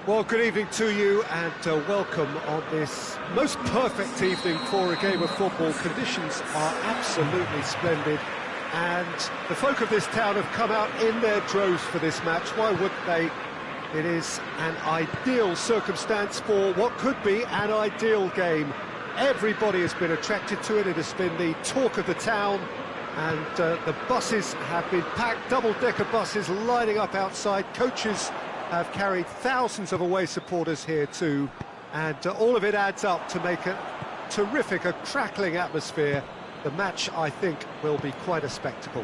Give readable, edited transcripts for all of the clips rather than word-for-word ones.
Well, good evening to you and welcome on this most perfect evening for a game of football. Conditions are absolutely splendid and the folk of this town have come out in their droves for this match. Why wouldn't they? It is an ideal circumstance for what could be an ideal game. Everybody has been attracted to it. It has been the talk of the town and the buses have been packed, double-decker buses lining up outside. Coaches have carried thousands of away supporters here too, and all of it adds up to make a terrific, a crackling atmosphere. The match, I think, will be quite a spectacle.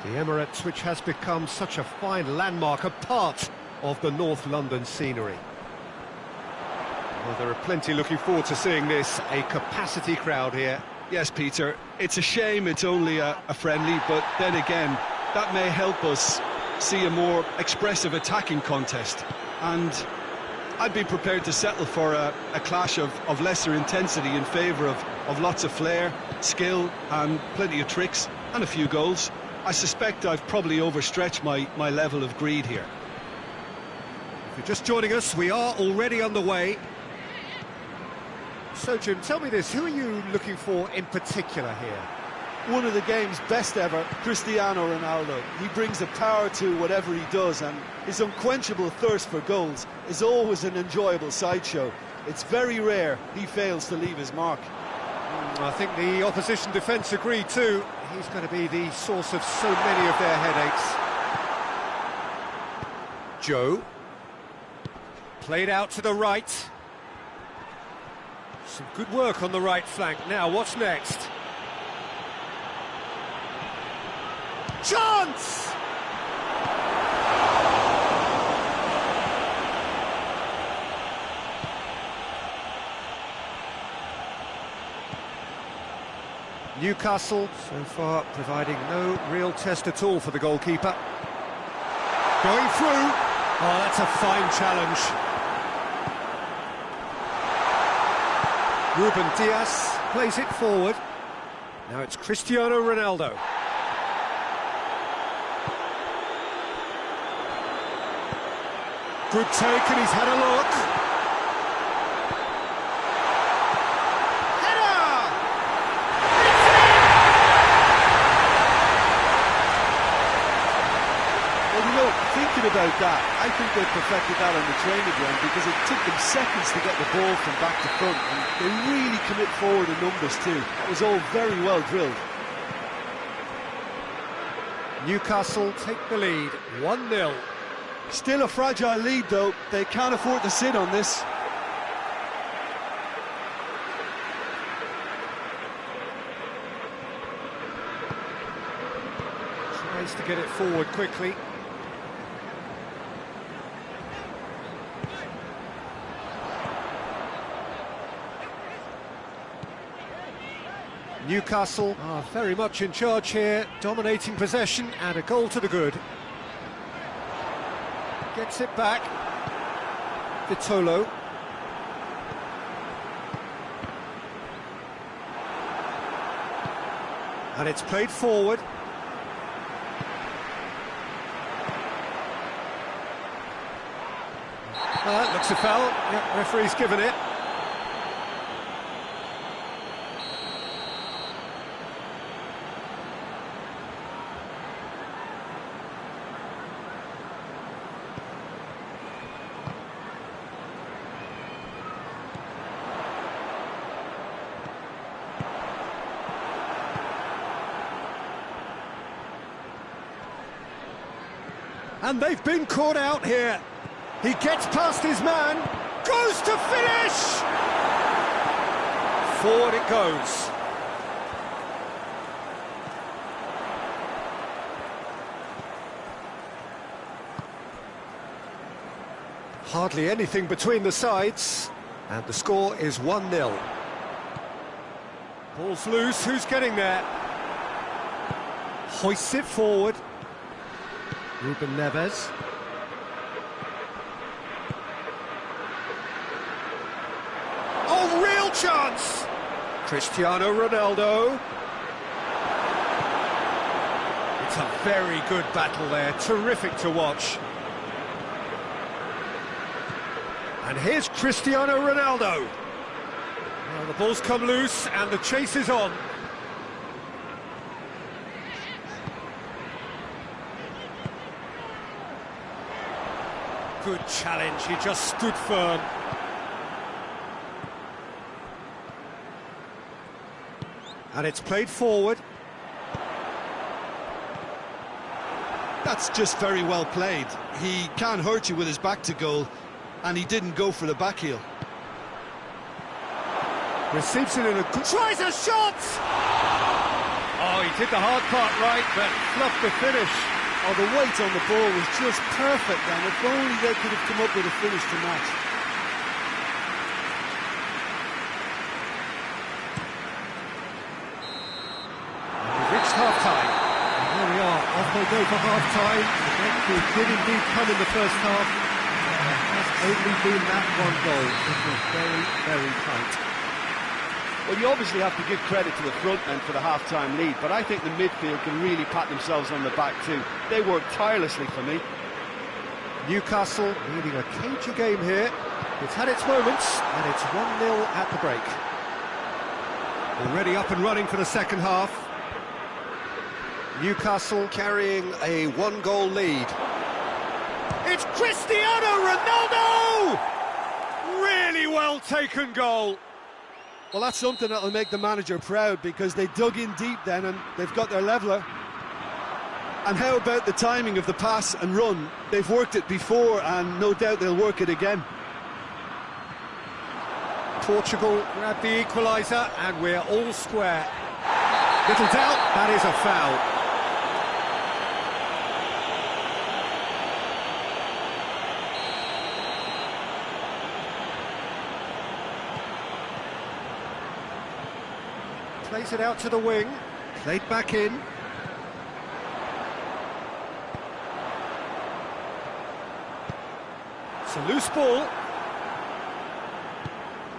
The Emirates, which has become such a fine landmark, a part of the North London scenery. Well, there are plenty looking forward to seeing this, a capacity crowd here. Yes, Peter, it's a shame it's only a friendly, but then again, that may help us see a more expressive attacking contest, and I'd be prepared to settle for a clash of lesser intensity in favour of lots of flair, skill and plenty of tricks and a few goals. I suspect I've probably overstretched my level of greed here. If you're just joining us, we are already on the way. So Jim, tell me this, who are you looking for in particular here? One of the game's best ever, Cristiano Ronaldo. He brings the power to whatever he does, and his unquenchable thirst for goals is always an enjoyable sideshow. It's very rare he fails to leave his mark. I think the opposition defence agree too. He's going to be the source of so many of their headaches. Joe. Played out to the right. Some good work on the right flank. Now, what's next? Chance! Newcastle, so far, providing no real test at all for the goalkeeper. Going through. Oh, that's a fine challenge. Ruben Diaz plays it forward. Now it's Cristiano Ronaldo. Good take, and he's had a look. Header! Well, you know, thinking about that, I think they perfected that on the training ground because it took them seconds to get the ball from back to front, and they really commit forward in numbers too. That was all very well drilled. Newcastle take the lead, 1-0. Still a fragile lead though, they can't afford to sit on this. Tries to get it forward quickly. Newcastle are very much in charge here, dominating possession and a goal to the good. Gets it back. Vitolo. And it's played forward. Well, that looks a foul. Yeah, referee's given it. And they've been caught out here. He gets past his man, goes to finish! Forward it goes. Hardly anything between the sides, and the score is 1-0. Ball's loose, who's getting there? Hoists it forward. Ruben Neves. Oh, real chance! Cristiano Ronaldo. It's a very good battle there, terrific to watch. And here's Cristiano Ronaldo. Well, the ball's come loose and the chase is on. Good challenge, he just stood firm. And it's played forward. That's just very well played. He can't hurt you with his back to goal, and he didn't go for the back heel. Receives it in a... Tries a shot! Oh, he did the hard part right, but fluffed the finish. Oh, the weight on the ball was just perfect, and if only they could have come up with a finish to match. We've reached half-time. And here we are, off they go for half-time. The breakthrough did indeed come in the first half. There has only been that one goal. It was very, very tight. Well, you obviously have to give credit to the front men for the half-time lead, but I think the midfield can really pat themselves on the back too. They worked tirelessly for me. Newcastle leading a cagey game here. It's had its moments, and it's 1-0 at the break. Already up and running for the second half. Newcastle carrying a one-goal lead. It's Cristiano Ronaldo! Really well taken goal. Well, that's something that'll make the manager proud, because they dug in deep then and they've got their leveller. And how about the timing of the pass and run? They've worked it before and no doubt they'll work it again. Portugal grabbed the equaliser and we're all square. Little doubt, that is a foul. Plays it out to the wing, played back in. It's a loose ball.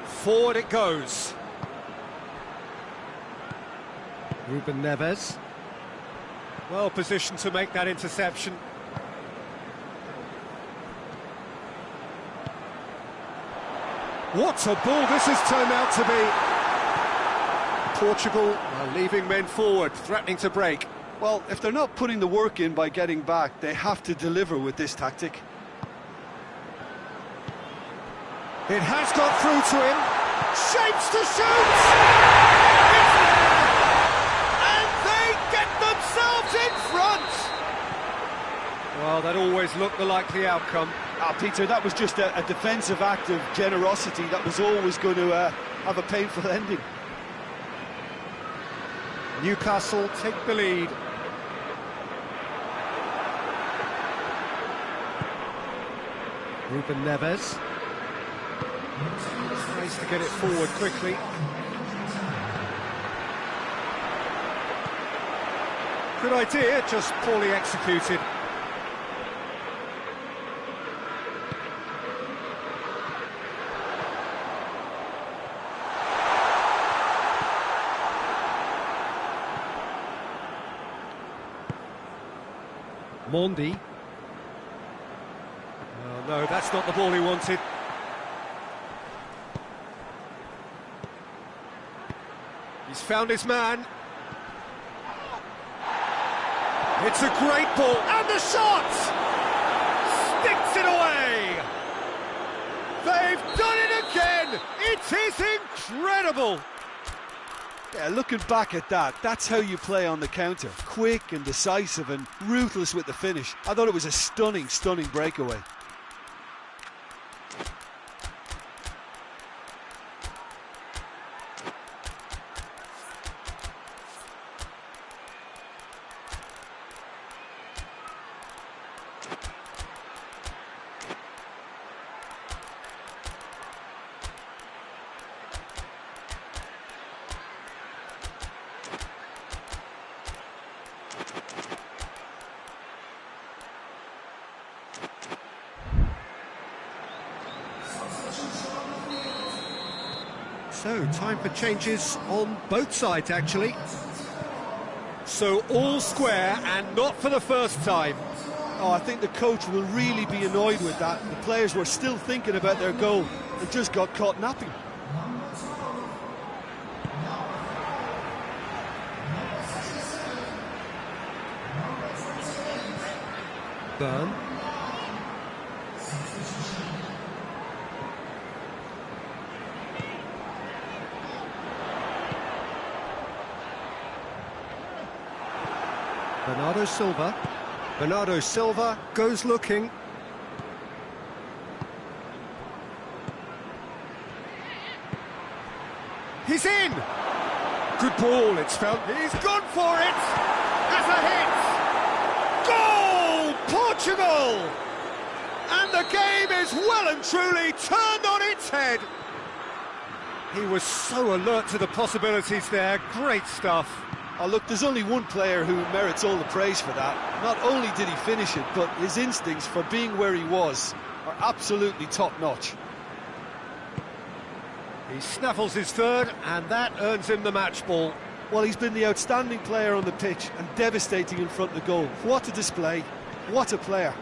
Forward it goes. Ruben Neves. Well positioned to make that interception. What a ball this has turned out to be. Portugal are leaving men forward, threatening to break. Well, if they're not putting the work in by getting back, they have to deliver with this tactic. It has got through to him. Shapes to shoot! It's there! And they get themselves in front! Well, that always looked the likely outcome. Peter, that was just a defensive act of generosity that was always going to have a painful ending. Newcastle take the lead. Ruben Neves tries to get it forward quickly. Good idea, just poorly executed. Mondi. Oh, no, that's not the ball he wanted. He's found his man. It's a great ball, and the shot! Sticks it away! They've done it again! It is incredible! Yeah, looking back at that, that's how you play on the counter. Quick and decisive and ruthless with the finish. I thought it was a stunning, stunning breakaway. So, time for changes on both sides, actually. So, all square, and not for the first time. Oh, I think the coach will really be annoyed with that. The players were still thinking about their goal and just got caught napping. Burn. Bernardo Silva. Bernardo Silva goes looking. He's in! Good ball, it's felt. He's gone for it! Has a hit! Goal! Portugal! And the game is well and truly turned on its head. He was so alert to the possibilities there. Great stuff. Oh, look, there's only one player who merits all the praise for that. Not only did he finish it, but his instincts for being where he was are absolutely top-notch. He snaffles his third, and that earns him the match ball. Well, he's been the outstanding player on the pitch and devastating in front of the goal. What a display. What a player.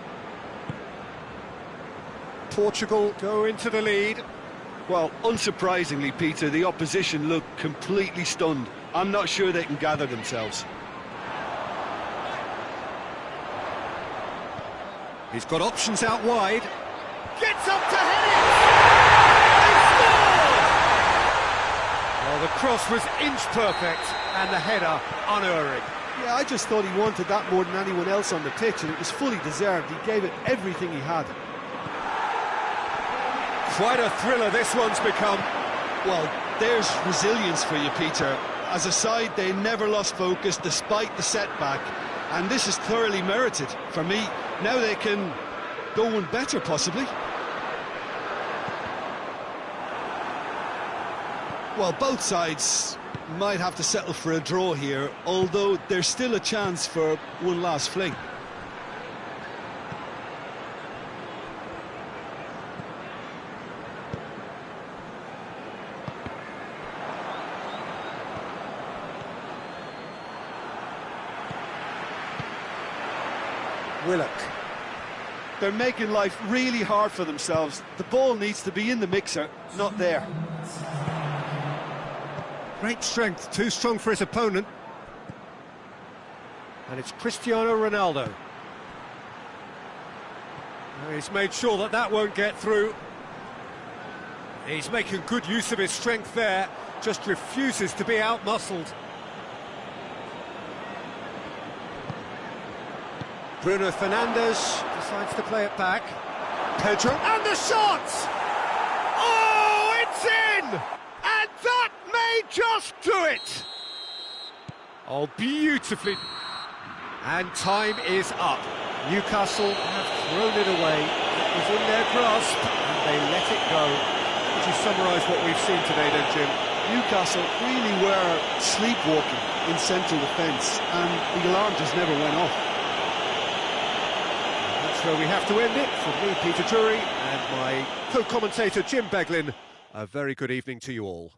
Portugal go into the lead. Well, unsurprisingly, Peter, the opposition look completely stunned. I'm not sure they can gather themselves. He's got options out wide. Gets up to head it! They score! Well, the cross was inch perfect, and the header unerring. Yeah, I just thought he wanted that more than anyone else on the pitch, and it was fully deserved. He gave it everything he had. Quite a thriller this one's become. Well, there's resilience for you, Peter. As a side, they never lost focus despite the setback, and this is thoroughly merited for me. Now they can go one better, possibly. Well, both sides might have to settle for a draw here, although there's still a chance for one last fling. Willock. They're making life really hard for themselves. The ball needs to be in the mixer, not there. Great strength, too strong for his opponent. And it's Cristiano Ronaldo. He's made sure that that won't get through. He's making good use of his strength there, just refuses to be out-muscled. Bruno Fernandes decides to play it back. Pedro, and the shot! Oh, it's in! And that may just do it! Oh, beautifully. And time is up. Newcastle have thrown it away. It was in their grasp, and they let it go. Would you summarise what we've seen today then, Jim? Newcastle really were sleepwalking in central defence, and the alarm just never went off. Where we have to end it. From me, Peter Drury, and my co-commentator Jim Beglin, a very good evening to you all.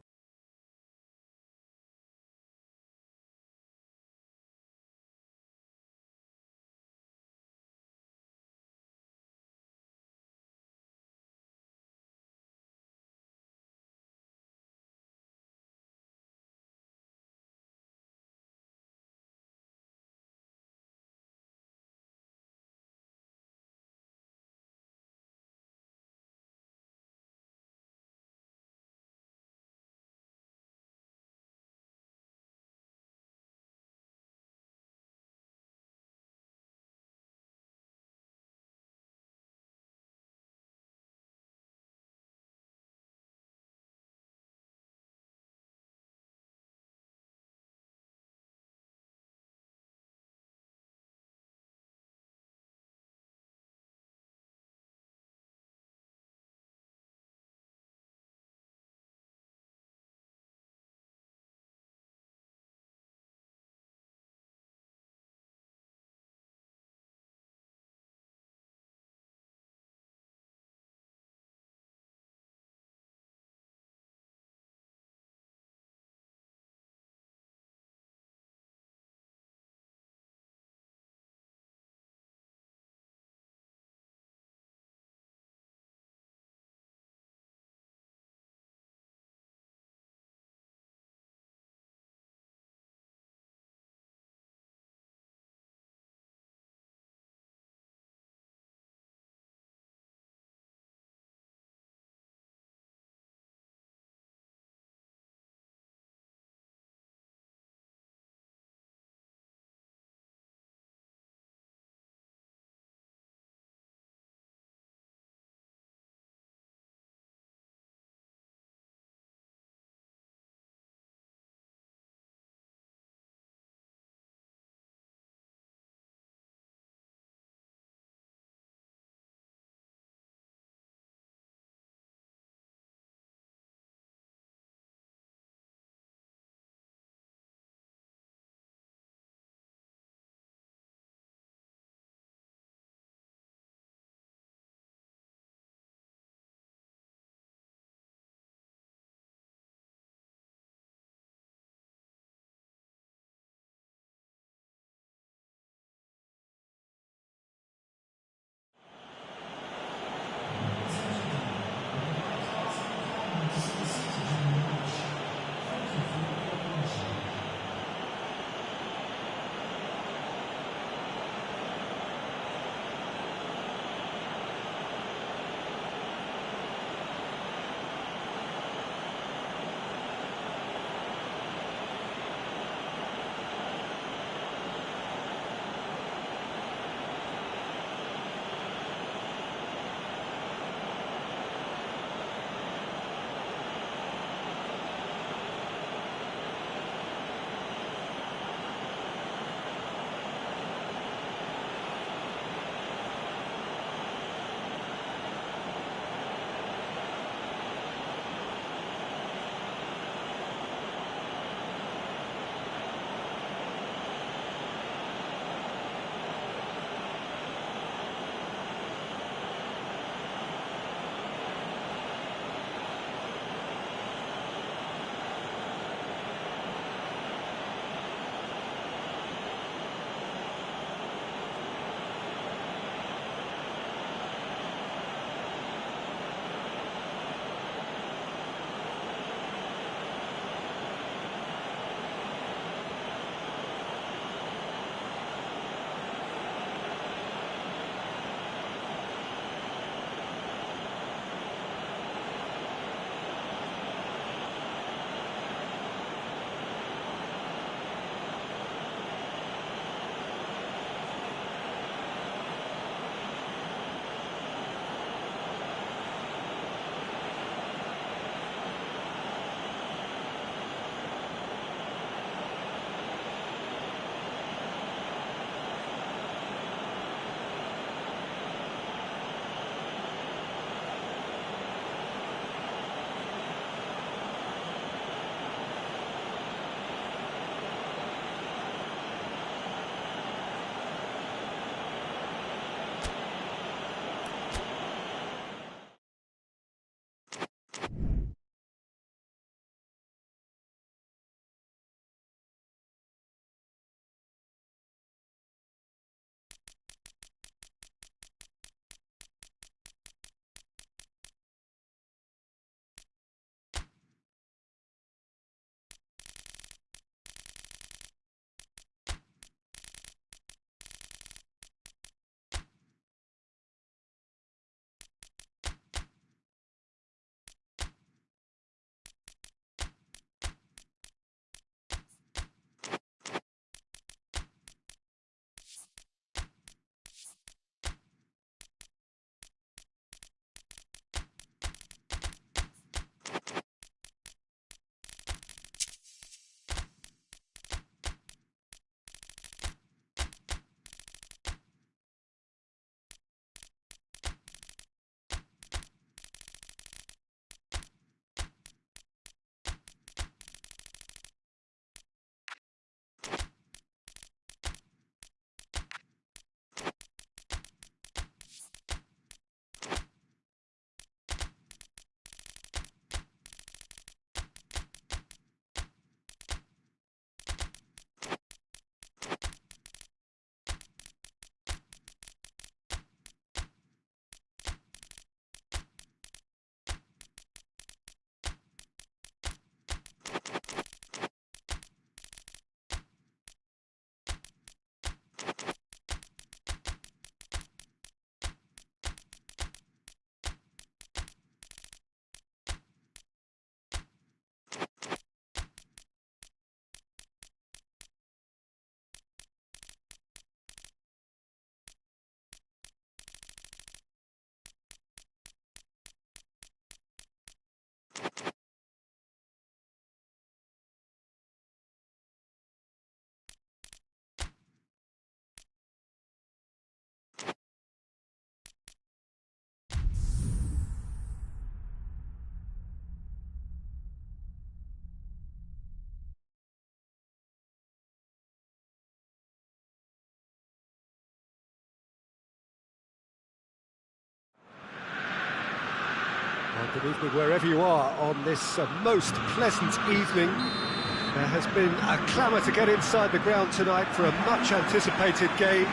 Good evening wherever you are on this most pleasant evening. There has been a clamour to get inside the ground tonight for a much anticipated game.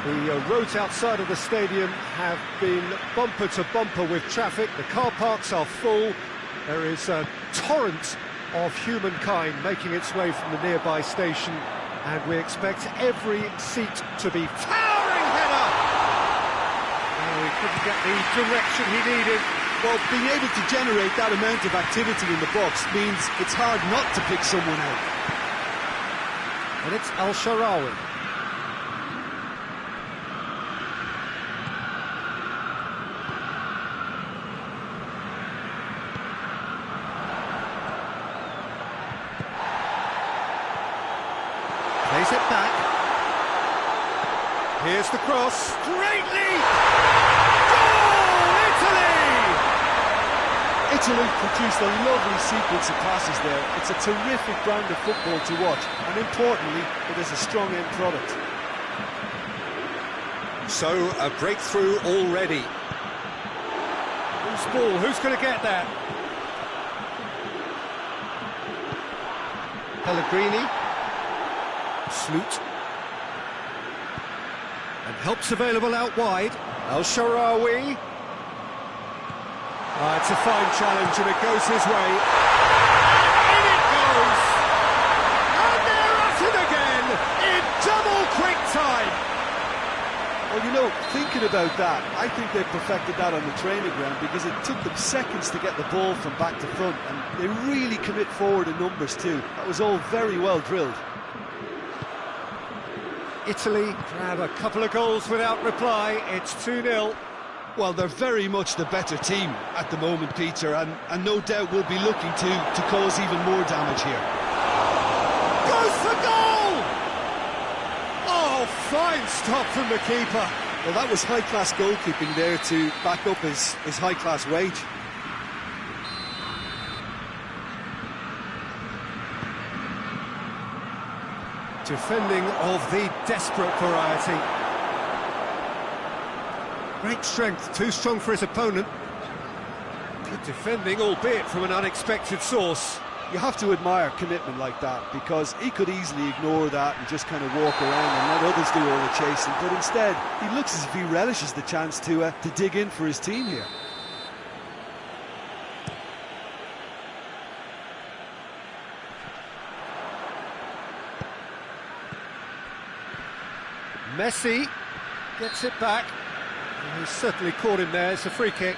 The roads outside of the stadium have been bumper to bumper with traffic. The car parks are full. There is a torrent of humankind making its way from the nearby station, and we expect every seat to be towering header. Oh, he couldn't get the direction he needed. Well, being able to generate that amount of activity in the box means it's hard not to pick someone out. And it's Al-Sharawi. Plays it back. Here's the cross. Great leap! Goal, Italy! Italy produced a lovely sequence of passes there. It's a terrific brand of football to watch, and importantly, it is a strong end product. So, a breakthrough already. Who's ball? Who's going to get that? Pellegrini. Sloot. And help's available out wide. Al-Sharawi. It's a fine challenge and it goes his way. And in it goes! And they're at it again in double quick time! Well, you know, thinking about that, I think they perfected that on the training ground because it took them seconds to get the ball from back to front, and they really commit forward in numbers too. That was all very well drilled. Italy grab a couple of goals without reply. It's 2-0. Well, they're very much the better team at the moment, Peter, and no doubt will be looking to cause even more damage here. Goes for goal! Oh, fine stop from the keeper. Well, that was high-class goalkeeping there to back up his high-class wage. Defending of the desperate variety. Great strength, too strong for his opponent. Good defending, albeit from an unexpected source. You have to admire commitment like that, because he could easily ignore that and just kind of walk around and let others do all the chasing, but instead he looks as if he relishes the chance to dig in for his team here. Messi gets it back. And he's certainly caught him there. It's a free kick.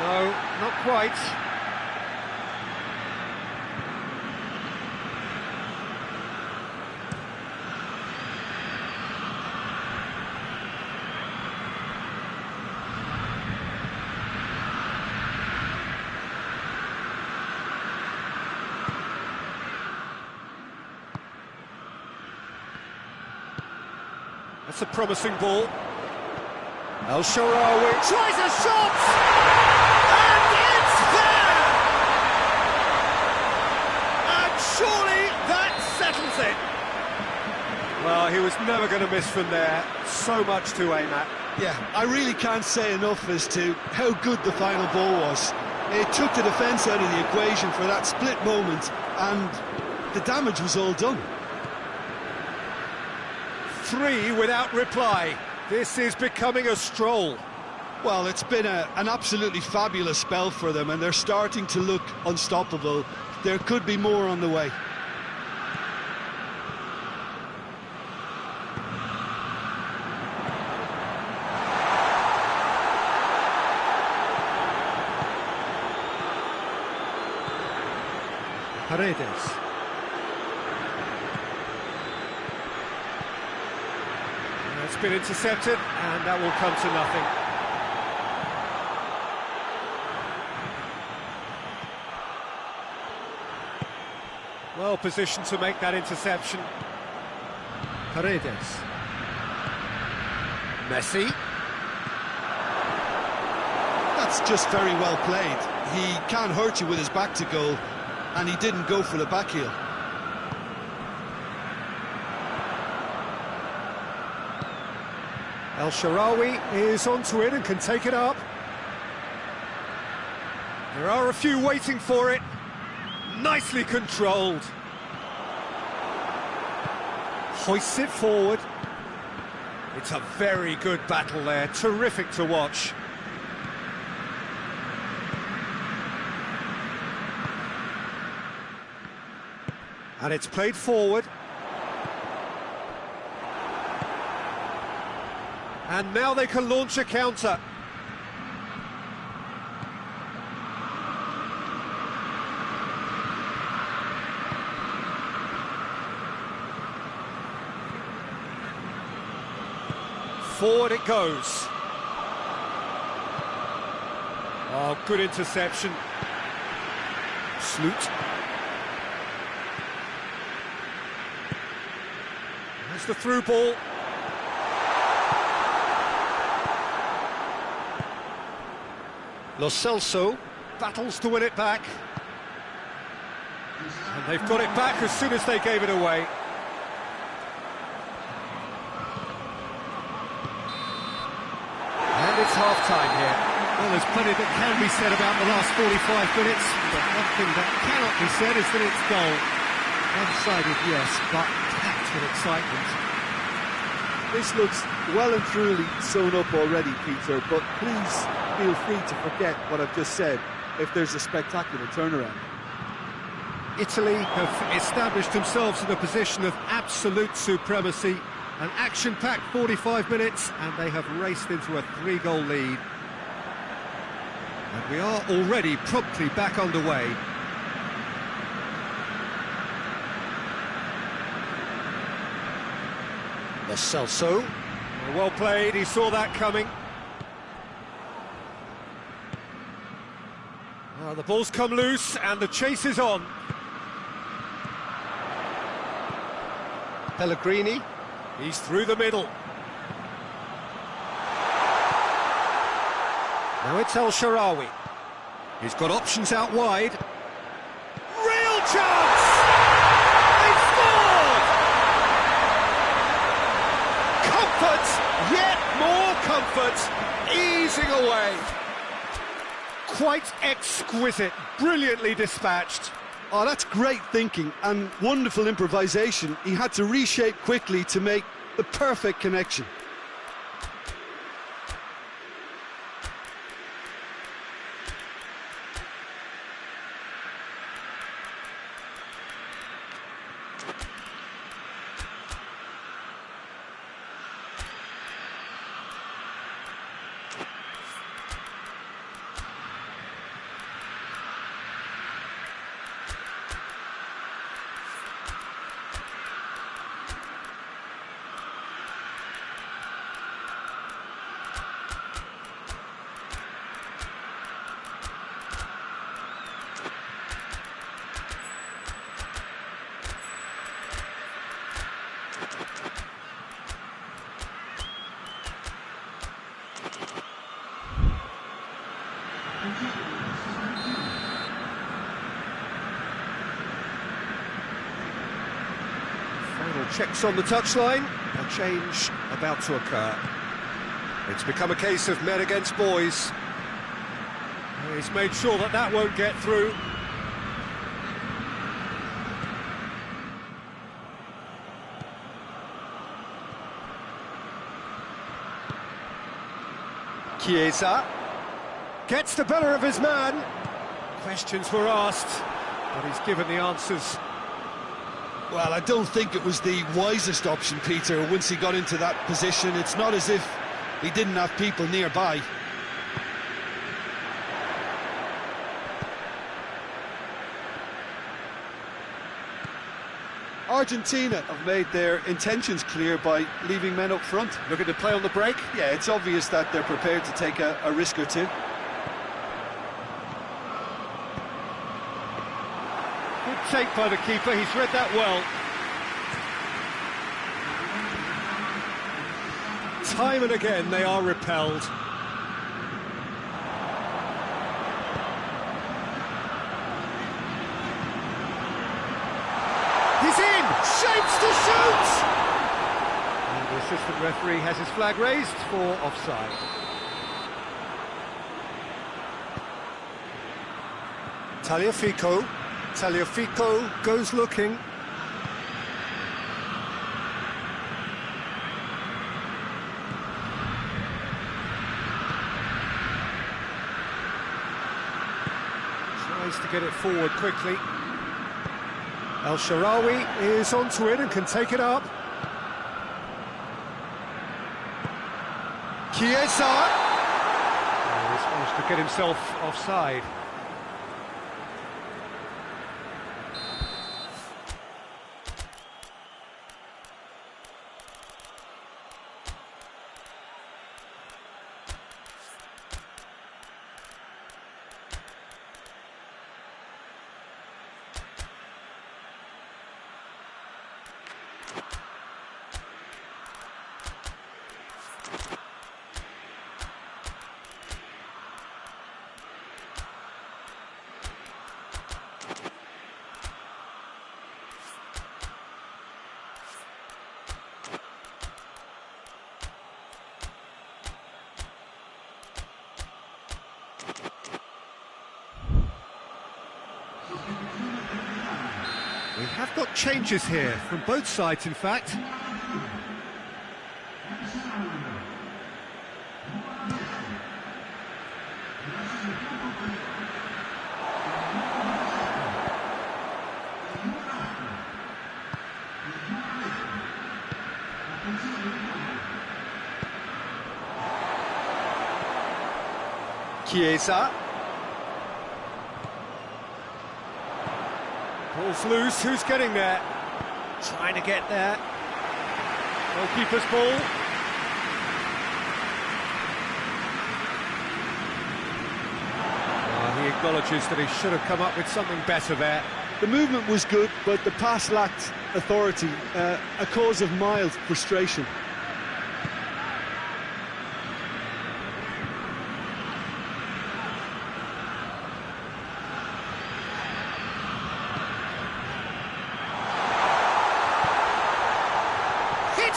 No, not quite. That's a promising ball. Al-Sharawi tries a shot! And it's there! And surely that settles it. Well, he was never going to miss from there. So much to aim at. Yeah, I really can't say enough as to how good the final ball was. It took the defence out of the equation for that split moment, and the damage was all done. 3 without reply. This is becoming a stroll. Well, it's been an absolutely fabulous spell for them, and they're starting to look unstoppable. There could be more on the way. Paredes. It's been intercepted, and that will come to nothing. Well positioned to make that interception. Paredes. Messi. That's just very well played. He can't hurt you with his back to goal, and he didn't go for the back heel. El Shaarawy is onto it and can take it up. There are a few waiting for it. Nicely controlled. Hoists it forward. It's a very good battle there. Terrific to watch. And it's played forward. And now they can launch a counter. Forward it goes. Oh, good interception. Sloot. There's the through ball. Lo Celso battles to win it back. And they've got it back as soon as they gave it away. And it's half-time here. Well, there's plenty that can be said about the last 45 minutes, but one thing that cannot be said is that it's dull. One-sided, yes, but packed with excitement. This looks well and truly sewn up already, Peter, but please feel free to forget what I've just said if there's a spectacular turnaround. Italy have established themselves in a position of absolute supremacy. An action-packed 45 minutes, and they have raced into a 3-goal lead. And we are already promptly back underway. Lo Celso. Well played, he saw that coming. The ball's come loose, and the chase is on. Pellegrini. He's through the middle. Now it's El Shaarawy. He's got options out wide. Real chance! They've scored! Comfort! Yet more comfort! Easing away. Quite exquisite. Brilliantly dispatched. Oh, that's great thinking and wonderful improvisation. He had to reshape quickly to make the perfect connection. Final checks on the touchline. A change about to occur. It's become a case of men against boys. He's made sure that that won't get through. Chiesa gets the better of his man. Questions were asked, but he's given the answers. Well, I don't think it was the wisest option, Peter, once he got into that position. It's not as if he didn't have people nearby. Argentina have made their intentions clear by leaving men up front. Looking to play on the break. Yeah, it's obvious that they're prepared to take a risk or two. Good take by the keeper, he's read that well. Time and again they are repelled. He's in! Shapes to shoot! And the assistant referee has his flag raised for offside. Tagliafico goes looking. Tries to get it forward quickly. El Shaarawy is onto it and can take it up. Chiesa! He's managed to get himself offside. We have got changes here, from both sides in fact. Chiesa. Ball's loose, who's getting there? Trying to get there. Goalkeeper's ball. He acknowledges that he should have come up with something better there. The movement was good, but the pass lacked authority, a cause of mild frustration.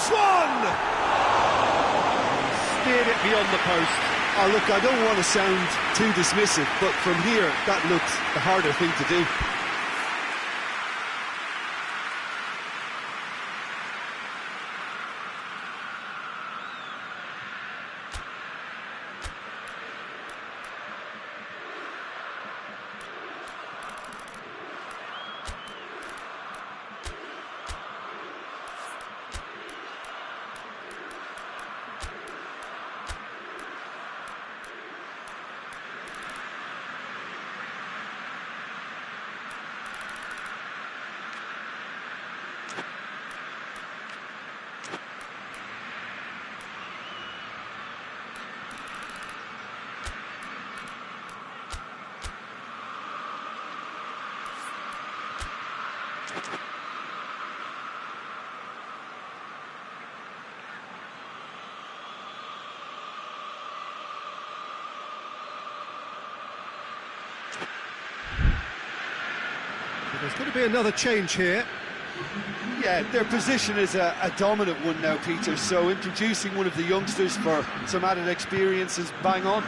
One! Steered it beyond the post. Oh, look, I don't want to sound too dismissive, but from here, that looked the harder thing to do. There's going to be another change here. Yeah, their position is a dominant one now, Peter, so introducing one of the youngsters for some added experience is bang on.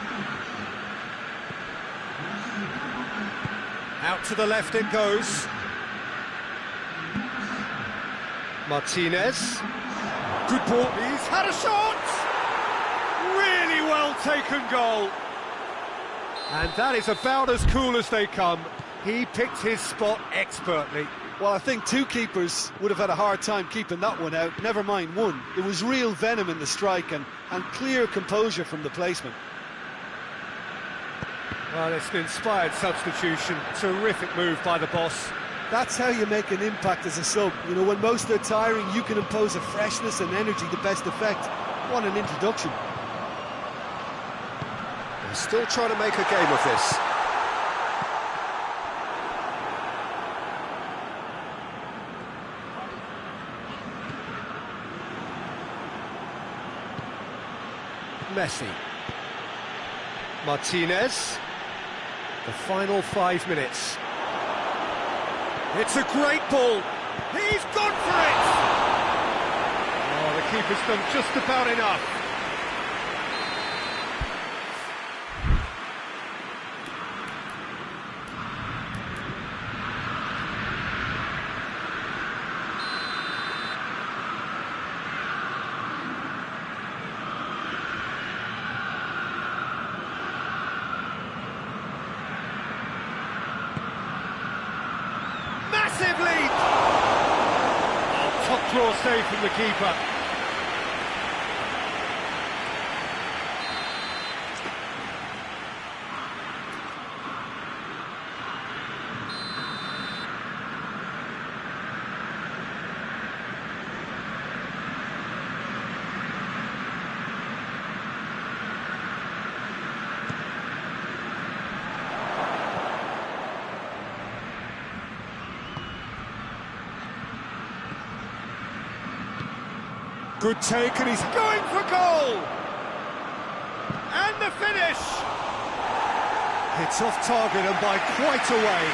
Out to the left it goes. Martinez. Good ball. He's had a shot! Really well taken goal. And that is about as cool as they come. He picked his spot expertly. Well, I think two keepers would have had a hard time keeping that one out, never mind one. There was real venom in the strike and clear composure from the placement. Well, it's an inspired substitution. Terrific move by the boss. That's how you make an impact as a sub. You know, when most are tiring, you can impose a freshness and energy to best effect. What an introduction. They're still trying to make a game of this. Messi. Martinez. The final 5 minutes. It's a great ball. He's gone for it! Oh, the keeper's done just about enough. Massive lead! Oh, top draw save from the keeper. Good take, and he's going for goal! And the finish! It's off target and by quite a way.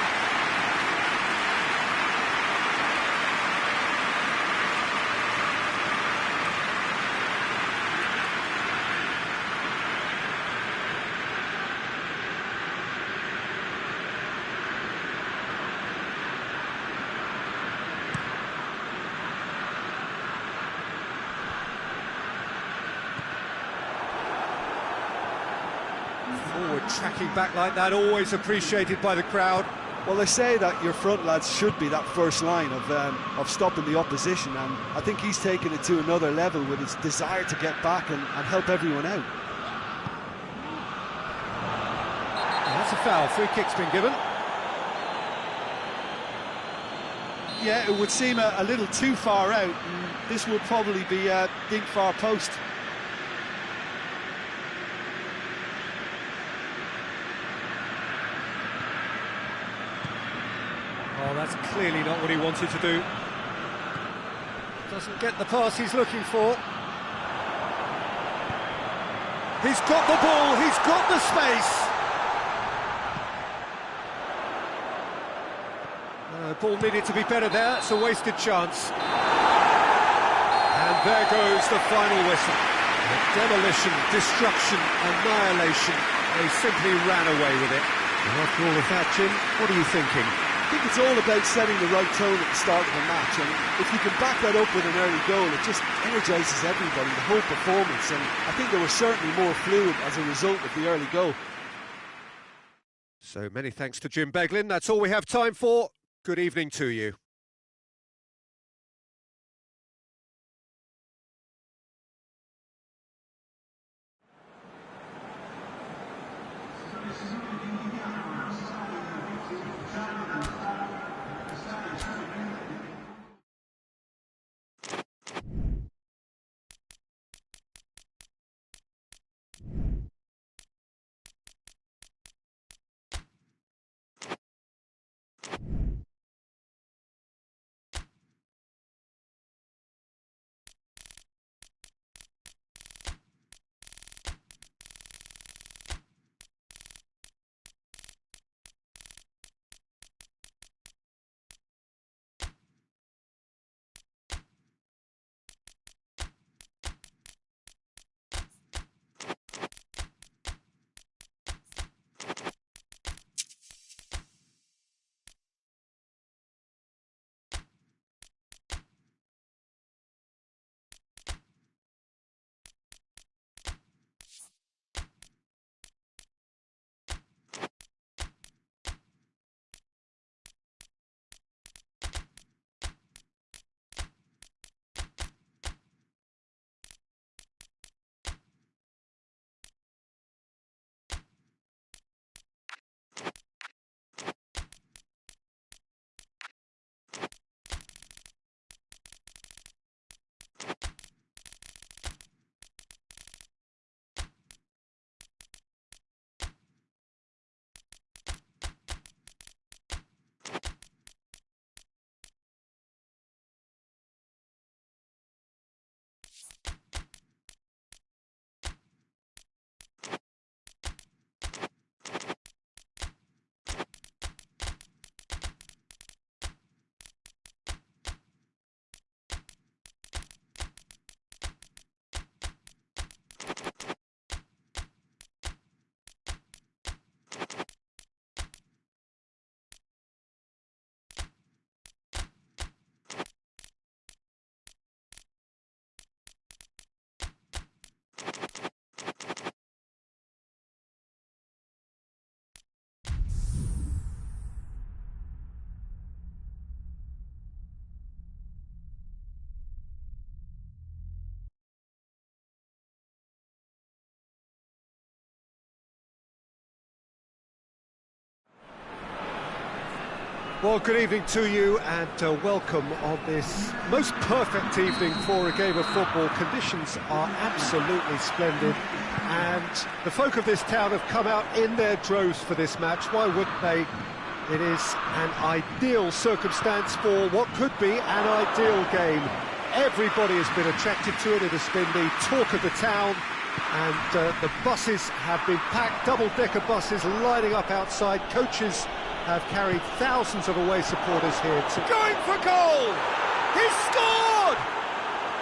Forward tracking back like that, always appreciated by the crowd. Well, they say that your front lads should be that first line of stopping the opposition, and I think he's taken it to another level with his desire to get back and help everyone out. And that's a foul, free kick's been given. Yeah, it would seem a little too far out, and this would probably be deep far post. Oh, that's clearly not what he wanted to do. Doesn't get the pass he's looking for. He's got the ball, he's got the space. Ball needed to be better there, it's a wasted chance. And there goes the final whistle. Demolition, destruction, annihilation. They simply ran away with it. And after all of that, Jim, what are you thinking? I think it's all about setting the right tone at the start of a match, and if you can back that up with an early goal, it just energises everybody, the whole performance, and I think they were certainly more fluid as a result of the early goal. So many thanks to Jim Beglin. That's all we have time for. Good evening to you. Well, good evening to you and welcome on this most perfect evening for a game of football. Conditions are absolutely splendid and the folk of this town have come out in their droves for this match. Why wouldn't they? It is an ideal circumstance for what could be an ideal game. Everybody has been attracted to it. It has been the talk of the town and the buses have been packed, double-decker buses lining up outside. Coaches have carried thousands of away supporters here. Going for goal! He's scored!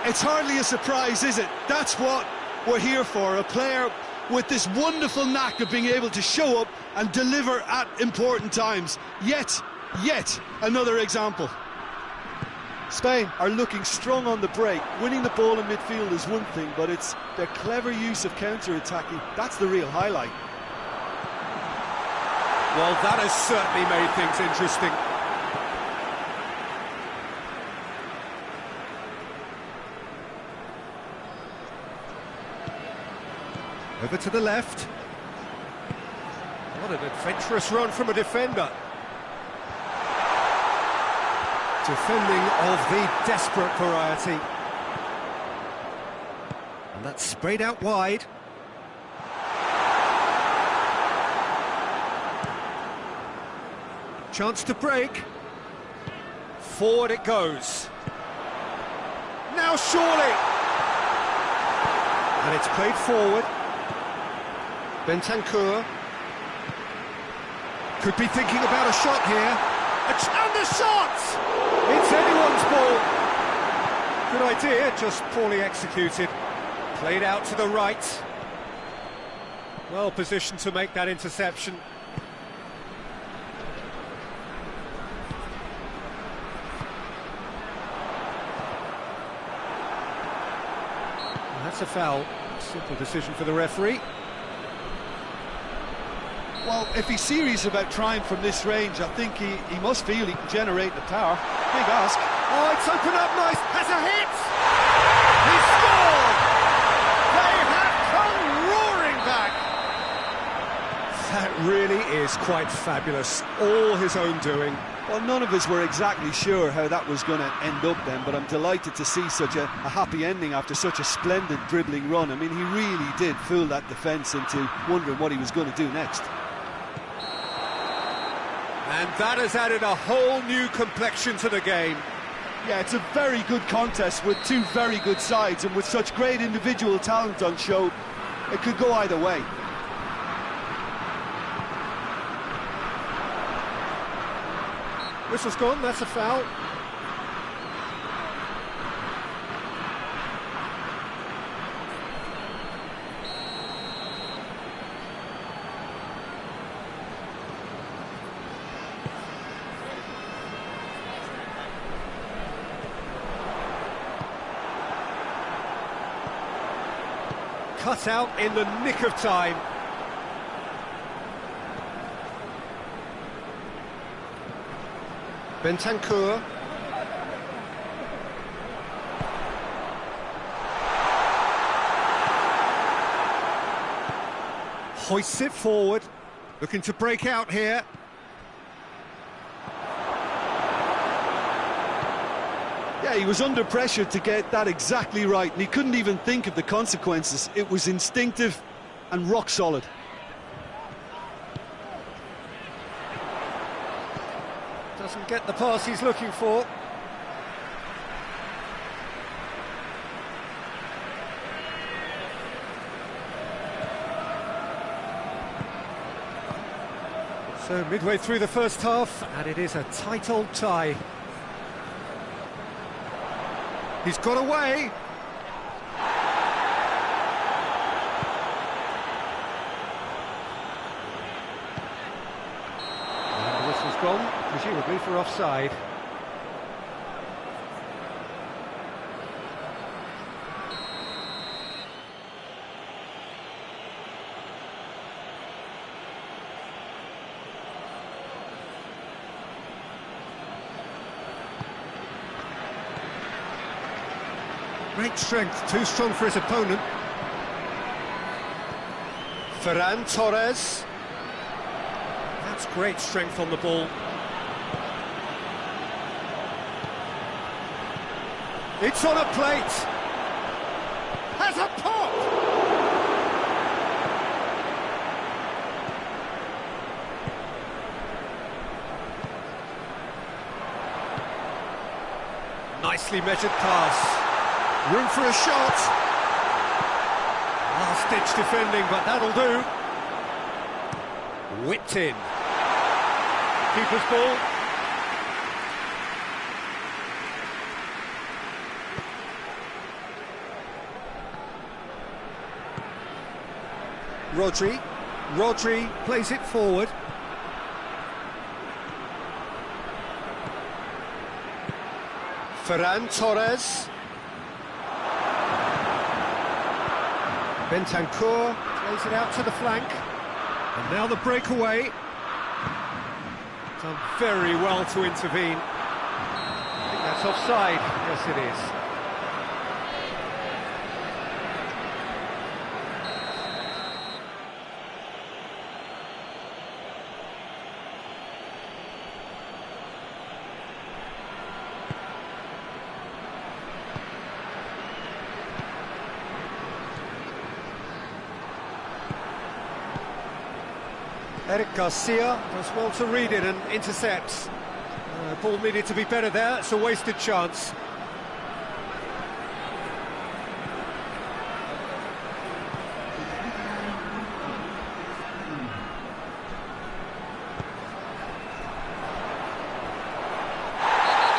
It's hardly a surprise, is it? That's what we're here for, a player with this wonderful knack of being able to show up and deliver at important times. Yet another example. Spain are looking strong on the break. Winning the ball in midfield is one thing, but it's their clever use of counter-attacking. That's the real highlight. Well, that has certainly made things interesting. Over to the left. What an adventurous run from a defender. Defending of the desperate variety. And that's sprayed out wide. Chance to break. Forward it goes. Now surely! And it's played forward. Bentancur could be thinking about a shot here. And the shot! It's anyone's ball. Good idea, just poorly executed. Played out to the right. Well positioned to make that interception. That's a foul. Simple decision for the referee. Well, if he's serious about trying from this range, I think he must feel he can generate the power. Big ask. Oh, it's opened up nice. Has a hit. He scored. They have come roaring back. That really is quite fabulous. All his own doing. Well, none of us were exactly sure how that was going to end up then, but I'm delighted to see such a happy ending after such a splendid dribbling run. I mean, he really did fool that defence into wondering what he was going to do next. And that has added a whole new complexion to the game. Yeah, it's a very good contest with two very good sides, and with such great individual talent on show, it could go either way. Whistle's gone, that's a foul. Cut out in the nick of time. Bentancur. Hoists it forward, looking to break out here. Yeah, he was under pressure to get that exactly right, and he couldn't even think of the consequences. It was instinctive and rock solid. Doesn't get the pass he's looking for. So midway through the first half, and it is a tight old tie. He's got away. And the whistle's gone, presumably for offside. Great strength, too strong for his opponent. Ferran Torres. That's great strength on the ball. It's on a plate. Has a pop. Nicely measured pass. Room for a shot. Last-ditch defending, but that'll do. Whipped in. Keeper's ball. Rodri plays it forward. Ferran Torres. Bentancur plays it out to the flank. And now the breakaway. Done very well to intervene. I think that's offside. Yes, it is. Eric Garcia does well to read it and intercepts. Ball needed to be better there, it's a wasted chance.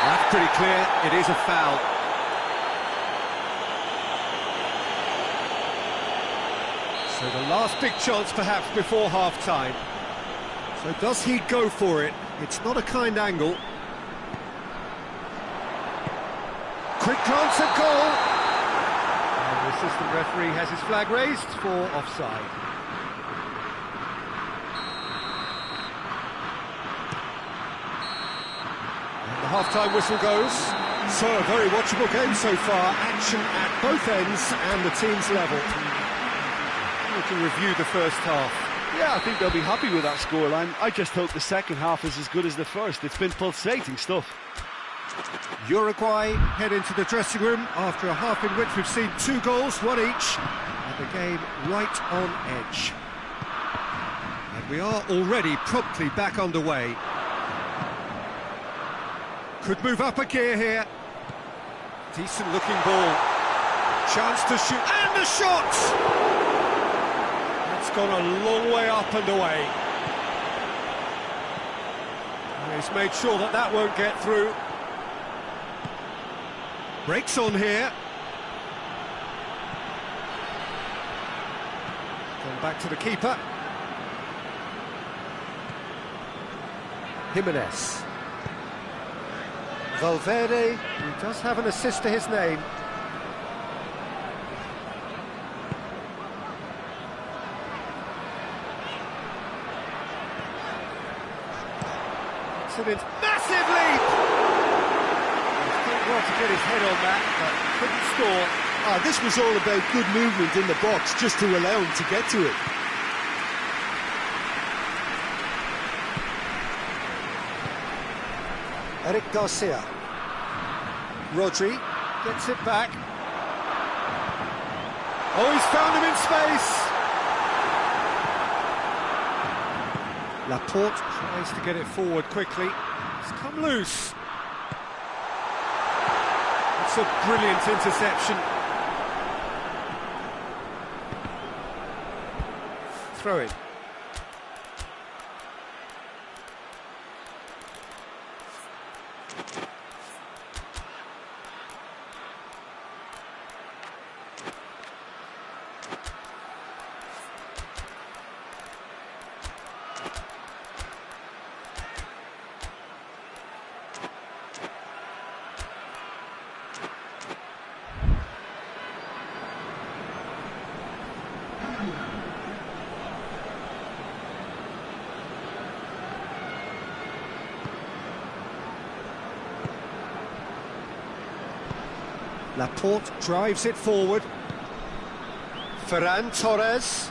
That's pretty clear, it is a foul. So the last big chance perhaps before half-time. So does he go for it? It's not a kind angle. Quick glance at goal. And the assistant referee has his flag raised for offside. And the half-time whistle goes. So a very watchable game so far. Action at both ends and the team's level. To review the first half. Yeah, I think they'll be happy with that scoreline. I just hope the second half is as good as the first. It's been pulsating stuff. Uruguay head into the dressing room after a half in which we've seen 2 goals, 1 each, and the game right on edge. And we are already promptly back underway. Could move up a gear here. Decent looking ball. Chance to shoot, and the shot! It's gone a long way up and away. He's made sure that that won't get through. Breaks on here. Gone back to the keeper. Jimenez. Valverde, he does have an assist to his name. Excellent, massive leap! He's done well to get his head on that, but couldn't score. This was all about good movement in the box, just to allow him to get to it. Eric Garcia. Rodri gets it back. Oh, he's found him in space! Laporte tries to get it forward quickly. It's come loose. It's a brilliant interception. Throw it. Laporte drives it forward. Ferran Torres.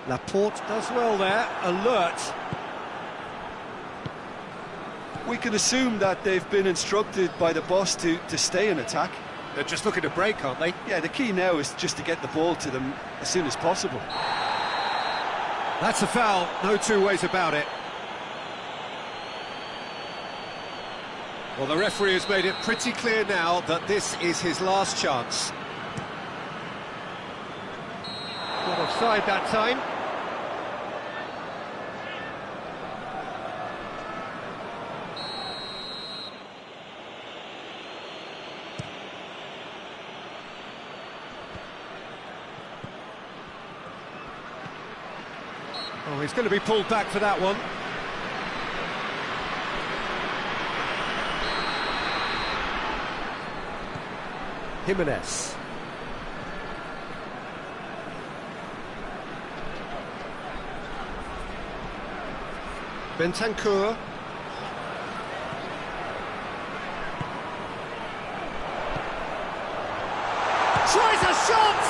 Laporte does well there, alert. We can assume that they've been instructed by the boss to stay in attack. They're just looking to break, aren't they? Yeah, the key now is just to get the ball to them as soon as possible. That's a foul, no two ways about it. Well, the referee has made it pretty clear now that this is his last chance. Got offside that time. Oh, he's going to be pulled back for that one. Jimenez. Bentancur. Tries a shot!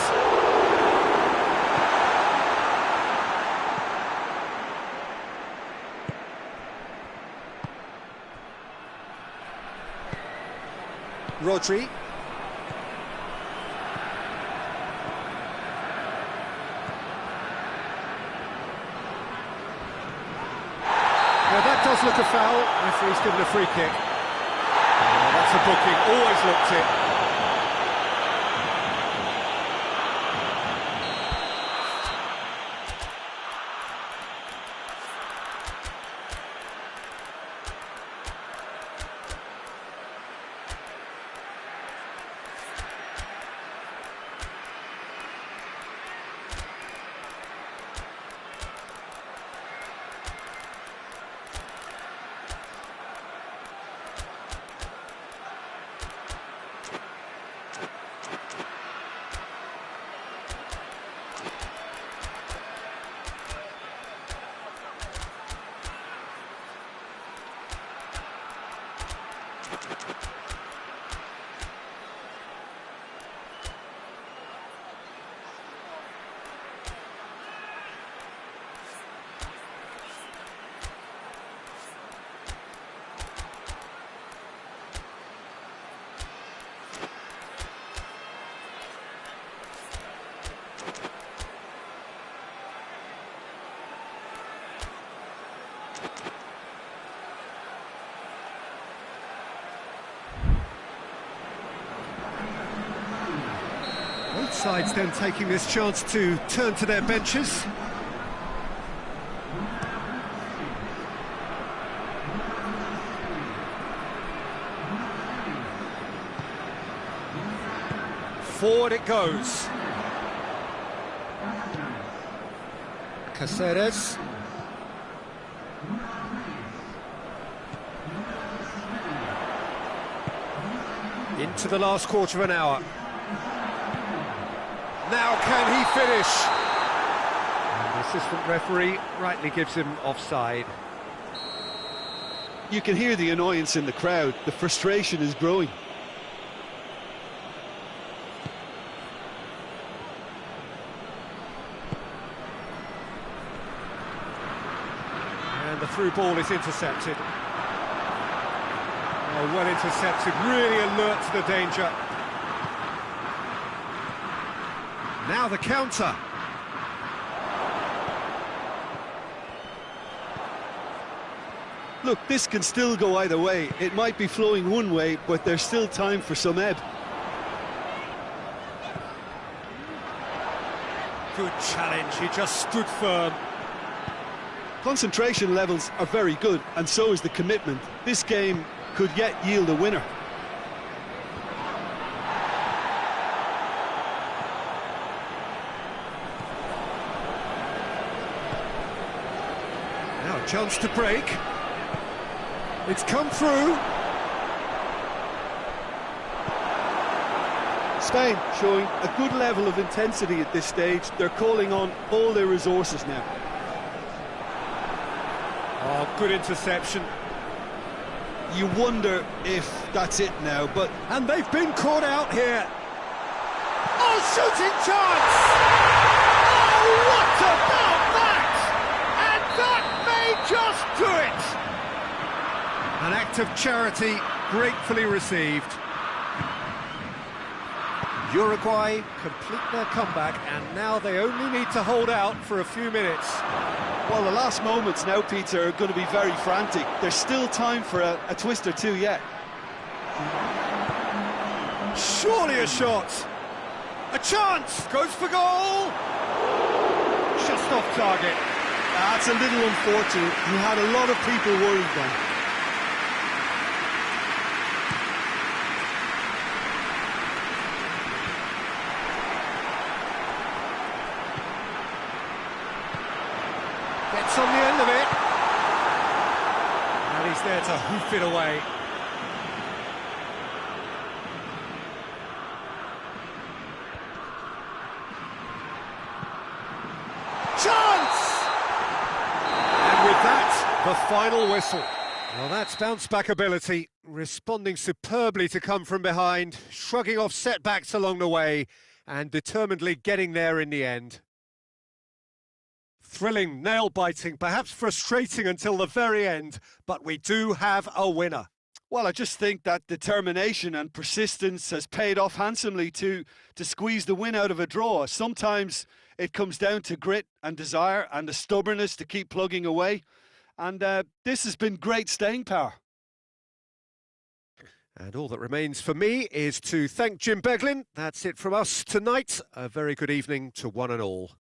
Rodri. Now that does look a foul. Referee's given a free kick. Oh, that's a booking, always looked it. Both sides then taking this chance to turn to their benches. Forward it goes. Caceres. Into the last quarter of an hour. Now can he finish? And the assistant referee rightly gives him offside. You can hear the annoyance in the crowd. The frustration is growing. And the through ball is intercepted. Oh, well intercepted, really alert to the danger. Now the counter. Look, this can still go either way. It might be flowing one way, but there's still time for some ebb. Good challenge, he just stood firm. Concentration levels are very good, and so is the commitment. This game could yet yield a winner. Now a chance to break. It's come through. Spain showing a good level of intensity at this stage. They're calling on all their resources now. Oh, good interception. You wonder if that's it now, but... And they've been caught out here. Oh, shooting chance! Oh, what about do it! An act of charity gratefully received. Uruguay complete their comeback, and now they only need to hold out for a few minutes. Well, the last moments now, Peter, are going to be very frantic. There's still time for a twist or two yet. Surely a shot! A chance! Goes for goal! Just off target. That's a little unfortunate. He had a lot of people worried then. Gets on the end of it. And he's there to hoof it away. Chance! And with that, the final whistle. Well, that's bounce-back ability, responding superbly to come from behind, shrugging off setbacks along the way, and determinedly getting there in the end. Thrilling, nail-biting, perhaps frustrating until the very end, but we do have a winner. Well, I just think that determination and persistence has paid off handsomely to squeeze the win out of a draw. Sometimes it comes down to grit and desire and the stubbornness to keep plugging away. And this has been great staying power. And all that remains for me is to thank Jim Beglin. That's it from us tonight. A very good evening to one and all.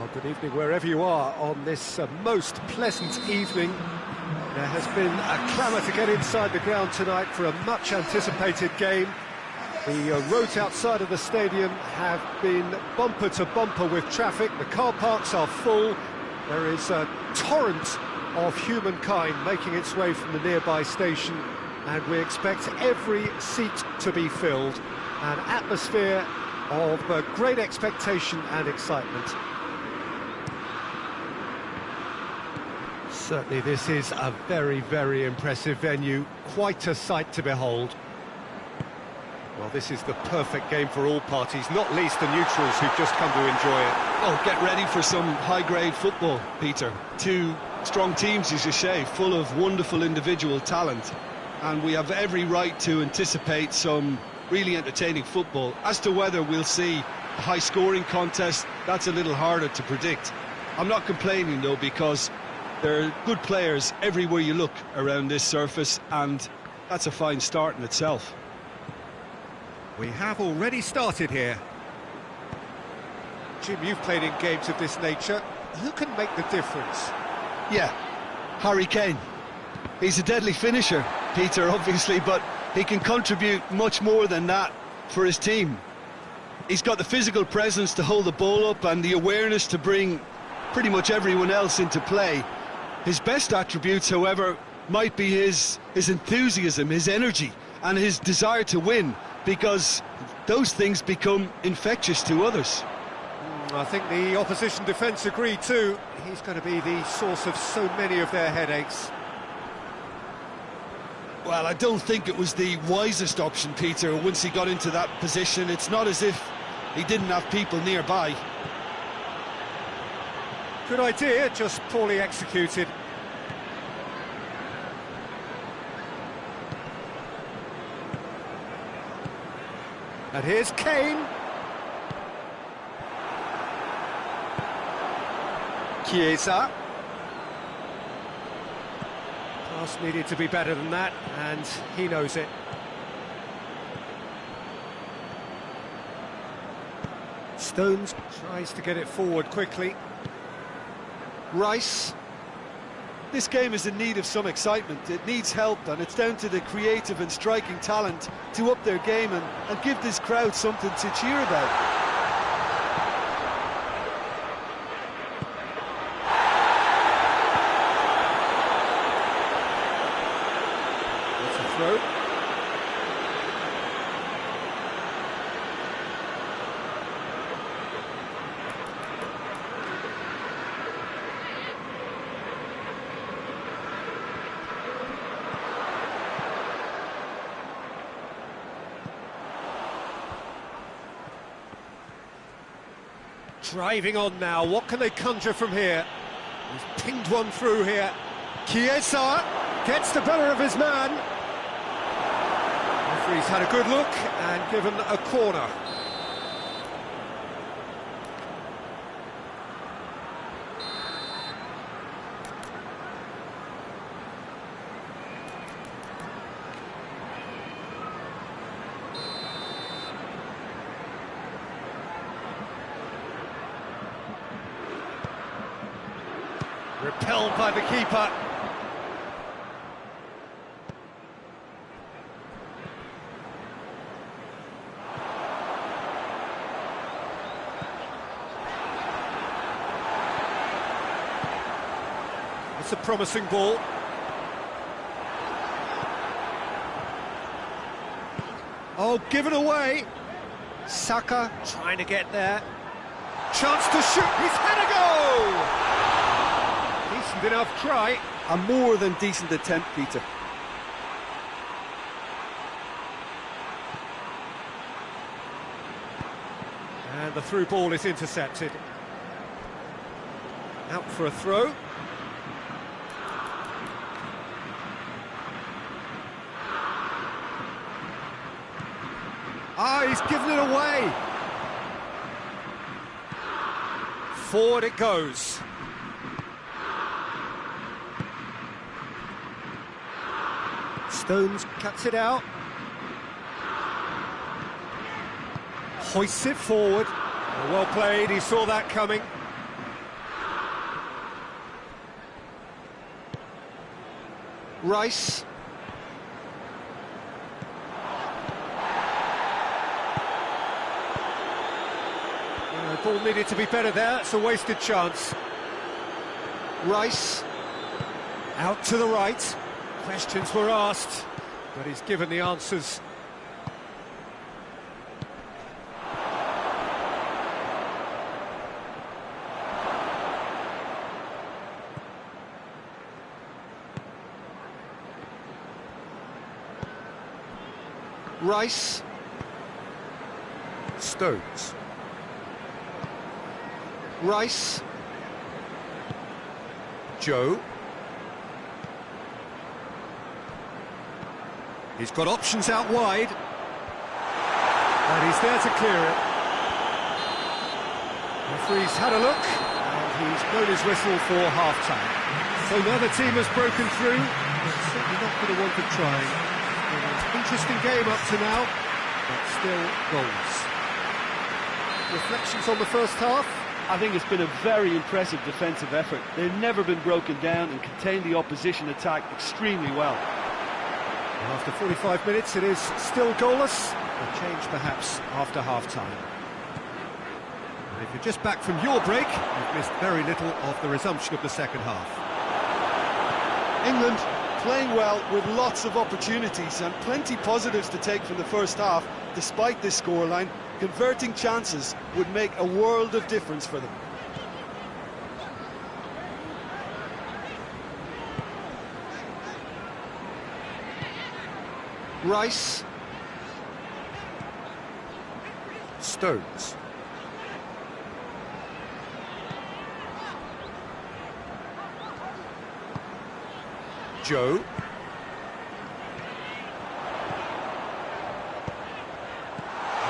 Well, good evening wherever you are on this most pleasant evening. There has been a clamour to get inside the ground tonight for a much-anticipated game. The roads outside of the stadium have been bumper to bumper with traffic. The car parks are full. There is a torrent of humankind making its way from the nearby station, and we expect every seat to be filled. An atmosphere of great expectation and excitement. Certainly this is a very, very impressive venue. Quite a sight to behold. Well, this is the perfect game for all parties, not least the neutrals who've just come to enjoy it. Oh, get ready for some high-grade football, Peter. Two strong teams, as you say, full of wonderful individual talent. And we have every right to anticipate some really entertaining football. As to whether we'll see a high-scoring contest, that's a little harder to predict. I'm not complaining, though, because there are good players everywhere you look around this surface, and that's a fine start in itself. We have already started here. Jim, you've played in games of this nature. Who can make the difference? Yeah, Harry Kane. He's a deadly finisher, Peter, obviously, but he can contribute much more than that for his team. He's got the physical presence to hold the ball up and the awareness to bring pretty much everyone else into play. His best attributes, however, might be his enthusiasm, his energy, and his desire to win, because those things become infectious to others. I think the opposition defence agree too. He's going to be the source of so many of their headaches. Well, I don't think it was the wisest option, Peter, once he got into that position. It's not as if he didn't have people nearby. Good idea, just poorly executed. And here's Kane. Chiesa. Pass needed to be better than that, and he knows it. Stones tries to get it forward quickly. Rice. This game is in need of some excitement. It needs help, and it's down to the creative and striking talent to up their game and give this crowd something to cheer about. That's a throw. Driving on now, what can they conjure from here? He's pinged one through here. Chiesa gets the better of his man. Referee's had a good look and given a corner. Repelled by the keeper. It's a promising ball. Oh, given away. Saka trying to get there. Chance to shoot. He's had a go! Decent enough try. A more than decent attempt, Peter. And the through ball is intercepted. Out for a throw. Ah, he's given it away. Forward it goes. Stones cuts it out. Hoists it forward. Well played, he saw that coming. Rice. Ball needed to be better there, it's a wasted chance. Rice, out to the right. Questions were asked, but he's given the answers. Rice. Stones. Rice. Joe. He's got options out wide. And he's there to clear it. Referee's had a look, and he's blown his whistle for half-time. So now the team has broken through, but certainly not for the want of trying. An interesting game up to now, but still goals. Reflections on the first half? I think it's been a very impressive defensive effort. They've never been broken down and contained the opposition attack extremely well. After 45 minutes, it is still goalless. A change perhaps after half-time. And if you're just back from your break, you've missed very little of the resumption of the second half. England playing well with lots of opportunities and plenty positives to take from the first half, despite this scoreline. Converting chances would make a world of difference for them. Rice. Stones. Joe.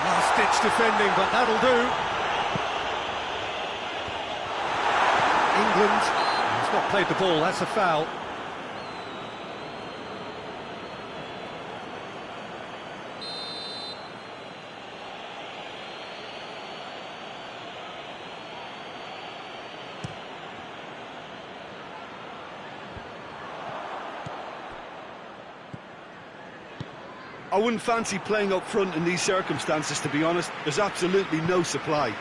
Last-ditch defending, but that'll do. England has not played the ball, that's a foul. I wouldn't fancy playing up front in these circumstances, to be honest. There's absolutely no supply.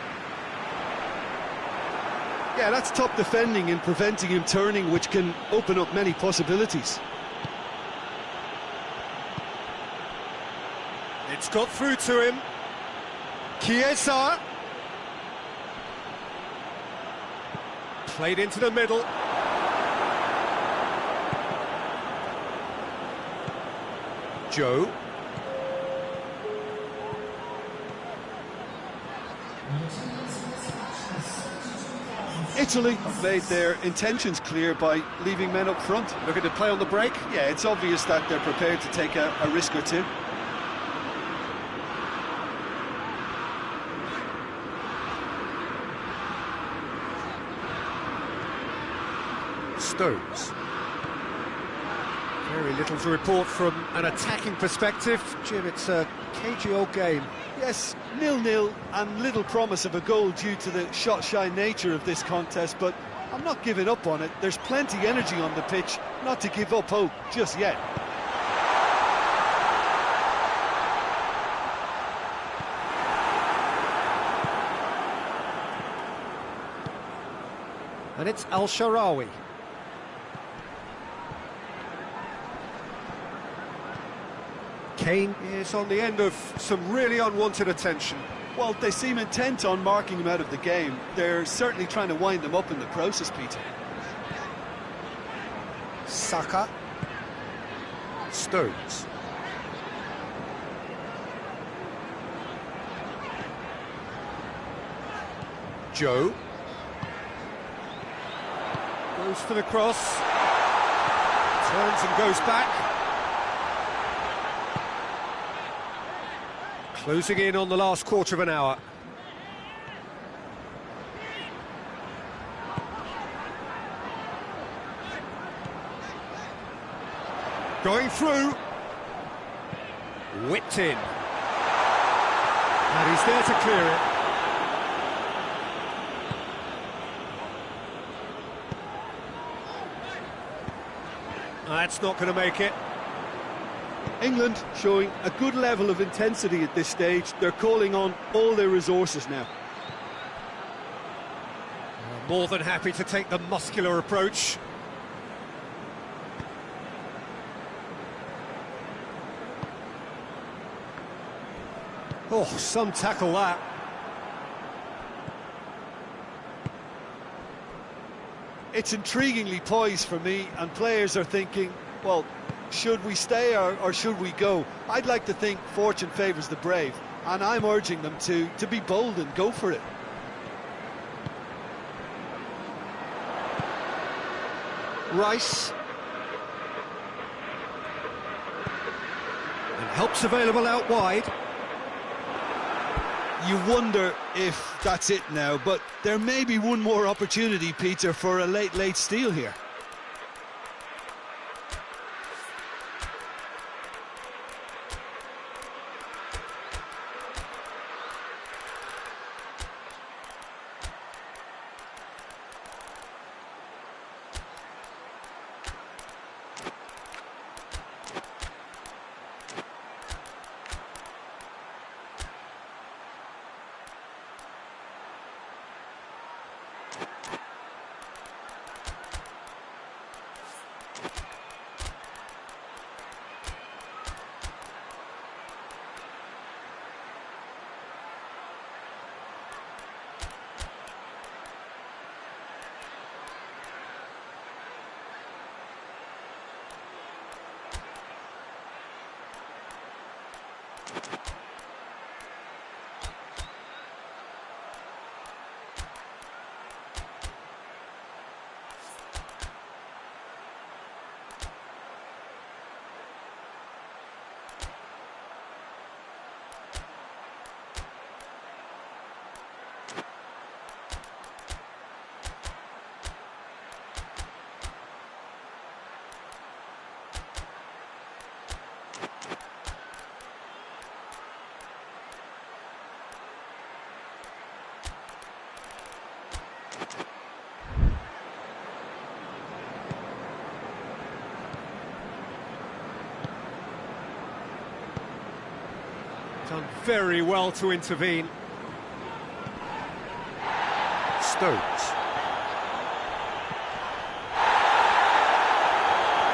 Yeah, that's top defending and preventing him turning, which can open up many possibilities. It's got through to him. Chiesa. Played into the middle. Joe. Italy have made their intentions clear by leaving men up front. Looking to play on the break? Yeah, it's obvious that they're prepared to take a risk or two. Stones. Very little to report from an attacking perspective. Jim, it's a cagey old game. Yes, 0-0 and little promise of a goal due to the shot-shy nature of this contest, but I'm not giving up on it. There's plenty energy on the pitch, not to give up hope just yet. And it's Al-Sharawi. Kane is on the end of some really unwanted attention. Well, they seem intent on marking him out of the game. They're certainly trying to wind them up in the process, Peter. Saka. Stones. Joe. Goes for the cross. Turns and goes back. Closing in on the last quarter of an hour. Going through. Whipped in. And he's there to clear it. That's not going to make it. England showing a good level of intensity at this stage. They're calling on all their resources now. More than happy to take the muscular approach. Oh, some tackle that. It's intriguingly poised for me, and players are thinking, well, should we stay or should we go? I'd like to think fortune favours the brave, and I'm urging them to be bold and go for it. Rice. And help's available out wide. You wonder if that's it now, but there may be one more opportunity, Peter, for a late steal here. Done very well to intervene. Stones.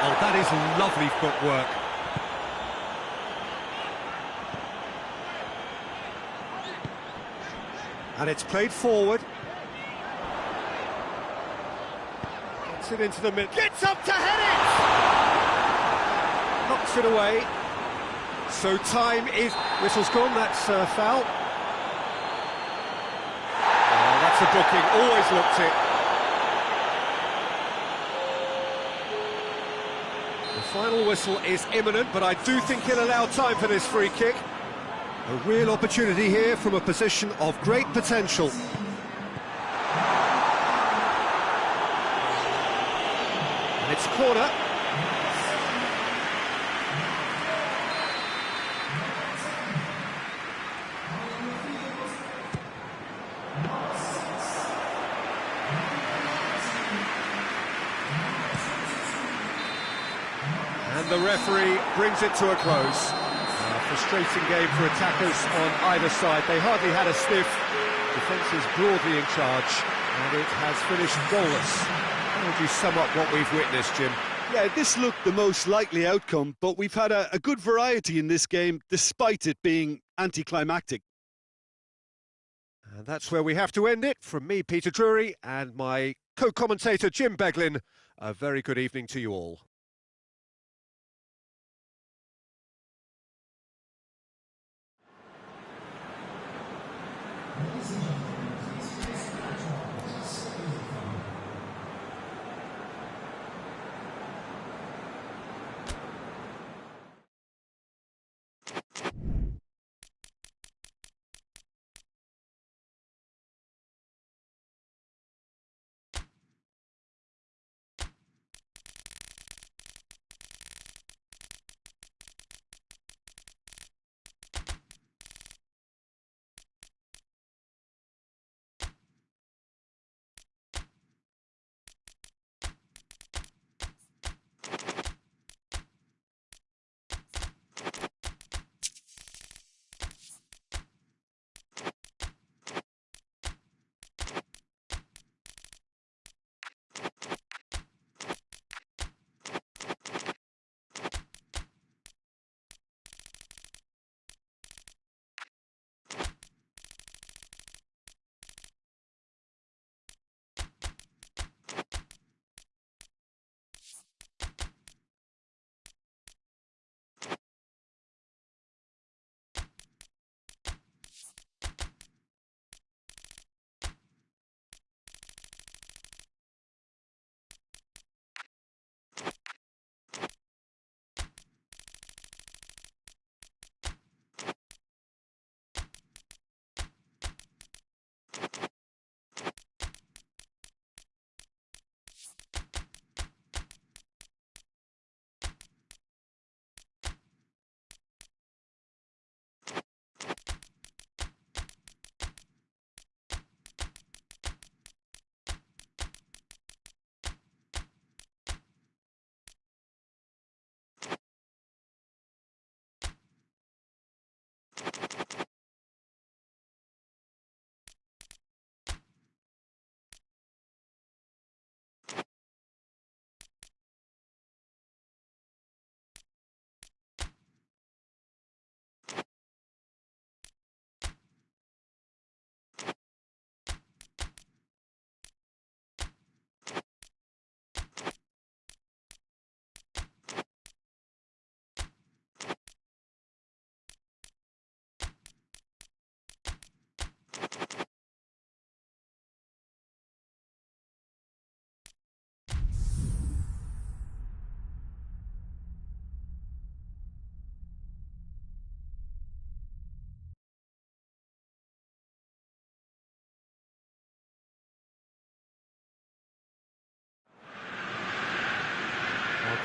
Oh, that is lovely footwork. And it's played forward. Gets it into the middle. Gets up to head it! Knocks it away. So time is... Whistle's gone, that's foul. Oh, that's a booking, always looked it. The final whistle is imminent, but I do think he'll allow time for this free kick. A real opportunity here from a position of great potential. And it's corner. And the referee brings it to a close. A frustrating game for attackers on either side. They hardly had a sniff. Defence is broadly in charge, and it has finished goalless. How would you sum up what we've witnessed, Jim? Yeah, this looked the most likely outcome, but we've had a good variety in this game, despite it being anticlimactic. And that's where we have to end it. From me, Peter Drury, and my co-commentator, Jim Beglin, a very good evening to you all.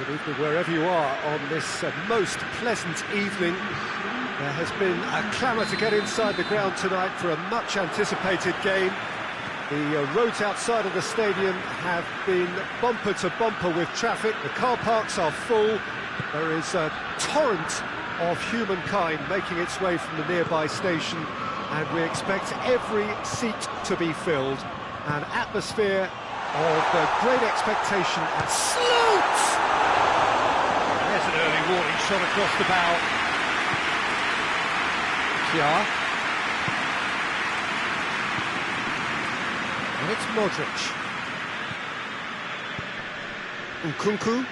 Good evening wherever you are on this most pleasant evening. There has been a clamour to get inside the ground tonight for a much anticipated game. The roads outside of the stadium have been bumper to bumper with traffic. The car parks are full. There is a torrent of humankind making its way from the nearby station, and we expect every seat to be filled. An atmosphere of great expectation and Sloot! There's an early warning shot across the bow. Kjaer. And it's Modric. Nkunku.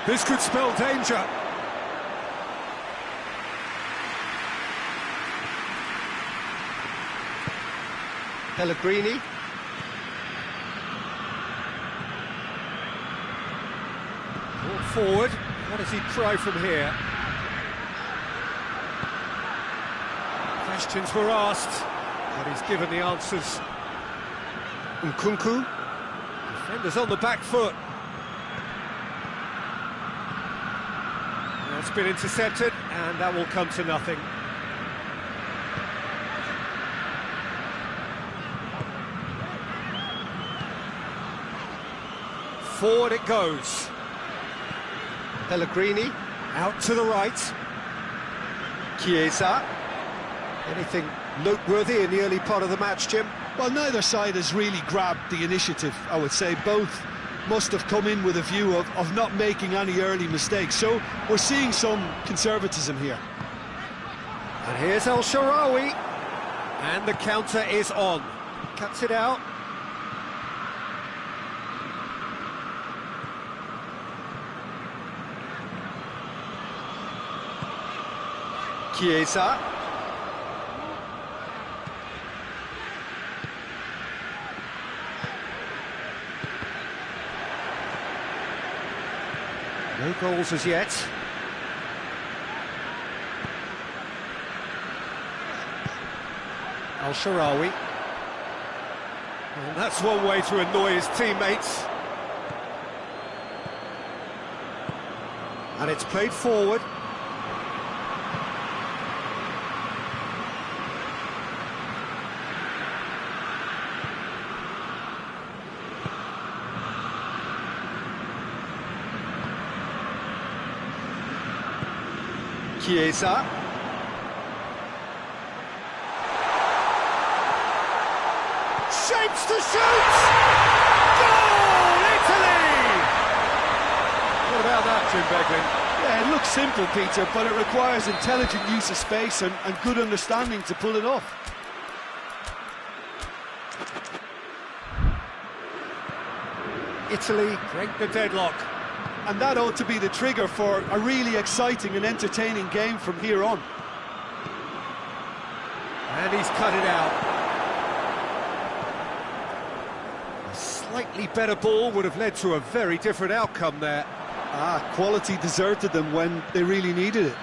This could spell danger. Pellegrini. Brought forward. What does he try from here? Questions were asked, but he's given the answers. Nkunku. Defenders on the back foot. That's been intercepted, and that will come to nothing. Forward it goes. Pellegrini, out to the right. Chiesa. Anything noteworthy in the early part of the match, Jim? Well, neither side has really grabbed the initiative, I would say. Both must have come in with a view of not making any early mistakes. So we're seeing some conservatism here. And here's El Shaarawy. And the counter is on. Cuts it out. Chiesa. No goals as yet. El Shaarawy. And that's one way to annoy his teammates. And it's played forward. Chiesa. Shapes to shoot! Goal, Italy! What about that, Jim Beglin? Yeah, it looks simple, Peter, but it requires intelligent use of space and good understanding to pull it off. Italy break the deadlock. And that ought to be the trigger for a really exciting and entertaining game from here on. And he's cut it out. A slightly better ball would have led to a very different outcome there. Quality deserted them when they really needed it.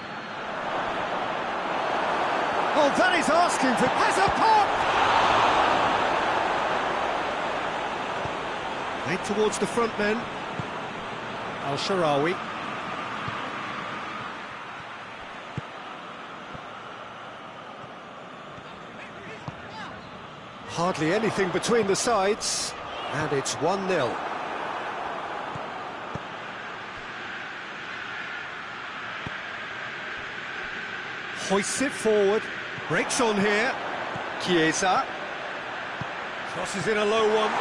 Oh, that is asking for... Has a pop! Made towards the front men. El Shaarawy. Hardly anything between the sides, and it's 1-0. Hoists it forward, breaks on here. Chiesa. Crosses in a low one.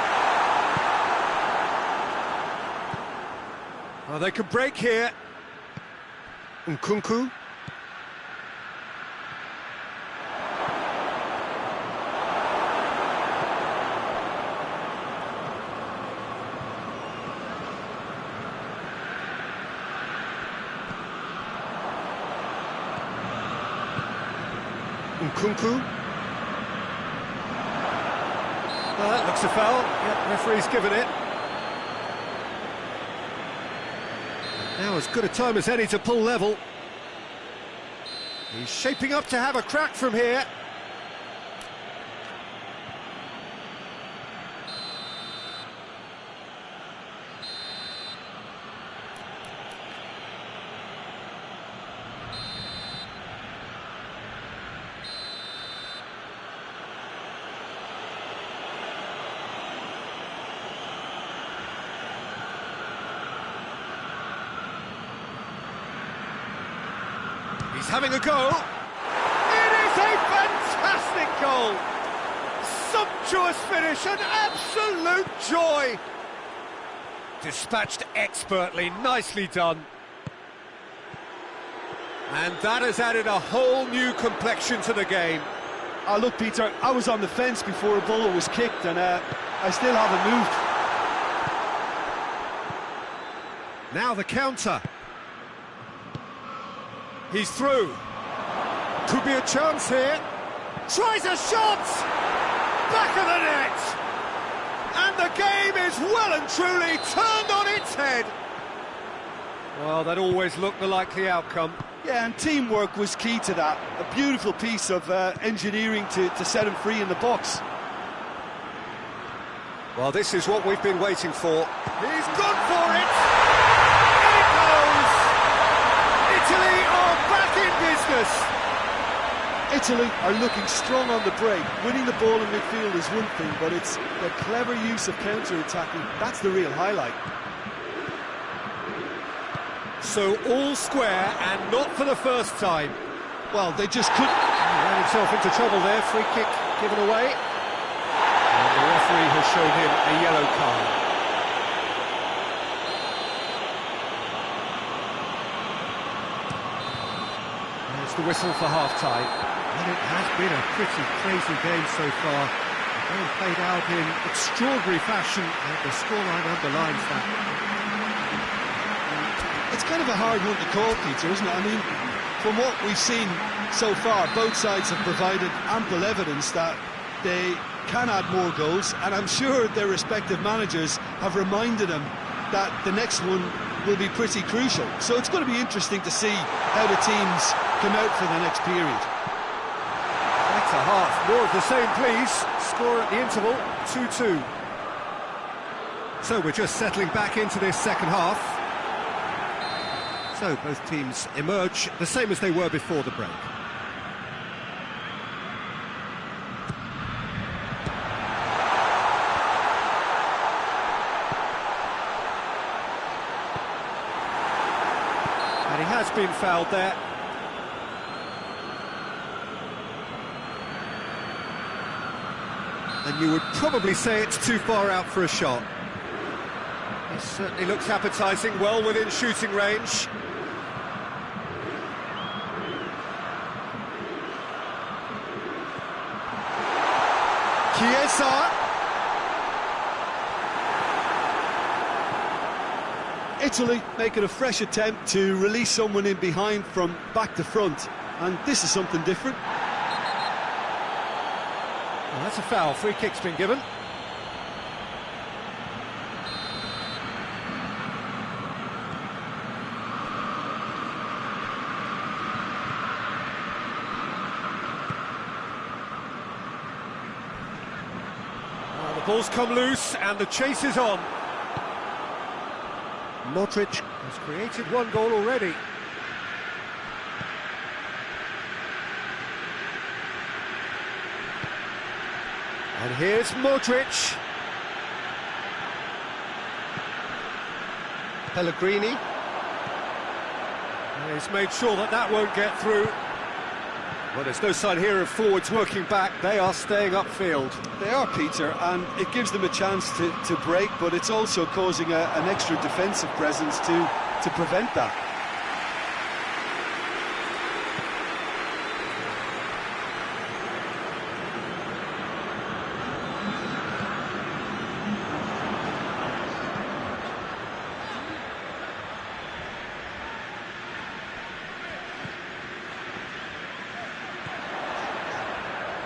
Oh, they can break here. Nkunku. Nkunku. Well, that looks a foul. Yep, referee's given it. Now as good a time as any to pull level. He's shaping up to have a crack from here. He's having a go. It is a fantastic goal! Sumptuous finish, an absolute joy! Dispatched expertly, nicely done. And that has added a whole new complexion to the game. Oh, look, Peter, I was on the fence before a ball was kicked, and I still haven't moved. Now the counter. He's through. Could be a chance here. Tries a shot! Back of the net! And the game is well and truly turned on its head. Well, that always looked the likely outcome. Yeah, and teamwork was key to that. A beautiful piece of engineering to set him free in the box. Well, this is what we've been waiting for. He's gone for it! In it goes! Italy are back in business! Italy are looking strong on the break. Winning the ball in midfield is one thing, but it's the clever use of counter-attacking. That's the real highlight. So all square, and not for the first time. Well, they just couldn't. He ran himself into trouble there, free kick given away. And the referee has shown him a yellow card. There's the whistle for half-time. And it has been a pretty crazy game so far. The game played out in extraordinary fashion, and the scoreline underlines that. It's kind of a hard one to call, Peter, isn't it? I mean, from what we've seen so far, both sides have provided ample evidence that they can add more goals, and I'm sure their respective managers have reminded them that the next one will be pretty crucial. So it's going to be interesting to see how the teams come out for the next period. That's a half. More of the same, please. Score at the interval, 2-2. So we're just settling back into this second half. So both teams emerge the same as they were before the break. And he has been fouled there. And you would probably say it's too far out for a shot. It certainly looks appetising, well within shooting range. Chiesa. Italy making a fresh attempt to release someone in behind from back to front, and this is something different. Well, that's a foul. Free kick's been given. The ball's come loose and the chase is on. Modric has created one goal already. And here's Modric. Pellegrini. And he's made sure that that won't get through. Well, there's no sign here of forwards working back. They are staying upfield. They are, Peter, and it gives them a chance to break, but it's also causing an extra defensive presence to prevent that.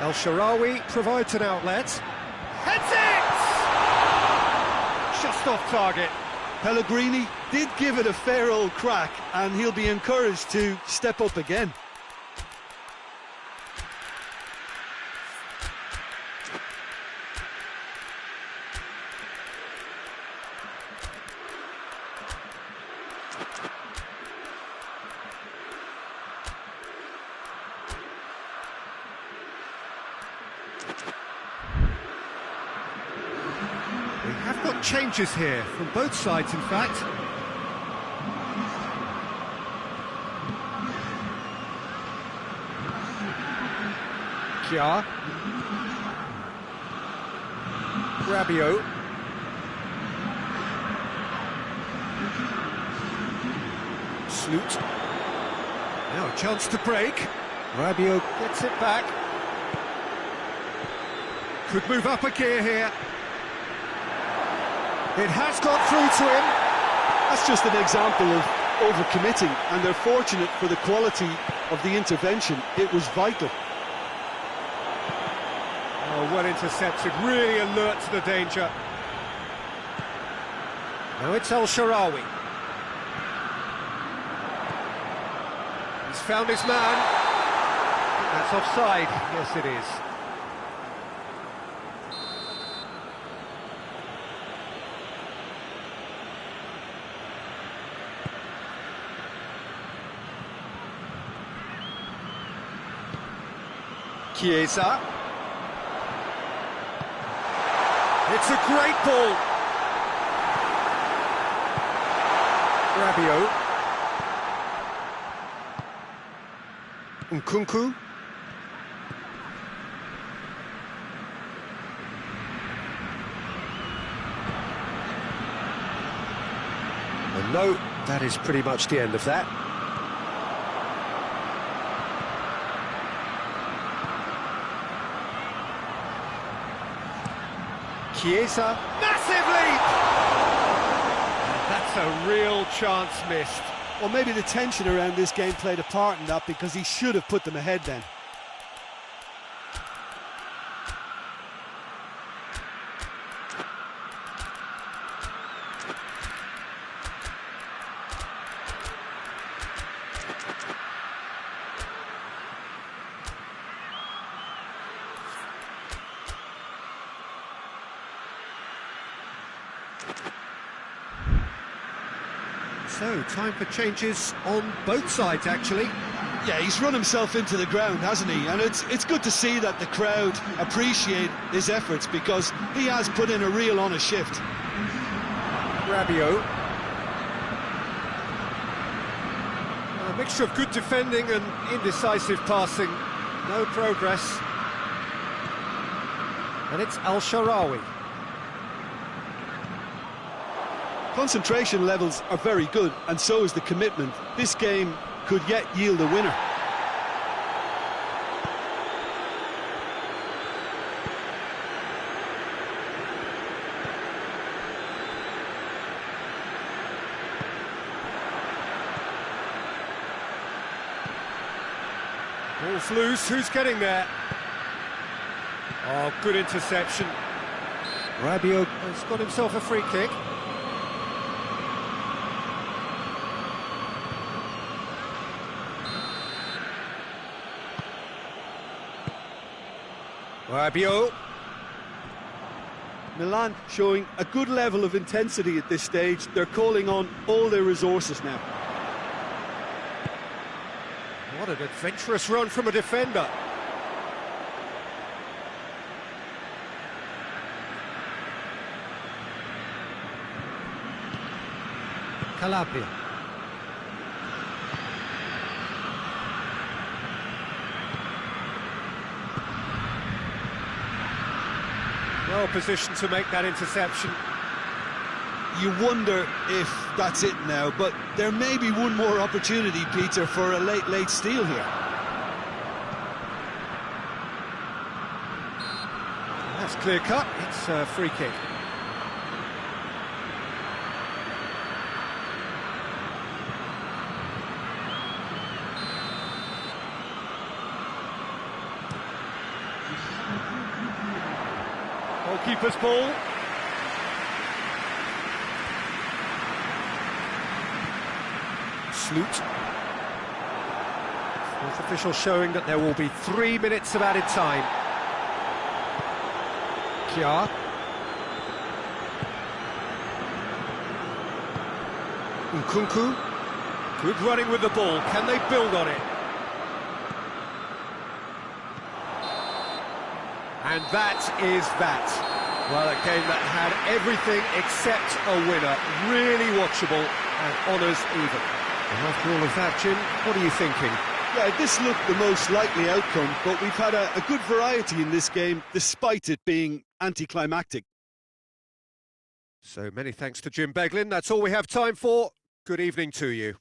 El Shaarawy provides an outlet. Heads it! Just off target. Pellegrini did give it a fair old crack, and he'll be encouraged to step up again. We have got changes here from both sides, in fact. Kjaer. Rabiot. Sloot. Now a chance to break. Rabiot gets it back. Could move up a gear here. It has got through to him. That's just an example of overcommitting, and they're fortunate for the quality of the intervention. It was vital. Oh, well intercepted, really alert to the danger. Now it's El-Shaarawy. He's found his man. That's offside. Yes, it is. Chiesa. It's a great ball. Rabiot. Nkunku. And no, that is pretty much the end of that. Chiesa, massive leap! That's a real chance missed. Well, maybe the tension around this game played a part in that, because he should have put them ahead then. So, time for changes on both sides, actually. Yeah, he's run himself into the ground, hasn't he? And it's good to see that the crowd appreciate his efforts, because he has put in a real honest shift. Rabiot. A mixture of good defending and indecisive passing. No progress. And it's El-Shaarawy. Concentration levels are very good, and so is the commitment. This game could yet yield a winner. Ball's loose, who's getting there? Oh, good interception. Rabiot has got himself a free kick. Rabiot. Milan showing a good level of intensity at this stage. They're calling on all their resources now. What an adventurous run from a defender. Calabria. Well positioned to make that interception. You wonder if that's it now, but there may be one more opportunity, Peter, for a late steal here. That's clear cut, it's a free kick. Goalkeeper's ball. Sloot. Fourth official showing that there will be 3 minutes of added time. Kjaer. Nkunku. Good running with the ball. Can they build on it? And that is that. Well, a game that had everything except a winner. Really watchable and honours even. And after all of that, Jim, what are you thinking? Yeah, this looked the most likely outcome, but we've had a good variety in this game, despite it being anticlimactic. So many thanks to Jim Beglin. That's all we have time for. Good evening to you.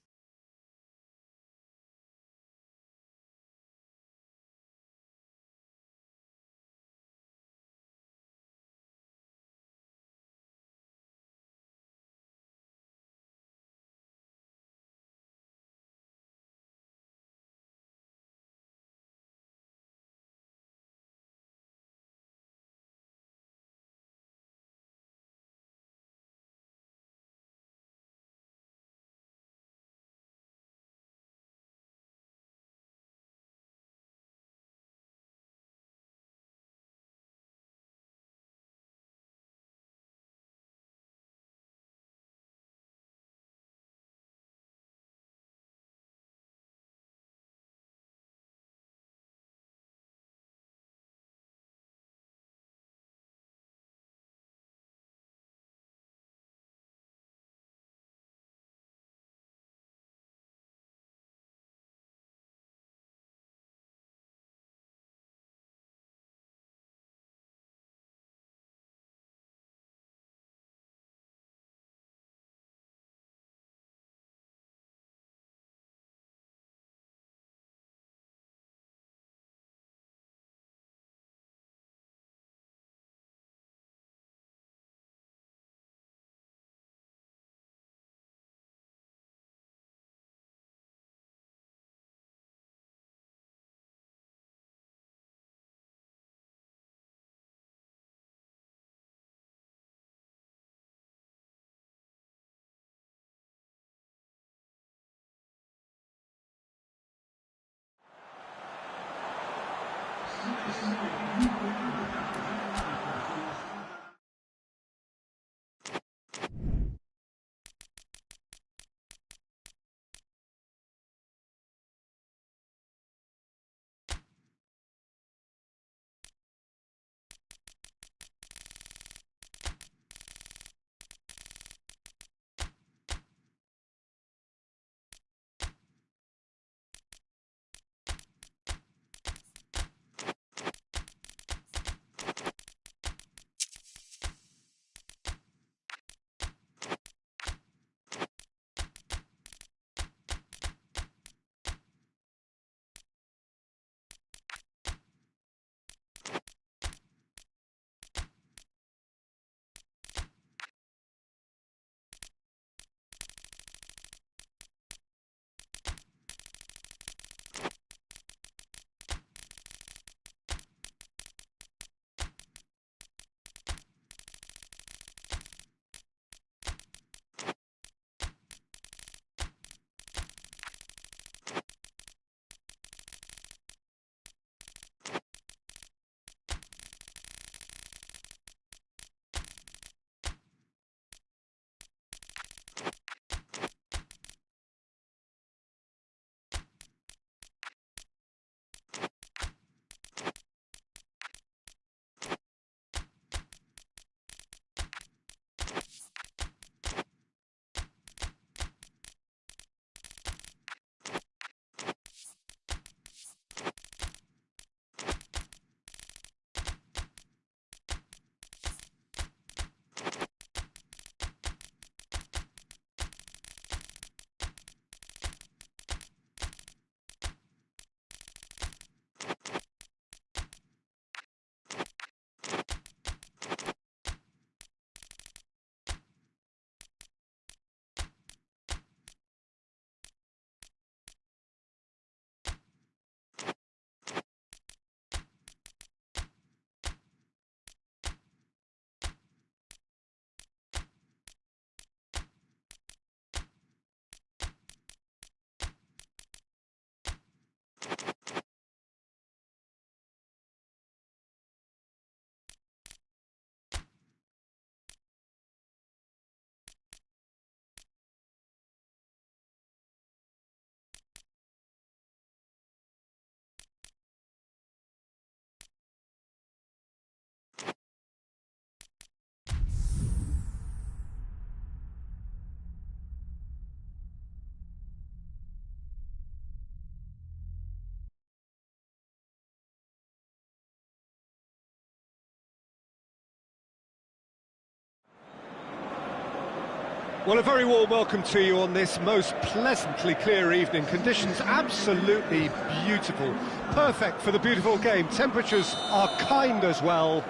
Well, a very warm welcome to you on this most pleasantly clear evening. Conditions absolutely beautiful. Perfect for the beautiful game. Temperatures are kind as well.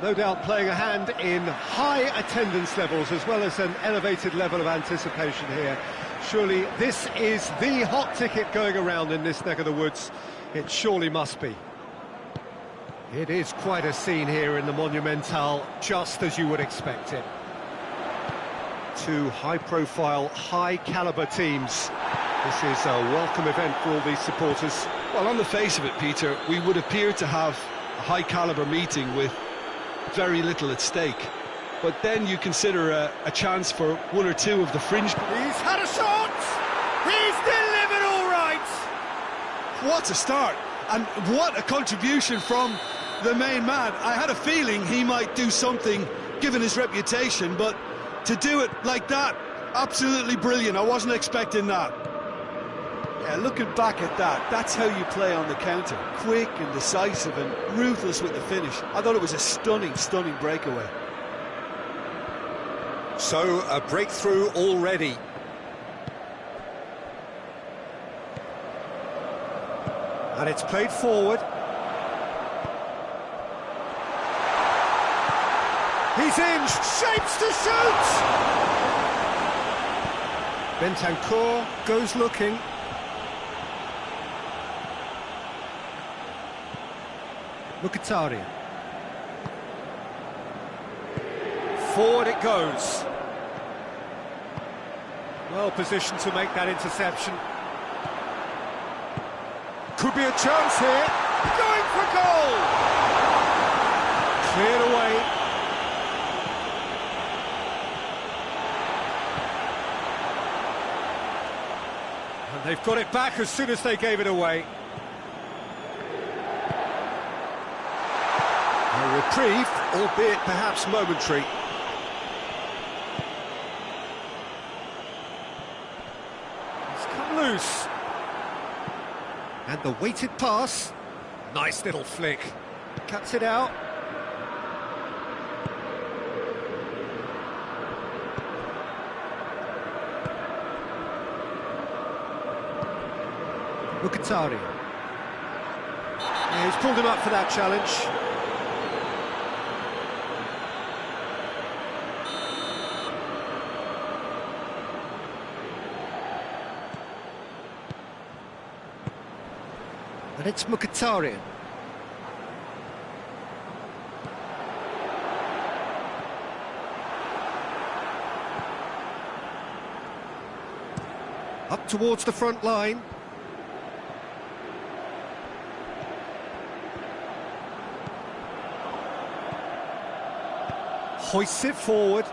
No doubt playing a hand in high attendance levels as well as an elevated level of anticipation here. Surely this is the hot ticket going around in this neck of the woods. It surely must be. It is quite a scene here in the Monumental, just as you would expect it. Two high-profile, high-caliber teams. This is a welcome event for all these supporters. Well, on the face of it, Peter, we would appear to have a high-caliber meeting with very little at stake. But then you consider a chance for one or two of the fringe... He's had a shot! He's delivered all right! What a start! And what a contribution from the main man. I had a feeling he might do something, given his reputation, but to do it like that, absolutely brilliant. I wasn't expecting that. Yeah, looking back at that, that's how you play on the counter. Quick and decisive and ruthless with the finish. I thought it was a stunning, stunning breakaway. So, a breakthrough already. And it's played forward. He's in, shapes to shoot! Bentancur goes looking. Mkhitaryan. Forward it goes. Well positioned to make that interception. Could be a chance here. Going for goal! Cleared away. And they've got it back as soon as they gave it away. A reprieve, albeit perhaps momentary. It's come loose. And the weighted pass. Nice little flick. Cuts it out. Mkhitaryan. Yeah, he's pulled him up for that challenge. And it's Mkhitaryan. Up towards the front line. Hoists it forward.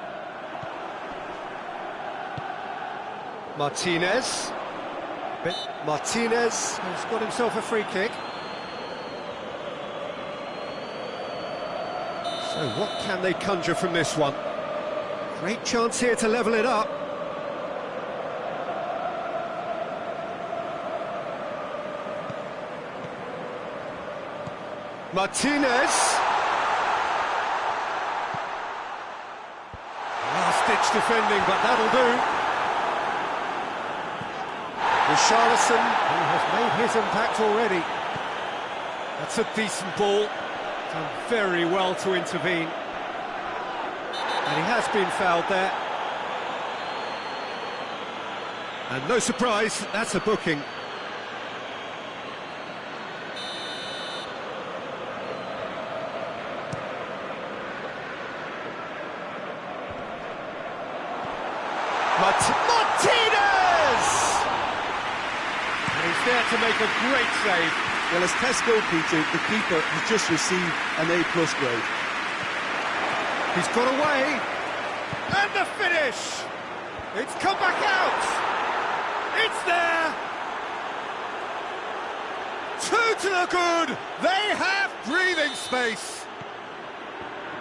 Martinez. Martinez has got himself a free kick. So what can they conjure from this one? Great chance here to level it up. Martinez. Last-ditch defending, but that'll do. Richarlison, who has made his impact already. That's a decent ball. Done very well to intervene. And he has been fouled there. And no surprise, that's a booking. Martinez! And he's there to make a great save. Well, as Tesco, Peter, the keeper has just received an A+ grade. He's got away. And the finish! It's come back out! It's there! Two to the good! They have breathing space!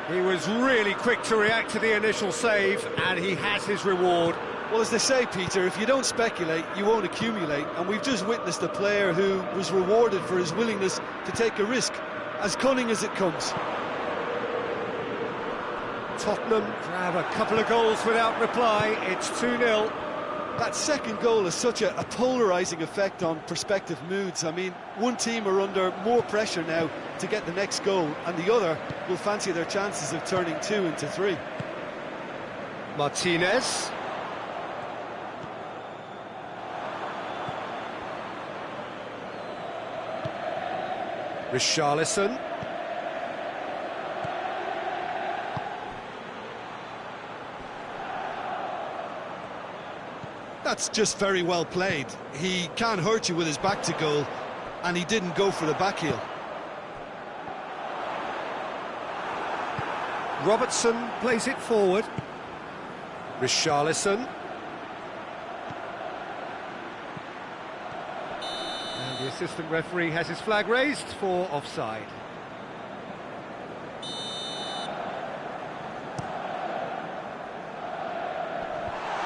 He was really quick to react to the initial save, and he has his reward. Well, as they say, Peter, if you don't speculate, you won't accumulate. And we've just witnessed a player who was rewarded for his willingness to take a risk, as cunning as it comes. Tottenham grab a couple of goals without reply. It's 2-0. That second goal has such a polarising effect on prospective moods. I mean, one team are under more pressure now to get the next goal, and the other will fancy their chances of turning 2 into 3. Martinez. Richarlison. That's just very well played. He can't hurt you with his back to goal, and he didn't go for the back heel. Robertson plays it forward. Richarlison. And the assistant referee has his flag raised for offside.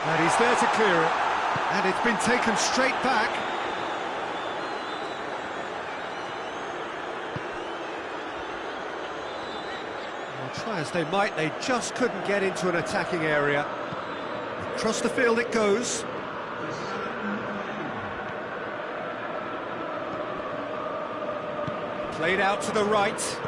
And he's there to clear it. And it's been taken straight back. Well, try as they might, they just couldn't get into an attacking area. Across the field it goes. Played out to the right.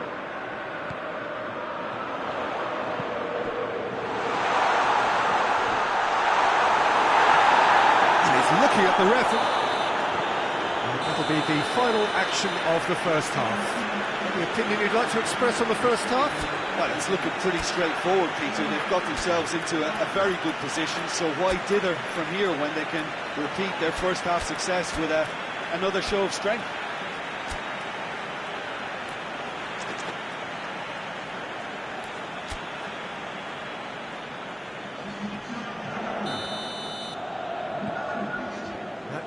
Looking at the referee. That'll be the final action of the first half. Any opinion you'd like to express on the first half? Well, it's looking pretty straightforward, Peter. They've got themselves into a very good position, so why dither from here when they can repeat their first half success with another show of strength?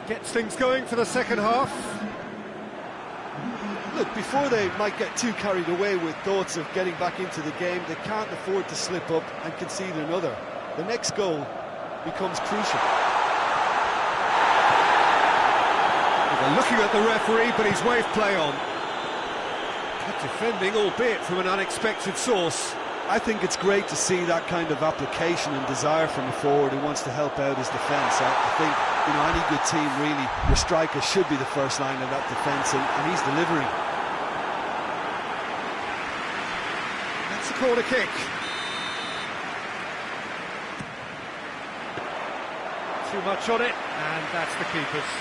Gets things going for the second half. Look, before they might get too carried away with thoughts of getting back into the game, they can't afford to slip up and concede another. The next goal becomes crucial. They're looking at the referee, but he's waved play on. Good defending, albeit from an unexpected source. I think it's great to see that kind of application and desire from a forward who wants to help out his defence. I think, you know, any good team, really, your striker should be the first line of that defence, and he's delivering. That's a corner kick. Too much on it, and that's the keeper's.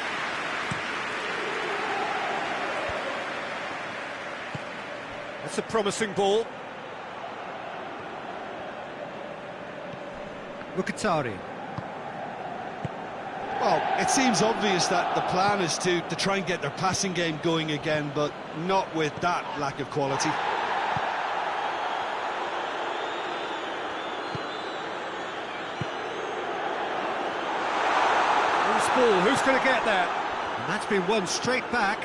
That's a promising ball. Mkhitaryan. Well, it seems obvious that the plan is to try and get their passing game going again, but not with that lack of quality. Loose ball, who's going to get that? And that's been won straight back.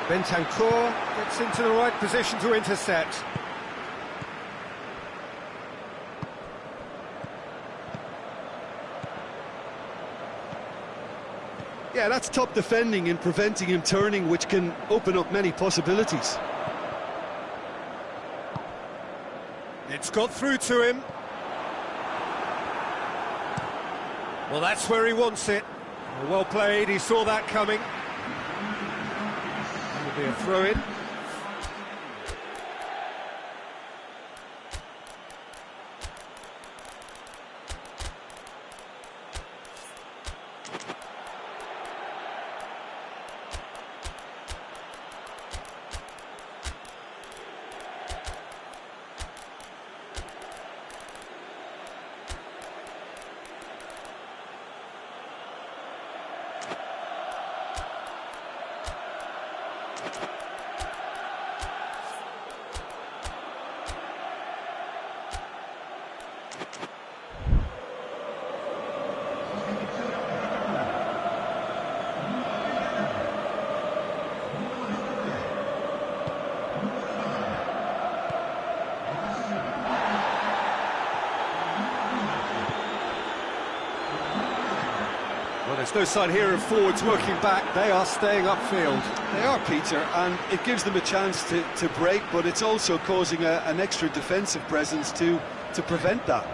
Bentancur gets into the right position to intercept. Yeah, that's top defending and preventing him turning, which can open up many possibilities. It's got through to him. Well, that's where he wants it. Well played, he saw that coming. It'll be a throw-in. Well, there's no sign here of forwards working back. They are staying upfield. They are, Peter, and it gives them a chance to break, but it's also causing an extra defensive presence to to prevent that.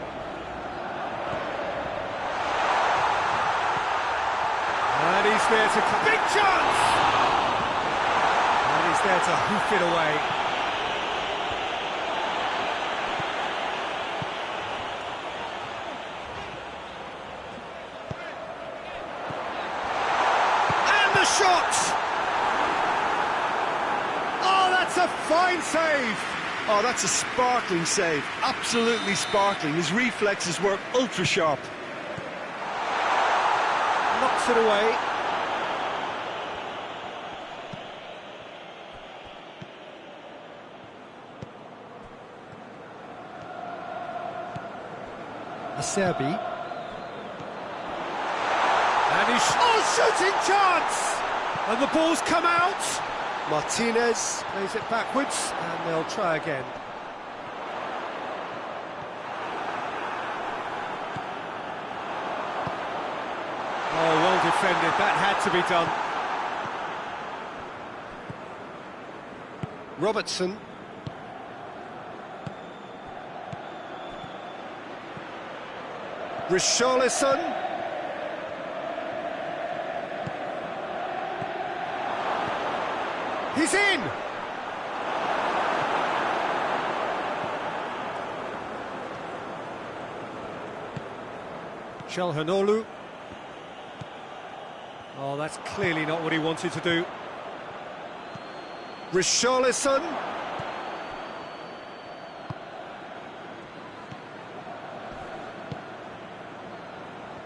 And he's there to... Big chance! And he's there to hoof it away. And the shot! Oh, that's a fine save! Oh, that's a sparkling save. Absolutely sparkling. His reflexes were ultra sharp. Knocks it away. Acerbi. And he's... Oh, shooting chance! And the ball's come out. Martinez plays it backwards, and they'll try again. Oh, well defended. That had to be done. Robertson. Richarlison. He's in! Çalhanoğlu. Oh, that's clearly not what he wanted to do. Richarlison.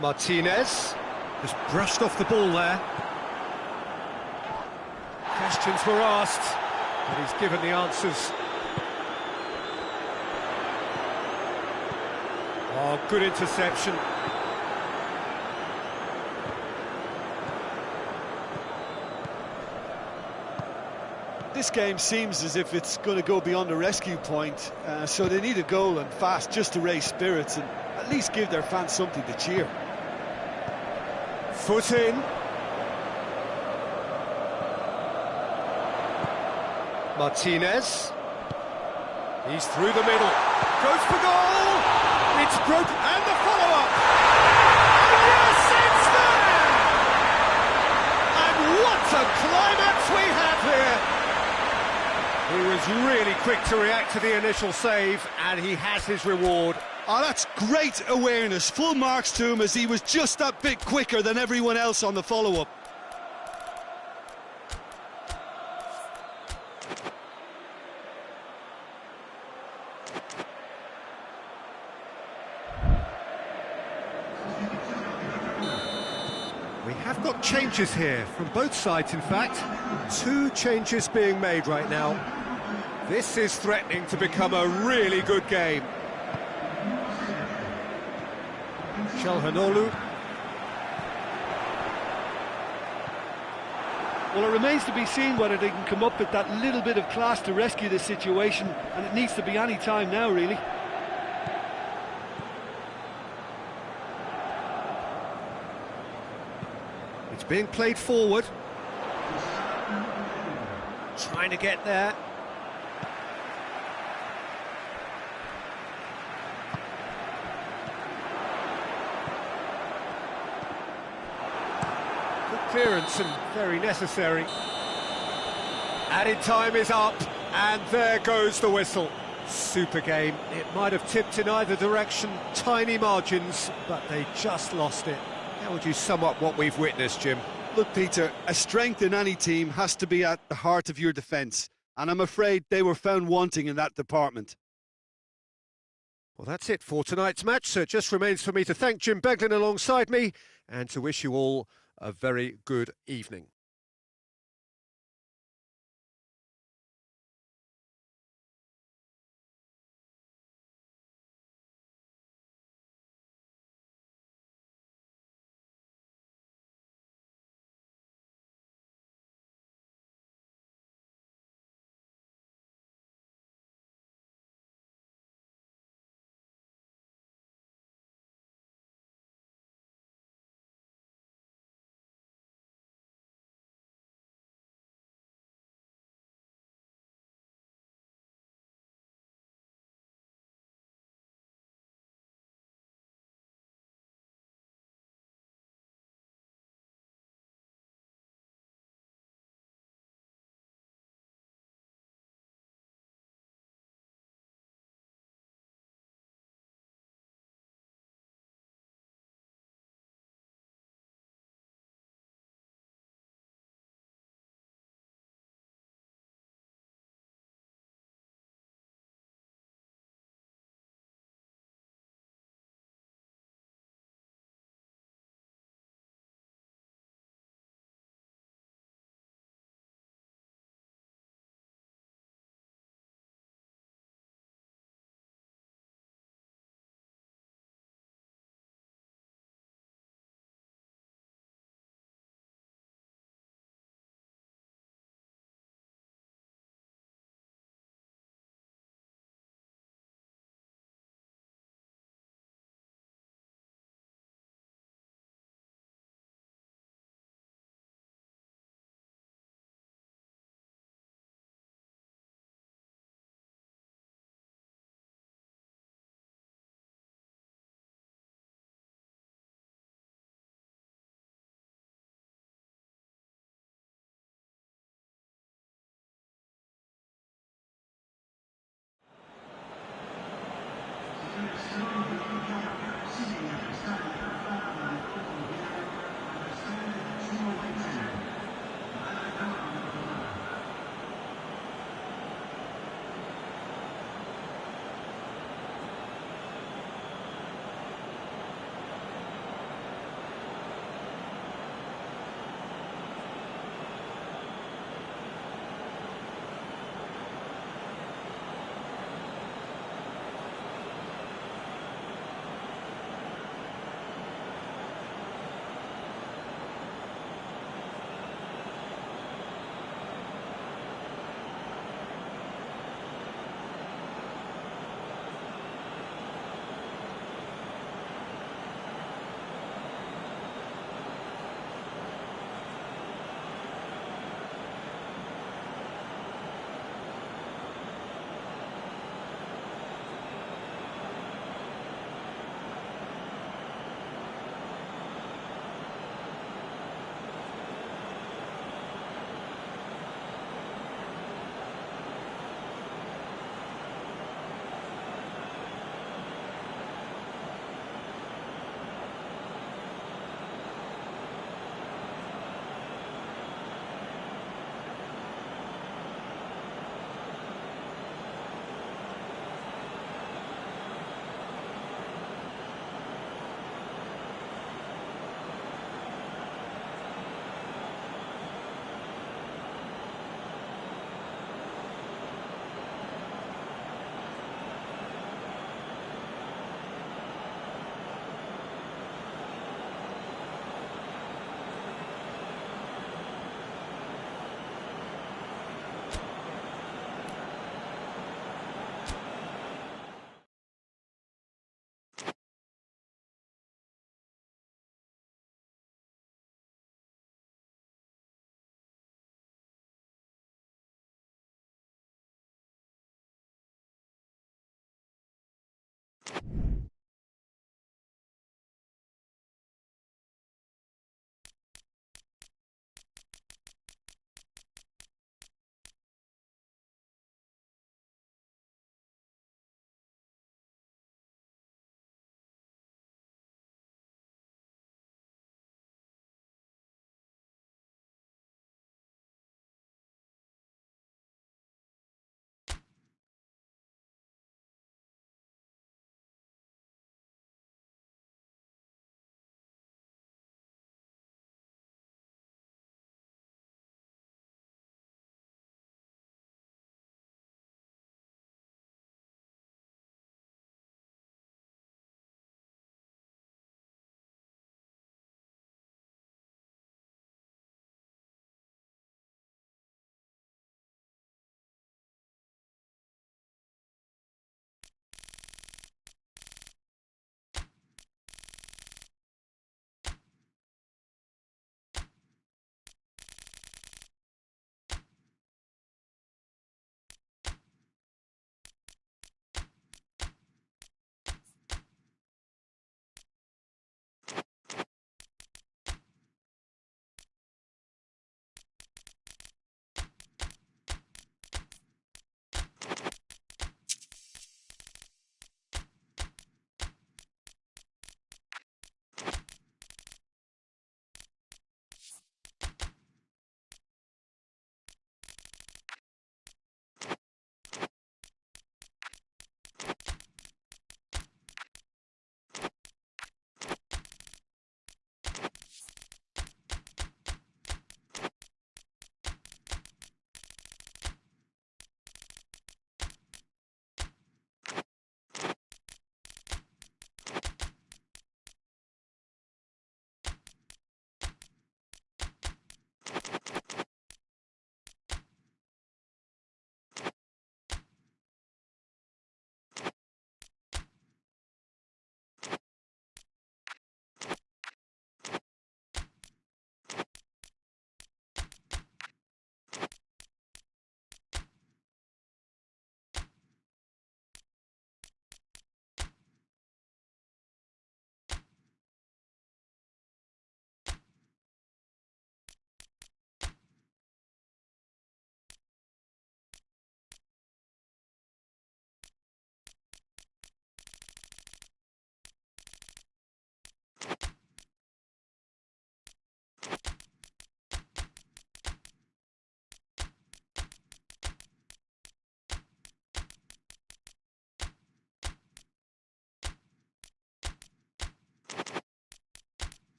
Martinez. Just brushed off the ball there. Questions were asked, but he's given the answers. Oh, good interception. This game seems as if it's going to go beyond the rescue point, so they need a goal and fast just to raise spirits and at least give their fans something to cheer. Foot in. Martinez. He's through the middle. Goes for goal! It's broken, and the follow-up! Yes, it's there! And what a climax we have here! He was really quick to react to the initial save, and he has his reward. Oh, that's great awareness. Full marks to him as he was just that bit quicker than everyone else on the follow-up. We have got changes here, from both sides in fact. 2 changes being made right now. This is threatening to become a really good game. Çalhanoğlu. Well, it remains to be seen whether they can come up with that little bit of class to rescue this situation, and it needs to be any time now, really. It's being played forward. Trying to get there. Good clearance and very necessary. Added time is up, and there goes the whistle. Super game. It might have tipped in either direction, tiny margins, but they just lost it. How would you sum up what we've witnessed, Jim? Look, Peter, a strength in any team has to be at the heart of your defence, and I'm afraid they were found wanting in that department. Well, that's it for tonight's match, so it just remains for me to thank Jim Beglin alongside me and to wish you all a very good evening.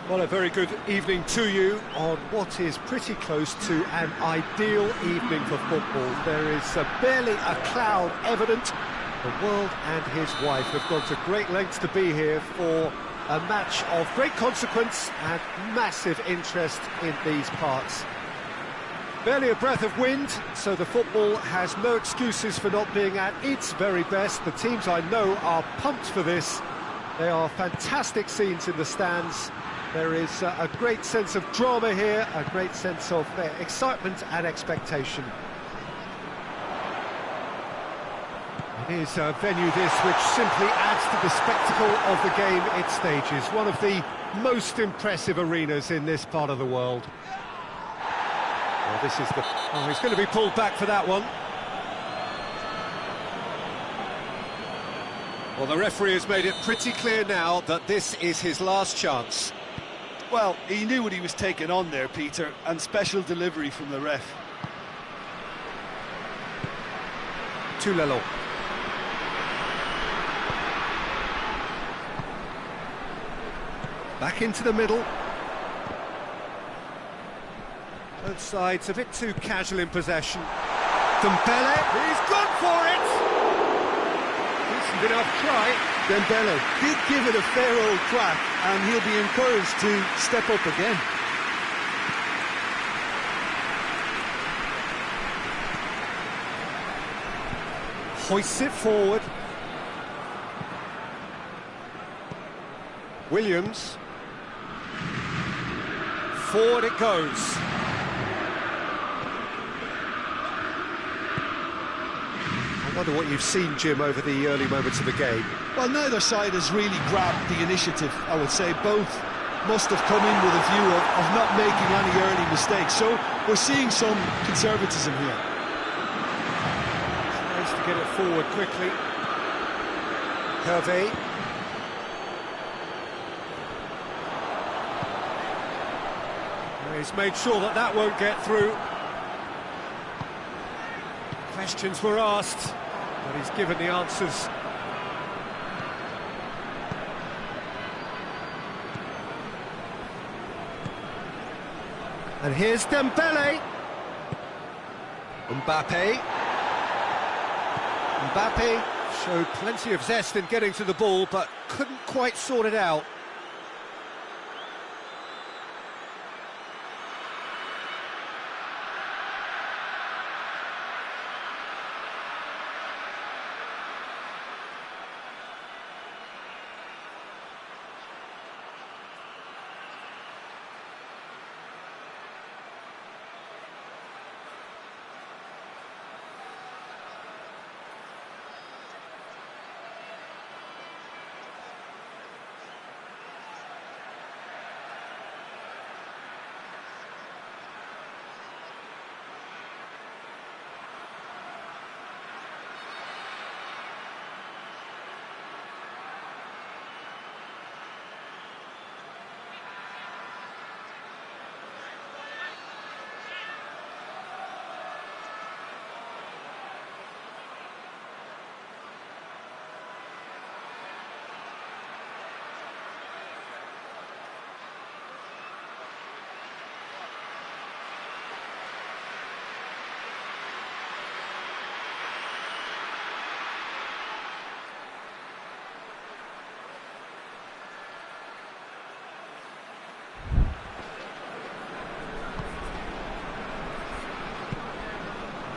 Well, a very good evening to you on what is pretty close to an ideal evening for football. There is barely a cloud evident. The world and his wife have gone to great lengths to be here for a match of great consequence and massive interest in these parts. Barely a breath of wind, so the football has no excuses for not being at its very best. The teams I know are pumped for this. They are fantastic scenes in the stands. There is a great sense of drama here, a great sense of excitement and expectation. It is a venue this which simply adds to the spectacle of the game it stages. One of the most impressive arenas in this part of the world. Well, this is the... Oh, he's going to be pulled back for that one. Well, the referee has made it pretty clear now that this is his last chance. Well, he knew what he was taking on there, Peter, and special delivery from the ref. Tulelo. Back into the middle. Both sides a bit too casual in possession. Dembele, he's gone for it! Decent enough try. Dembele did give it a fair old crack, and he'll be encouraged to step up again. Hoists it forward. Williams. Forward it goes. I wonder what you've seen, Jim, over the early moments of the game. Well, neither side has really grabbed the initiative, I would say. Both must have come in with a view of not making any early mistakes. So we're seeing some conservatism here. Tries to get it forward quickly. Hervé. He's made sure that that won't get through. Questions were asked, but he's given the answers. And here's Dembele. Mbappe. Mbappe showed plenty of zest in getting to the ball, but couldn't quite sort it out.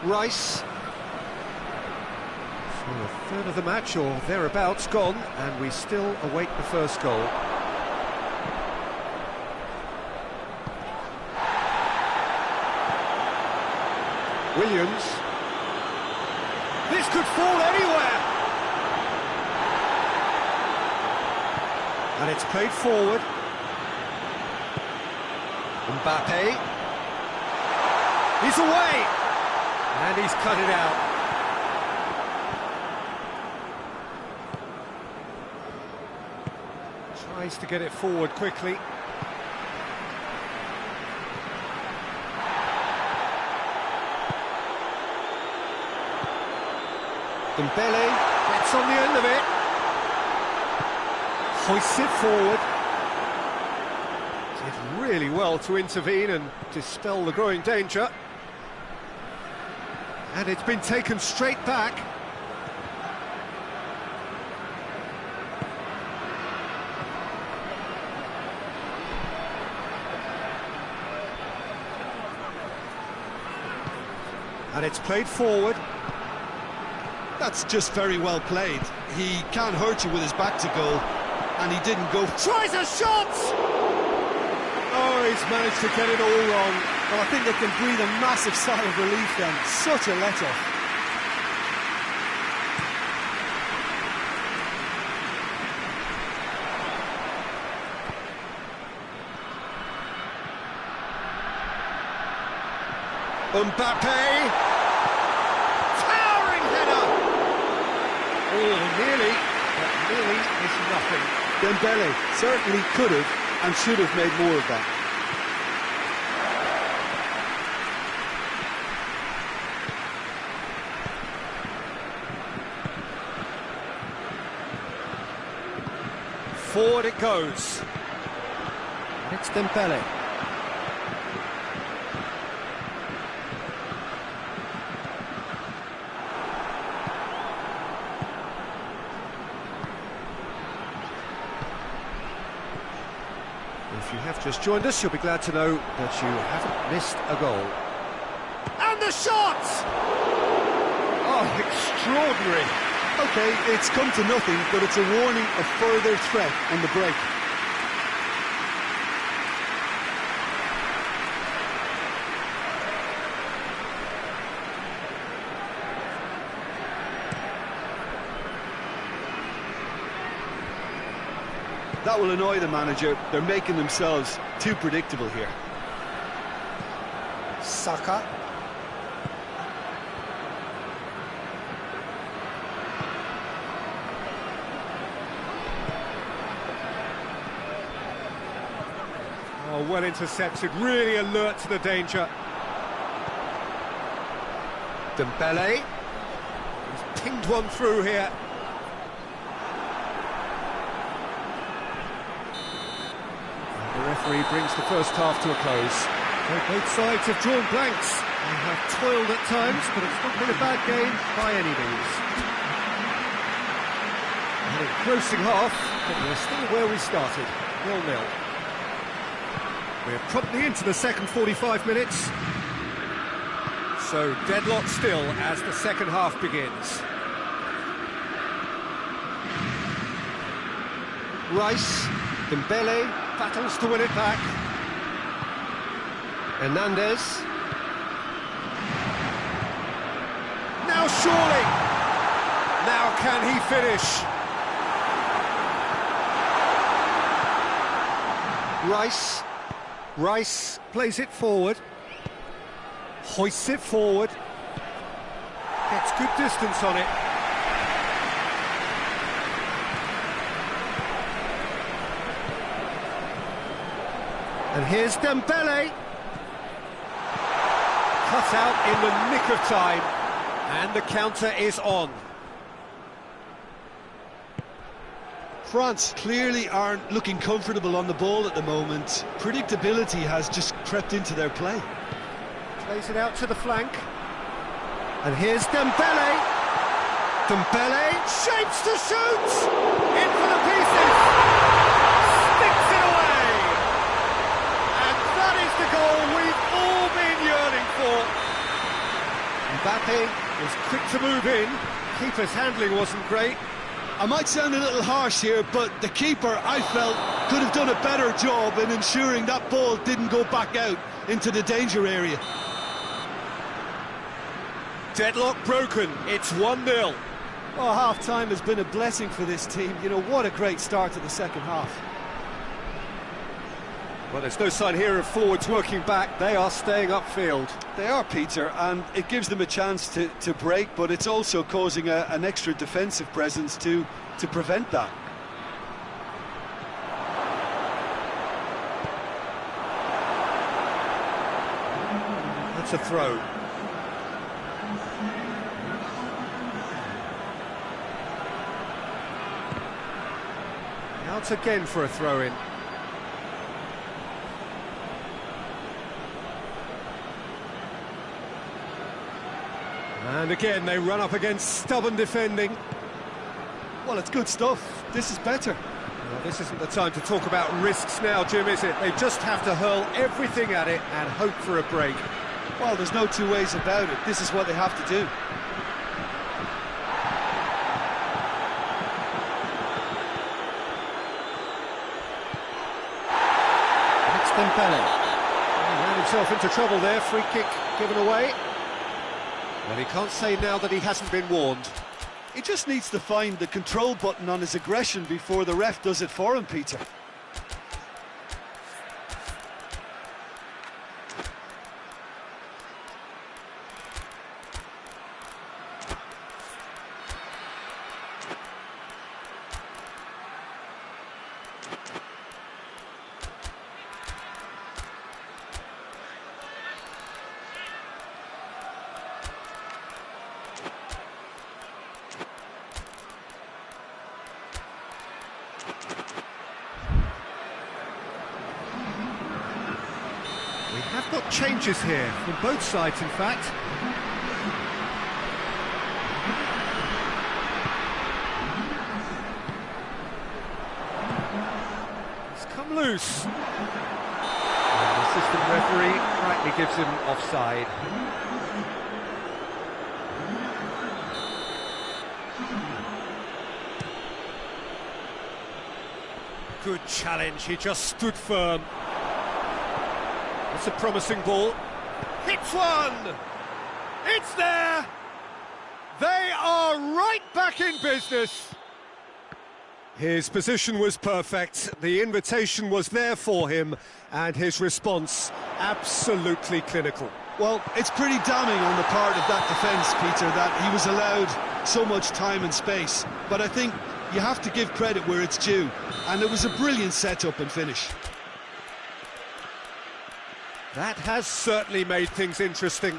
Rice. So a third of the match, or thereabouts, gone, and we still await the first goal. Williams. This could fall anywhere! And it's played forward. Mbappe. He's away! And he's cut it out. Tries to get it forward quickly. Dembele. Gets on the end of it. Hoists it forward. Did really well to intervene and dispel the growing danger. And it's been taken straight back. And it's played forward. That's just very well played. He can't hurt you with his back to goal, and he didn't go. Tries a shot! Oh, he's managed to get it all wrong. Well, I think they can breathe a massive sigh of relief then. Such a let-off. Mbappe! Towering header! Oh, nearly, but nearly is nothing. Dembele certainly could have and should have made more of that. Forward it goes. And it's Dembele. If you have just joined us, you'll be glad to know that you haven't missed a goal. And the shot! Oh, extraordinary. OK, it's come to nothing, but it's a warning of further threat on the break. That will annoy the manager. They're making themselves too predictable here. Saka. Oh, well intercepted, really alert to the danger. Dembele. He's pinged one through here. The referee brings the first half to a close. Both sides have drawn blanks and have toiled at times, but it's not been a bad game by any means. An engrossing half, but we're still where we started, 0-0. We're promptly into the second 45 minutes. So deadlock still as the second half begins. Rice, Dembele battles to win it back. Hernandez. Now surely! Now can he finish? Rice plays it forward. Hoists it forward. Gets good distance on it. And here's Dembele. Cut out in the nick of time. And the counter is on. France clearly aren't looking comfortable on the ball at the moment. Predictability has just crept into their play. Plays it out to the flank. And here's Dembele. Dembele shapes to shoot. In for the pieces. Sticks it away. And that is the goal we've all been yearning for. Mbappe was quick to move in. Keeper's handling wasn't great. I might sound a little harsh here, but the keeper, I felt, could have done a better job in ensuring that ball didn't go back out into the danger area. Deadlock broken, it's 1-0. Well, half-time has been a blessing for this team. You know, what a great start to the second half. Well, there's no sign here of forwards working back. They are staying upfield. They are, Peter, and it gives them a chance to break, but it's also causing an extra defensive presence to prevent that. it's a throw. Out again for a throw-in. And again, they run up against stubborn defending. Well, it's good stuff. This is better. Well, this isn't the time to talk about risks now, Jim, is it? They just have to hurl everything at it and hope for a break. Well, there's no two ways about it. This is what they have to do. He ran himself into trouble there, free kick given away. Well, he can't say now that he hasn't been warned. He just needs to find the control button on his aggression before the ref does it for him, Peter. We have got changes here, from both sides in fact. It's come loose. And the assistant referee rightly gives him offside. Good challenge, he just stood firm. It's a promising ball. Hits one! It's there! They are right back in business! His position was perfect, the invitation was there for him, and his response absolutely clinical. Well, it's pretty damning on the part of that defence, Peter, that he was allowed so much time and space. But I think you have to give credit where it's due, and it was a brilliant setup and finish. That has certainly made things interesting.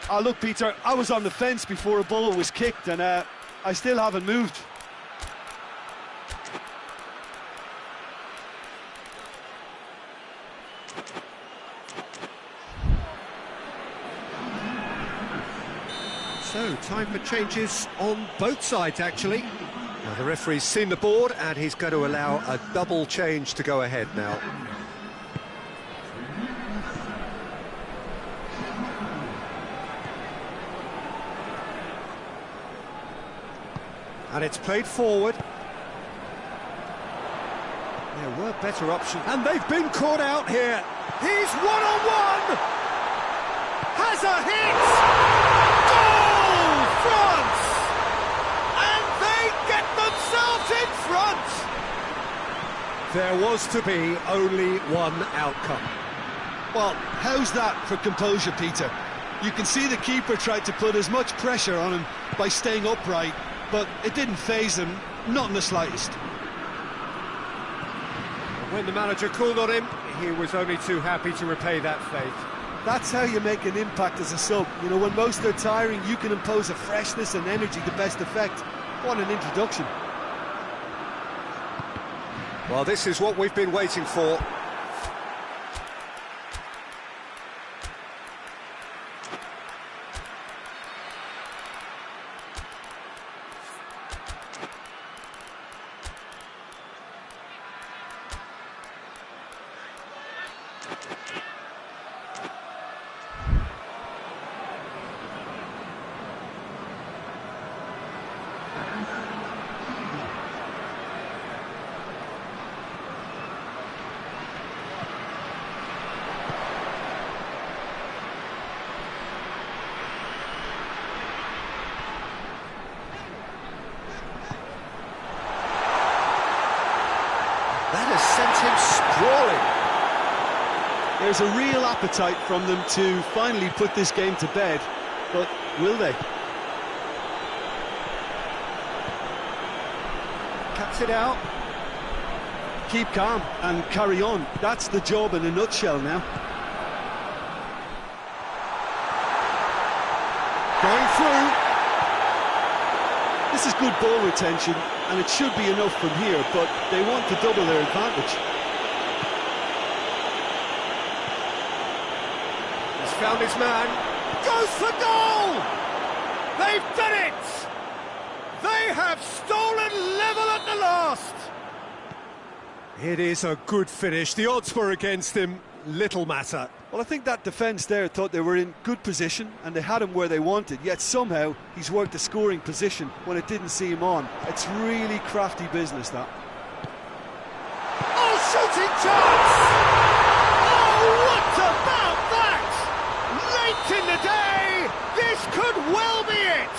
Oh, look, Peter, I was on the fence before a ball was kicked, and I still haven't moved. So, time for changes on both sides, actually. Now, the referee's seen the board, and he's going to allow a double change to go ahead now. And it's played forward. There were better options. And they've been caught out here. He's one-on-one! Has a hit! Goal! France! And they get themselves in front! There was to be only one outcome. Well, how's that for composure, Peter? You can see the keeper tried to put as much pressure on him by staying upright, but it didn't faze him, not in the slightest. When the manager called on him, he was only too happy to repay that faith. That's how you make an impact as a sub. You know, when most are tiring, you can impose a freshness and energy to best effect. What an introduction. Well, this is what we've been waiting for. That has sent him sprawling. There's a real appetite from them to finally put this game to bed, but will they? Cuts it out. Keep calm and carry on. That's the job in a nutshell now. good ball retention, and it should be enough from here, but they want to double their advantage. He's found his man. Goes for goal! They've done it! They have stolen level at the last! It is a good finish. The odds were against him. Little matter. Well, I think that defence there thought they were in good position and they had him where they wanted, yet somehow he's worked a scoring position when it didn't see him on. It's really crafty business, that. Oh, shooting chance! Oh, what about that? Late in the day, this could well be it!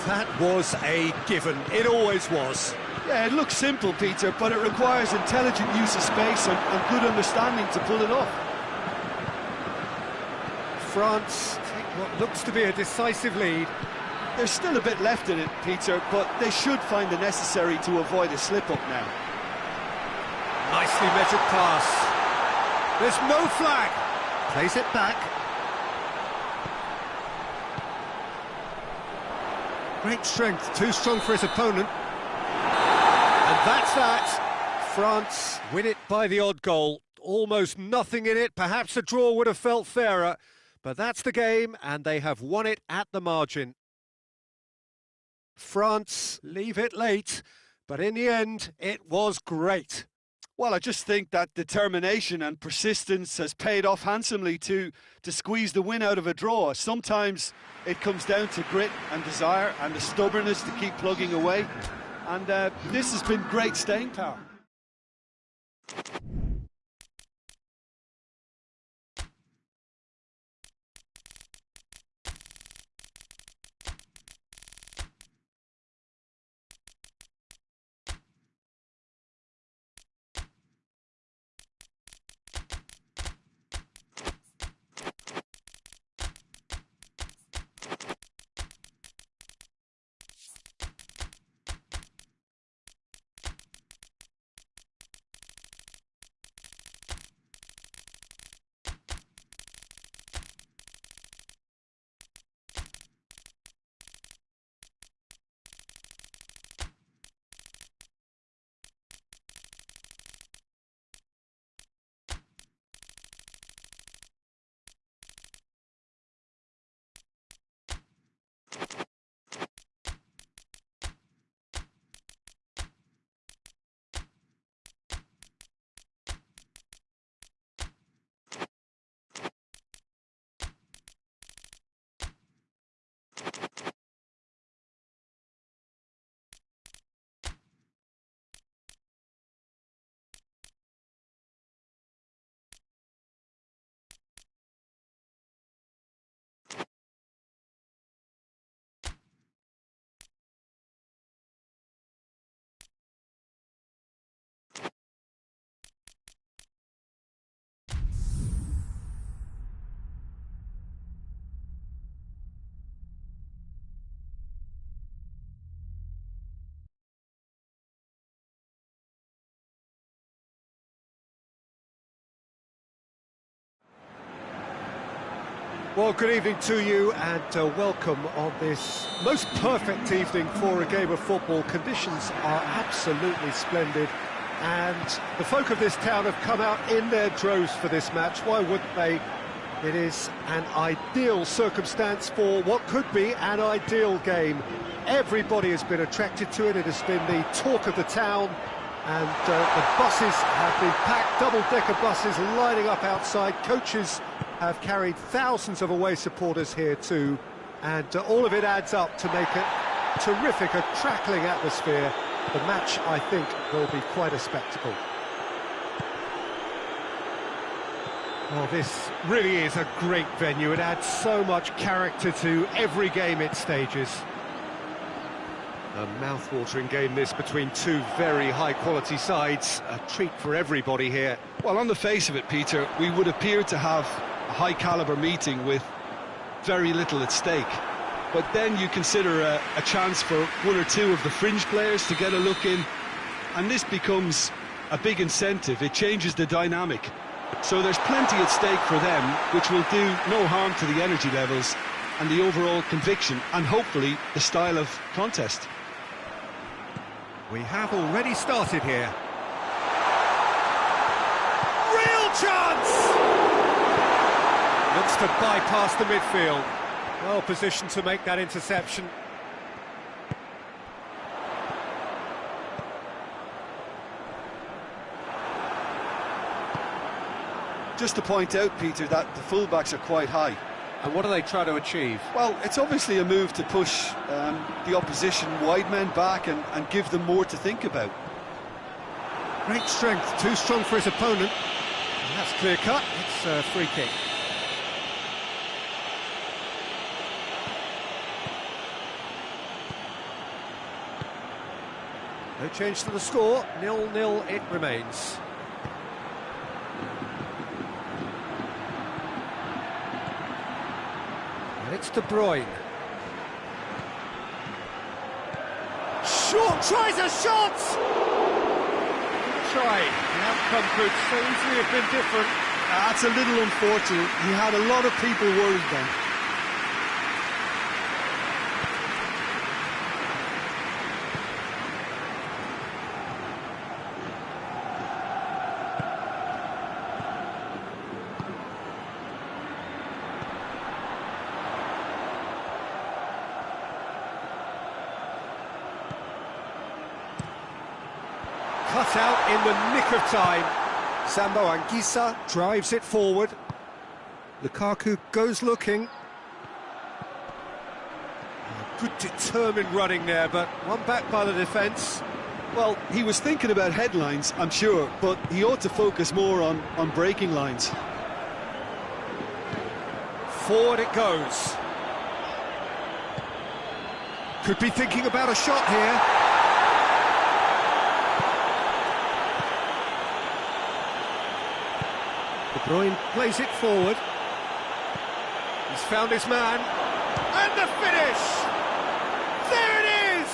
That was a given. It always was. Yeah, it looks simple, Peter, but it requires intelligent use of space and good understanding to pull it off. France take what looks to be a decisive lead. There's still a bit left in it, Peter, but they should find the necessary to avoid a slip-up now. Nicely measured pass. There's no flag. Plays it back. Great strength, too strong for his opponent. And that's that. France win it by the odd goal. Almost nothing in it. Perhaps a draw would have felt fairer. But that's the game, and they have won it at the margin. France leave it late, but in the end, it was great. Well, I just think that determination and persistence has paid off handsomely to squeeze the win out of a draw. Sometimes it comes down to grit and desire and the stubbornness to keep plugging away. And this has been great staying power. Well, good evening to you and welcome on this most perfect evening for a game of football. Conditions are absolutely splendid and the folk of this town have come out in their droves for this match. Why wouldn't they? It is an ideal circumstance for what could be an ideal game. Everybody has been attracted to it. It has been the talk of the town and the buses have been packed, double-decker buses lining up outside. Coaches have carried thousands of away supporters here too, and all of it adds up to make it terrific, a crackling atmosphere. The match, I think, will be quite a spectacle. Well, this really is a great venue. It adds so much character to every game it stages. A mouth-watering game this between two very high-quality sides. A treat for everybody here. Well, on the face of it, Peter, we would appear to have a high-caliber meeting with very little at stake. But then you consider a chance for one or two of the fringe players to get a look in, and this becomes a big incentive. It changes the dynamic. So there's plenty at stake for them, which will do no harm to the energy levels. and the overall conviction, and hopefully the style of contest. We have already started here. Real chance! Looks to bypass the midfield. Well positioned to make that interception. Just to point out, Peter, that the fullbacks are quite high. And what do they try to achieve? Well, it's obviously a move to push the opposition wide men back and give them more to think about. Great strength, too strong for his opponent. And that's clear cut, it's a free kick. No change to the score, 0-0 it remains. And it's De Bruyne. Short, tries a shot! Try. The outcome could so easily have been different. That's a little unfortunate. He had a lot of people worried then. Cut out in the nick of time. Sambo Anguissa drives it forward. Lukaku goes looking. Good determined running there, but one back by the defence. Well, he was thinking about headlines, I'm sure, but he ought to focus more on breaking lines. Forward it goes. Could be thinking about a shot here. De Bruyne plays it forward. He's found his man. And the finish! There it is!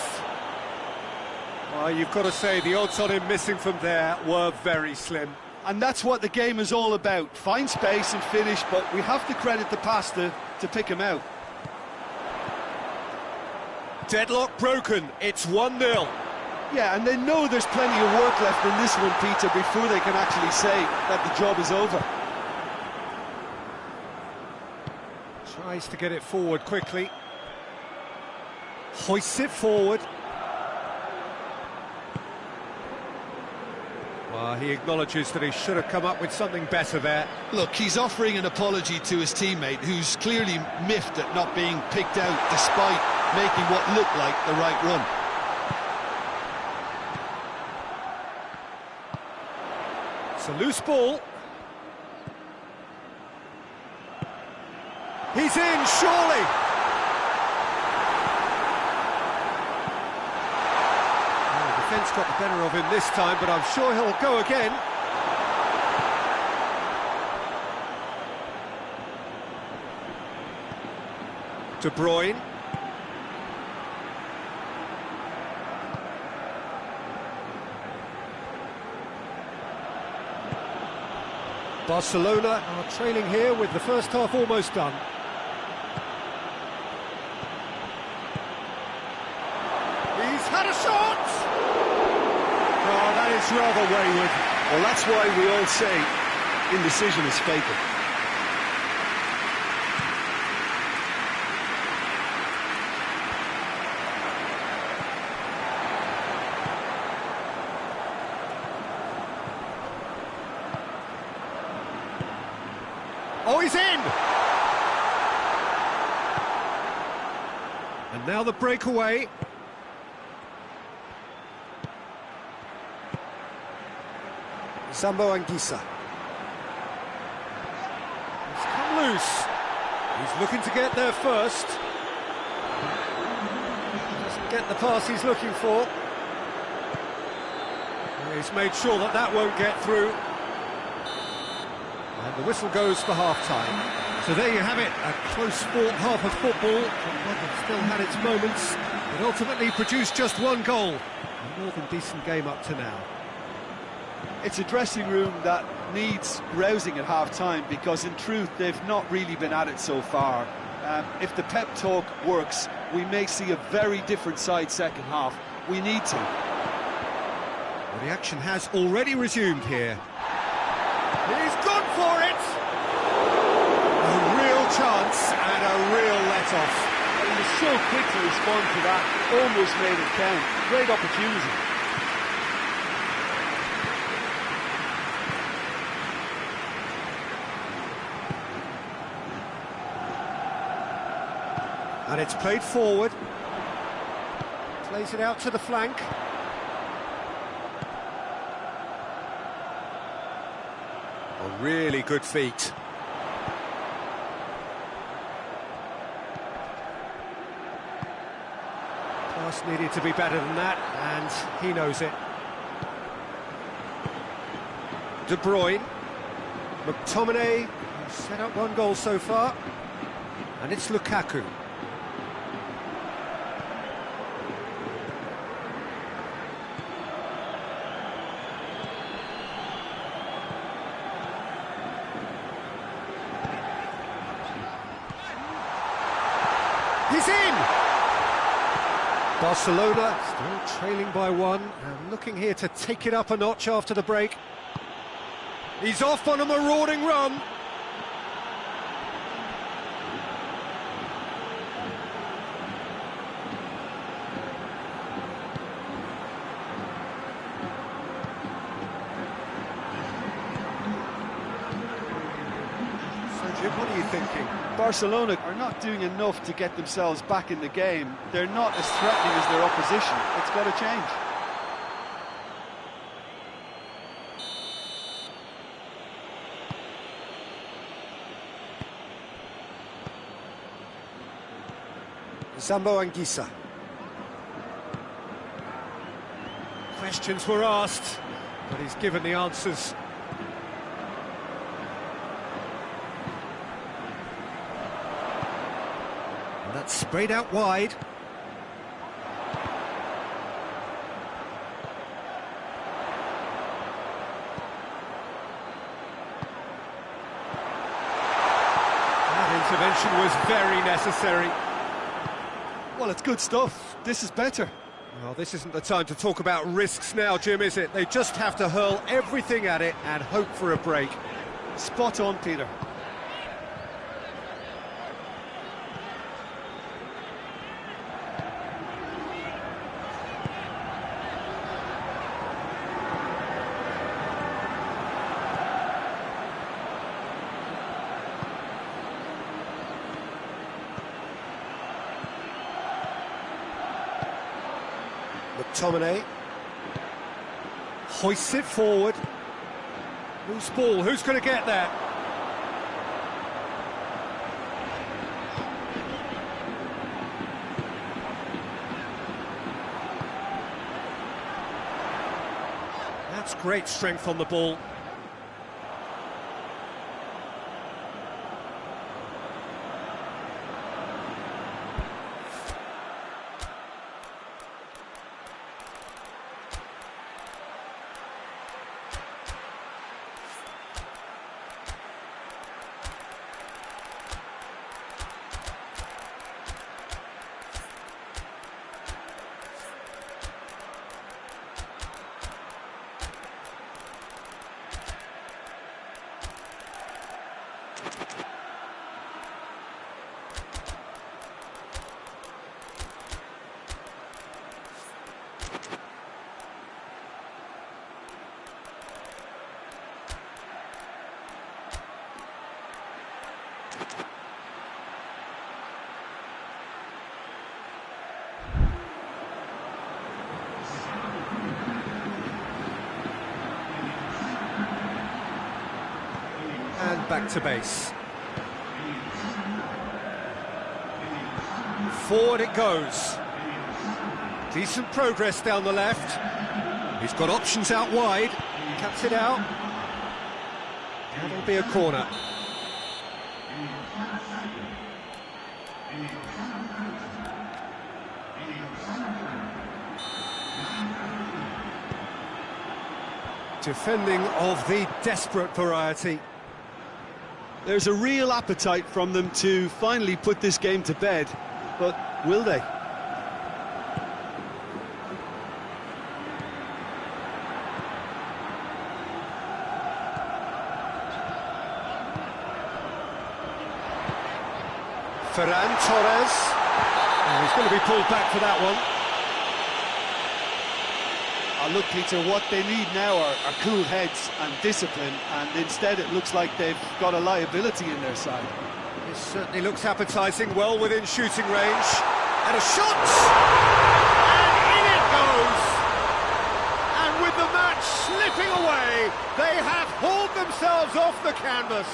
Well, you've got to say the odds on him missing from there were very slim. And that's what the game is all about. Find space and finish, but we have to credit the pass to pick him out. Deadlock broken. It's 1-0. Yeah, and they know there's plenty of work left in this one, Peter, before they can actually say that the job is over. Tries to get it forward quickly. Hoists it forward. Well, he acknowledges that he should have come up with something better there. Look, he's offering an apology to his teammate, who's clearly miffed at not being picked out despite making what looked like the right run. It's a loose ball. He's in, surely! Well, the defence got the better of him this time, but I'm sure he'll go again. De Bruyne. Barcelona are trailing here with the first half almost done. He's had a shot! Oh, that is rather wayward. Well, that's why we all say indecision is fatal. Oh, he's in! And now the breakaway. Sambo Anguissa. He's come loose. He's looking to get there first. Doesn't get the pass he's looking for. He's made sure that that won't get through. And the whistle goes for half-time. So there you have it, a close-fought half of football, one that still had its moments, but ultimately produced just one goal. A more than decent game up to now. It's a dressing room that needs rousing at half-time, because in truth they've not really been at it so far. If the pep talk works, we may see a very different side second half. We need to. Well, the action has already resumed here. He's gone for it! A real chance and a real let-off. He was so quick to respond to that, almost made it count. Great opportunity. And it's played forward. Plays it out to the flank. A really good feat. Pass needed to be better than that, and he knows it. De Bruyne. McTominay set up one goal so far. And it's Lukaku. He's in! Barcelona still trailing by one and looking here to take it up a notch after the break. He's off on a marauding run. So Jim, what are you thinking? Barcelona are not doing enough to get themselves back in the game. They're not as threatening as their opposition. It's got to change. Zambo Anguissa. Questions were asked, but he's given the answers. And that's sprayed out wide. That intervention was very necessary. Well, it's good stuff. This is better. Well, this isn't the time to talk about risks now, Jim, is it? They just have to hurl everything at it and hope for a break. Spot on, Peter. McTominay hoists it forward. Loose ball, who's going to get that? That's great strength on the ball. And back to base. Forward it goes. Decent progress down the left. He's got options out wide. Cuts it out. That'll be a corner. Defending of the desperate variety. There's a real appetite from them to finally put this game to bed, but will they? Ferran Torres. Oh, he's going to be pulled back for that one. Look, Peter, what they need now are cool heads and discipline, and instead it looks like they've got a liability in their side. It certainly looks appetising, well within shooting range. And a shot! And in it goes! And with the match slipping away, they have hauled themselves off the canvas.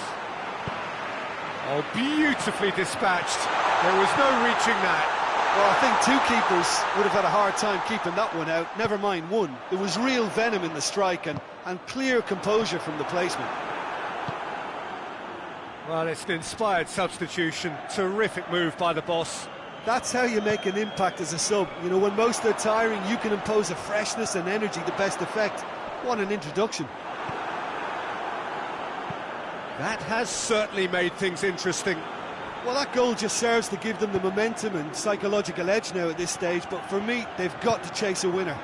Oh, beautifully dispatched. There was no reaching that. Well, I think two keepers would have had a hard time keeping that one out, never mind one. There was real venom in the strike and clear composure from the placement. Well, it's an inspired substitution. Terrific move by the boss. That's how you make an impact as a sub. You know, when most are tiring, you can impose a freshness and energy to best effect. What an introduction. That has certainly made things interesting. Well, that goal just serves to give them the momentum and psychological edge now at this stage, but for me, they've got to chase a winner.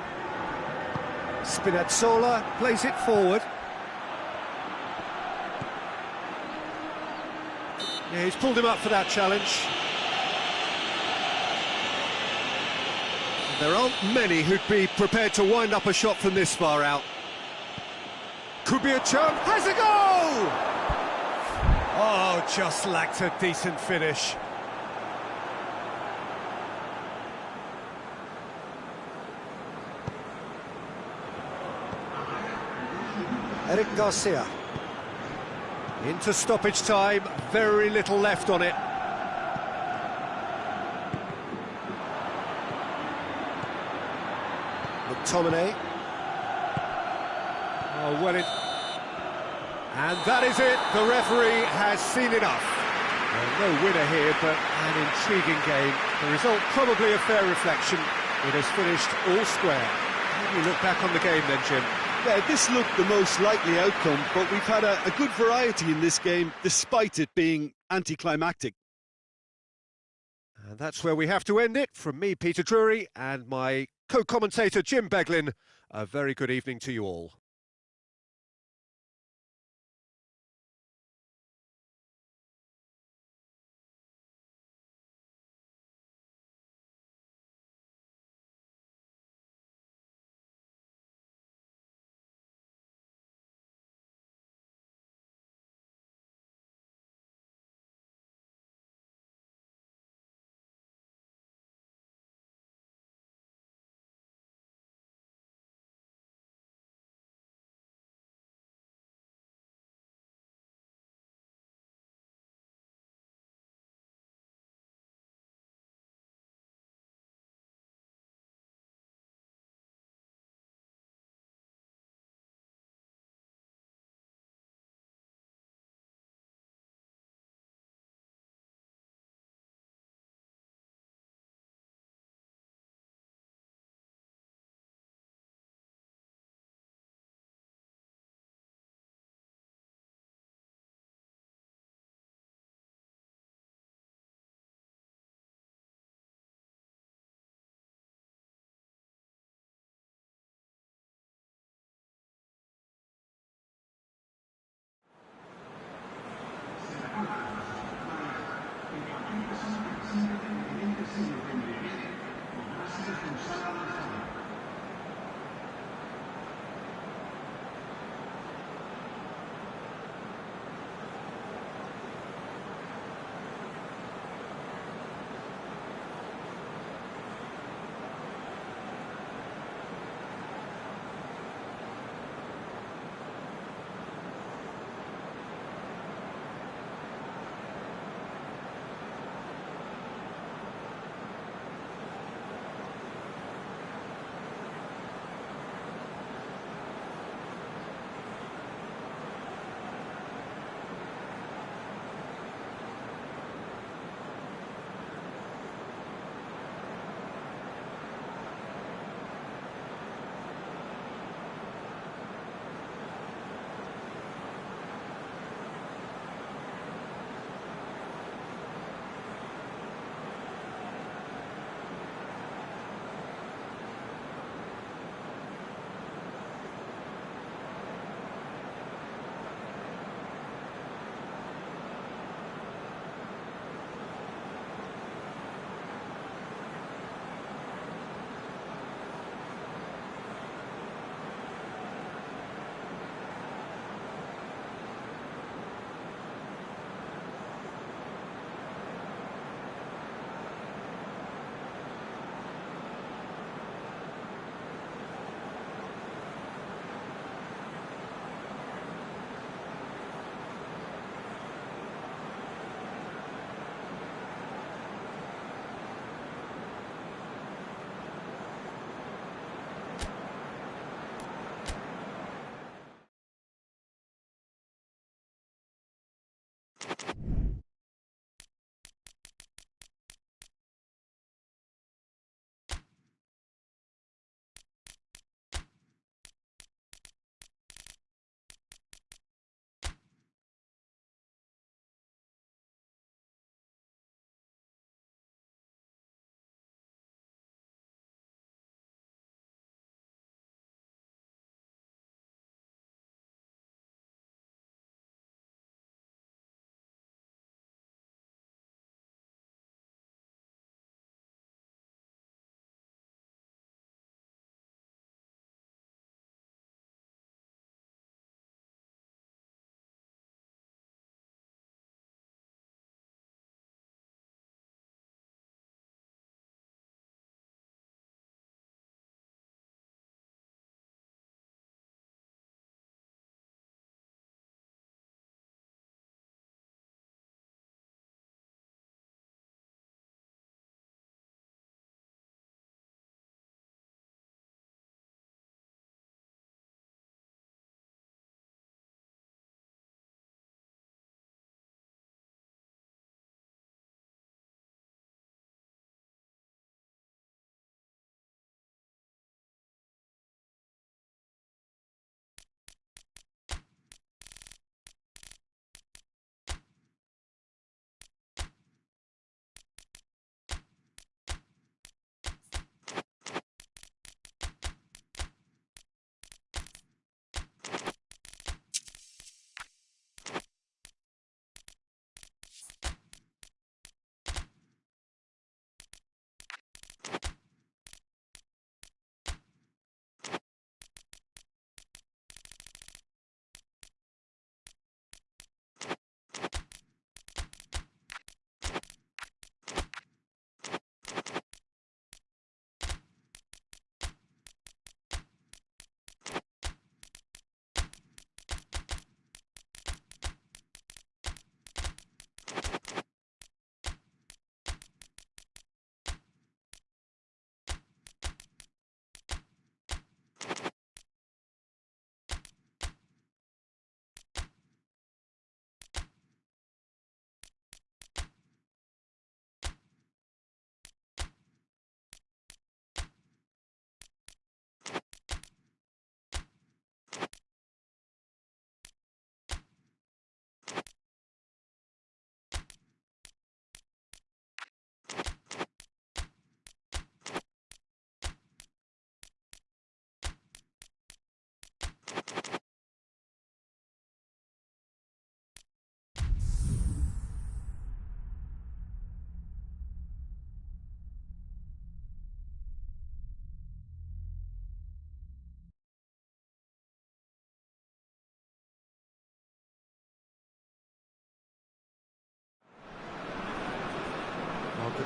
Spinazzola plays it forward. Yeah, he's pulled him up for that challenge. There aren't many who'd be prepared to wind up a shot from this far out. Could be a chance. Has a goal! Oh, just lacked a decent finish. Eric Garcia. Into stoppage time, very little left on it. McTominay. Oh, well, and that is it. The referee has seen enough. Well, no winner here, but an intriguing game. The result probably a fair reflection. It has finished all square. How do you look back on the game then, Jim? Yeah, this looked the most likely outcome, but we've had a good variety in this game, despite it being anticlimactic. And that's where we have to end it. From me, Peter Drury, and my co-commentator, Jim Beglin, a very good evening to you all.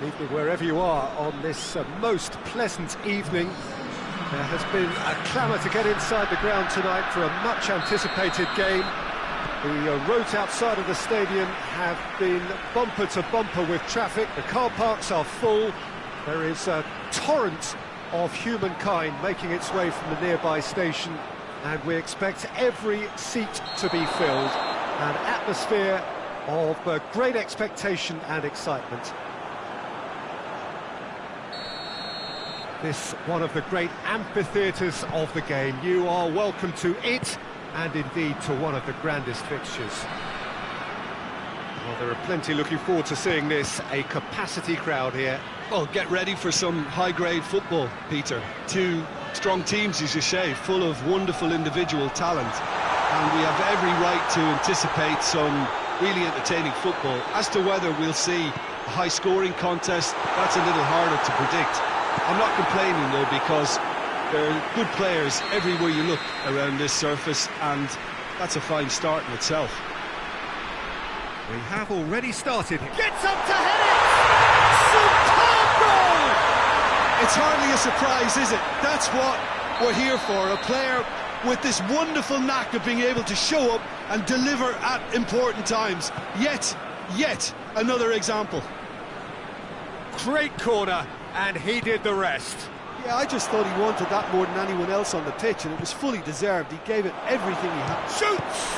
Good evening wherever you are on this most pleasant evening. There has been a clamour to get inside the ground tonight for a much-anticipated game. The roads outside of the stadium have been bumper to bumper with traffic. The car parks are full. There is a torrent of humankind making its way from the nearby station, and we expect every seat to be filled. An atmosphere of great expectation and excitement. This one of the great amphitheatres of the game. You are welcome to it, and indeed to one of the grandest fixtures. Well, there are plenty looking forward to seeing this, a capacity crowd here. Well, get ready for some high-grade football, Peter. Two strong teams, as you say, full of wonderful individual talent. And we have every right to anticipate some really entertaining football. As to whether we'll see a high-scoring contest, that's a little harder to predict. I'm not complaining, though, because there are good players everywhere you look around this surface, and that's a fine start in itself. We have already started. Gets up to head it! Superb goal! It's hardly a surprise, is it? That's what we're here for, a player with this wonderful knack of being able to show up and deliver at important times. Yet another example. Great corner, and he did the rest. Yeah, I just thought he wanted that more than anyone else on the pitch, and it was fully deserved. He gave it everything he had. Shoots!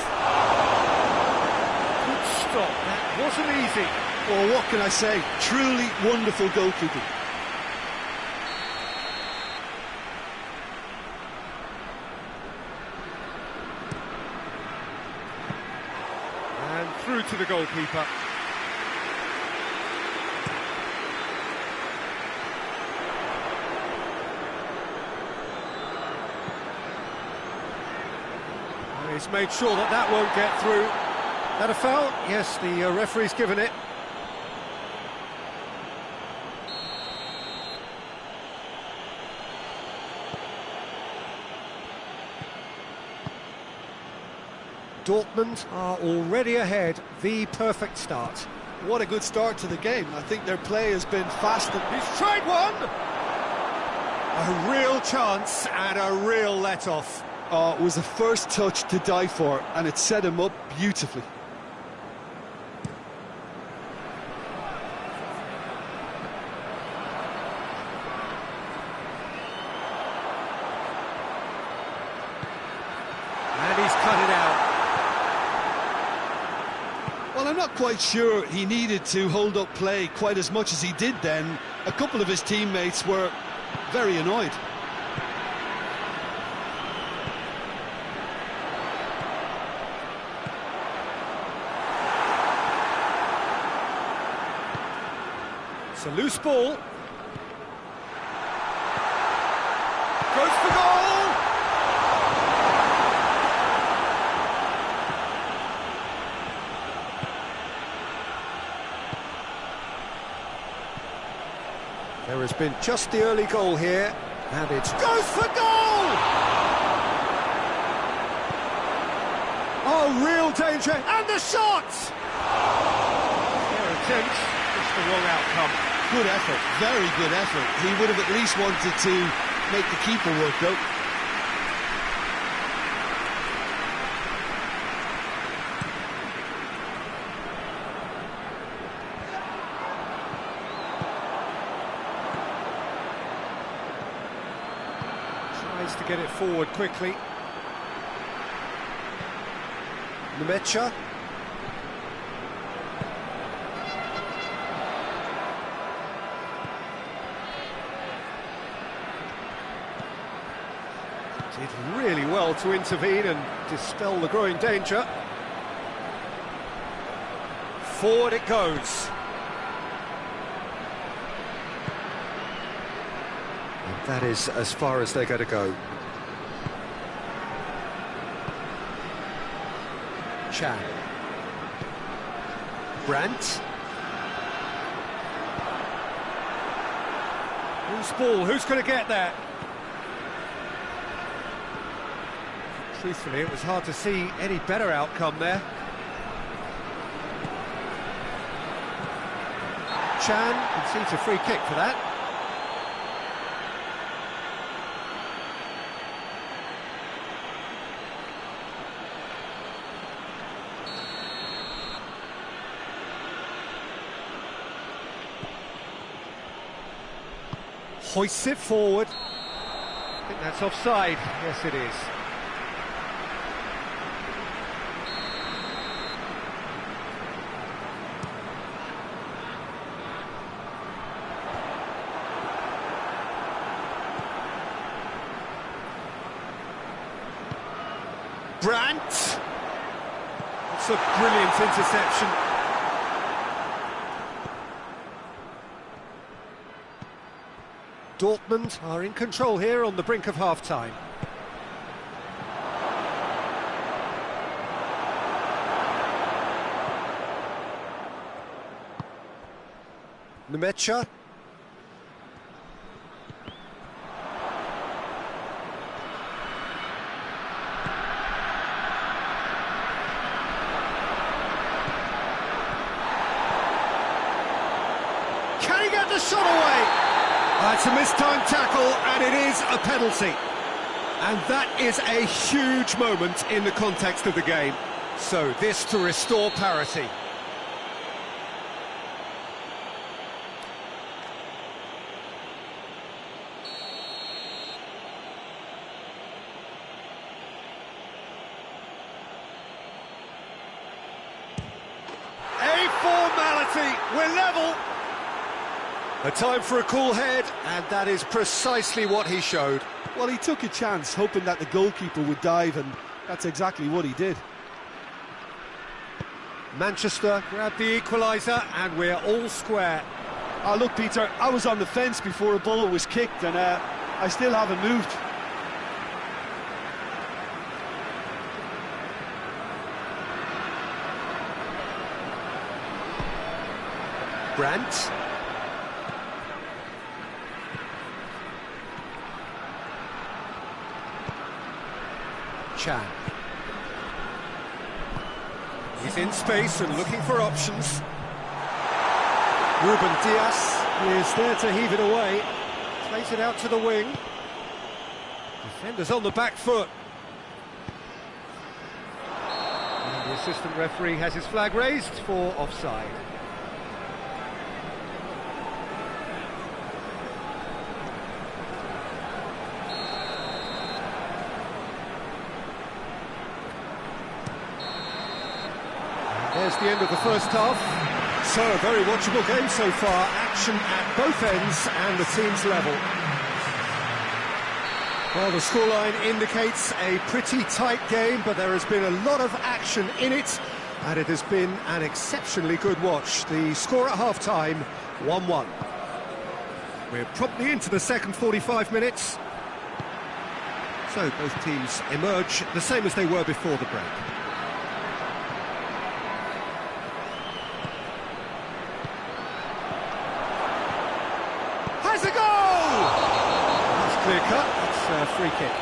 Good stop, that wasn't easy. Well, what can I say? Truly wonderful goalkeeping. And through to the goalkeeper. He's made sure that that won't get through. That a foul? Yes, the referee's given it. Dortmund are already ahead. The perfect start. What a good start to the game. I think their play has been fast. He's tried one! A real chance and a real let-off. Oh, it was the first touch to die for, and it set him up beautifully. And he's cut it out. Well, I'm not quite sure he needed to hold up play quite as much as he did then. A couple of his teammates were very annoyed. It's a loose ball. Goes for goal! There has been just the early goal here, and it goes for goal! Oh, real danger, and the shot! Their attempt, just the wrong outcome. Good effort, very good effort. He would have at least wanted to make the keeper work, though. Tries to get it forward quickly. Nemecha. Did really well to intervene and dispel the growing danger. Forward it goes. And that is as far as they're going to go. Chan. Brandt. Who's ball? Who's going to get that? Truthfully, it was hard to see any better outcome there. Chan concedes a free kick for that. Hoists it forward. I think that's offside. Yes, it is. Brandt. It's a brilliant interception. Dortmund are in control here on the brink of half-time. Nemecha. Can he get the shot away? It's a mistimed tackle, and it is a penalty. And that is a huge moment in the context of the game. So this to restore parity. A formality, we're level. A time for a cool head, and that is precisely what he showed. Well, he took a chance, hoping that the goalkeeper would dive, and that's exactly what he did. Manchester grabbed the equaliser, and we're all square. Oh, look, Peter, I was on the fence before a ball was kicked, and I still haven't moved. Brandt. Chan. He's in space and looking for options. Ruben Diaz is there to heave it away. Plays it out to the wing. Defenders on the back foot. And the assistant referee has his flag raised for offside. There's the end of the first half. So, a very watchable game so far. Action at both ends and the teams level. Well, the scoreline indicates a pretty tight game, but there has been a lot of action in it, and it has been an exceptionally good watch. The score at half-time, 1-1. We're promptly into the second 45 minutes. So, both teams emerge the same as they were before the break. Has a goal! That's clear cut, it's a free kick.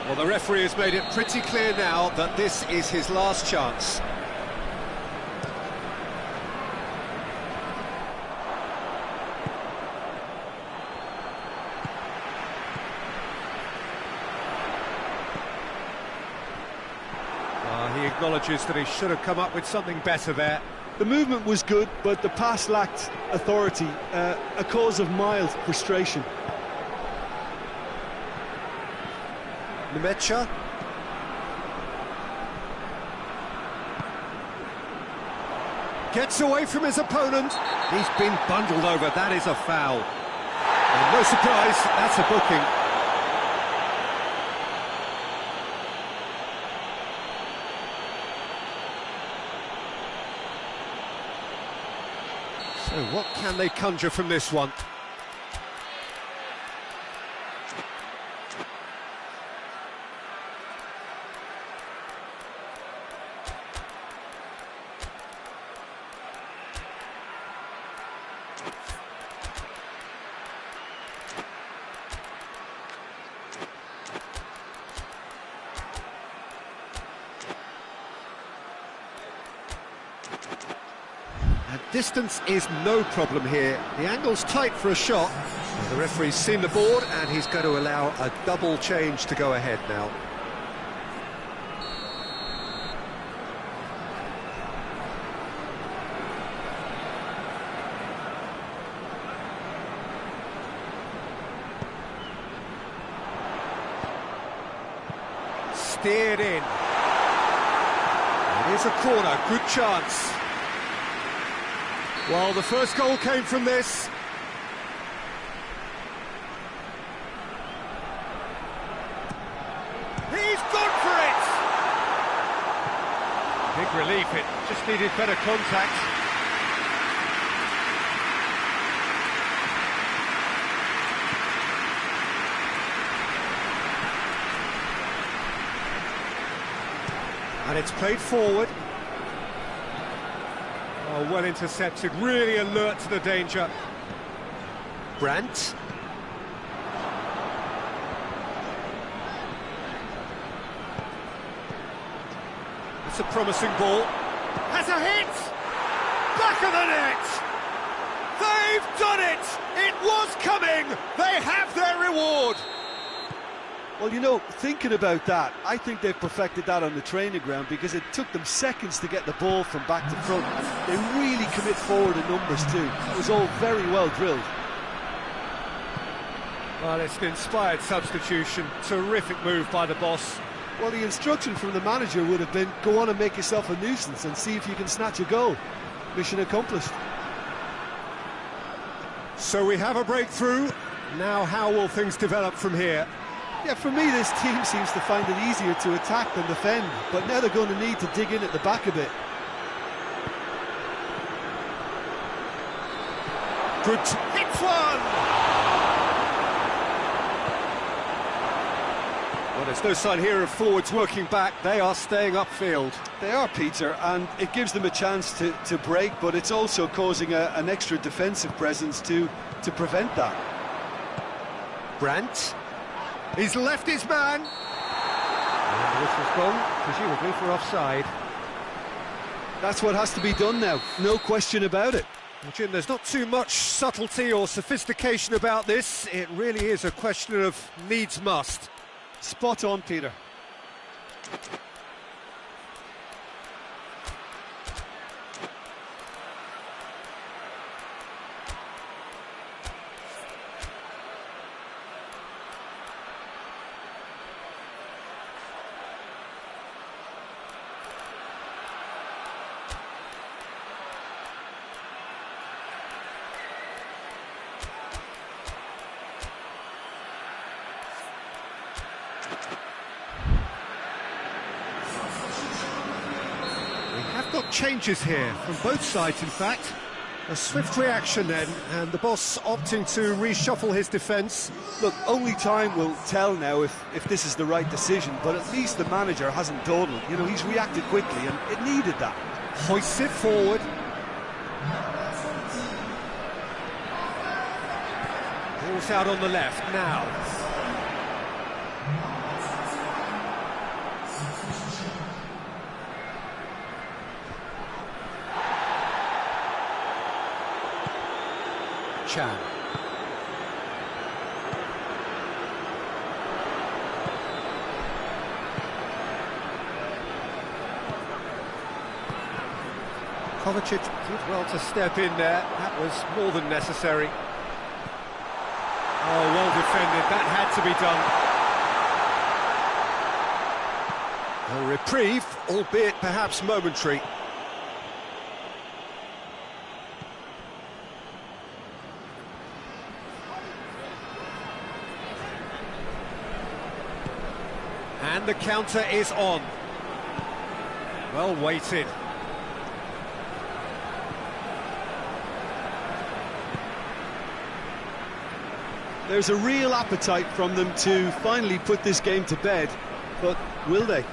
Well, the referee has made it pretty clear now that this is his last chance. He acknowledges that he should have come up with something better there. The movement was good, but the pass lacked authority, a cause of mild frustration. Nemecha. Gets away from his opponent. He's been bundled over. That is a foul. And no surprise, that's a booking. So what can they conjure from this one? distance is no problem here. The angle's tight for a shot. The referee's seen the board and he's going to allow a double change to go ahead now. Steered in. It is a corner, good chance. Well, the first goal came from this. He's gone for it! Big relief, it just needed better contact. And it's played forward. Oh, well intercepted, really alert to the danger. Brandt. It's a promising ball. Has a hit! Back of the net! They've done it! It was coming! They have their reward! Well, you know, thinking about that, I think they've perfected that on the training ground because it took them seconds to get the ball from back to front. They really commit forward in numbers too. It was all very well drilled. Well, it's an inspired substitution. Terrific move by the boss. Well, the instruction from the manager would have been, go on and make yourself a nuisance and see if you can snatch a goal. Mission accomplished. So we have a breakthrough. Now how will things develop from here? Yeah, for me, this team seems to find it easier to attack than defend, but now they're going to need to dig in at the back a bit. Good hit one! Well, there's no sign here of forwards working back. They are staying upfield. They are, Peter, and it gives them a chance to break, but it's also causing an extra defensive presence to prevent that. Brandt. He's left his man. And the whistle's gone, presumably for offside. That's what has to be done now, no question about it. Well, Jim, there's not too much subtlety or sophistication about this. It really is a question of needs must. Spot on, Peter. Got changes here from both sides, in fact. A swift reaction then, and the boss opting to reshuffle his defence. Look, only time will tell now if this is the right decision, but at least the manager hasn't dawdled. You know, he's reacted quickly, and it needed that. Hoists it forward. Ball's out on the left now. Chan. Kovacic did well to step in there. That was more than necessary. Oh, well defended. That had to be done. A reprieve, albeit perhaps momentary. And the counter is on. Well weighted. There's a real appetite from them to finally put this game to bed, but will they?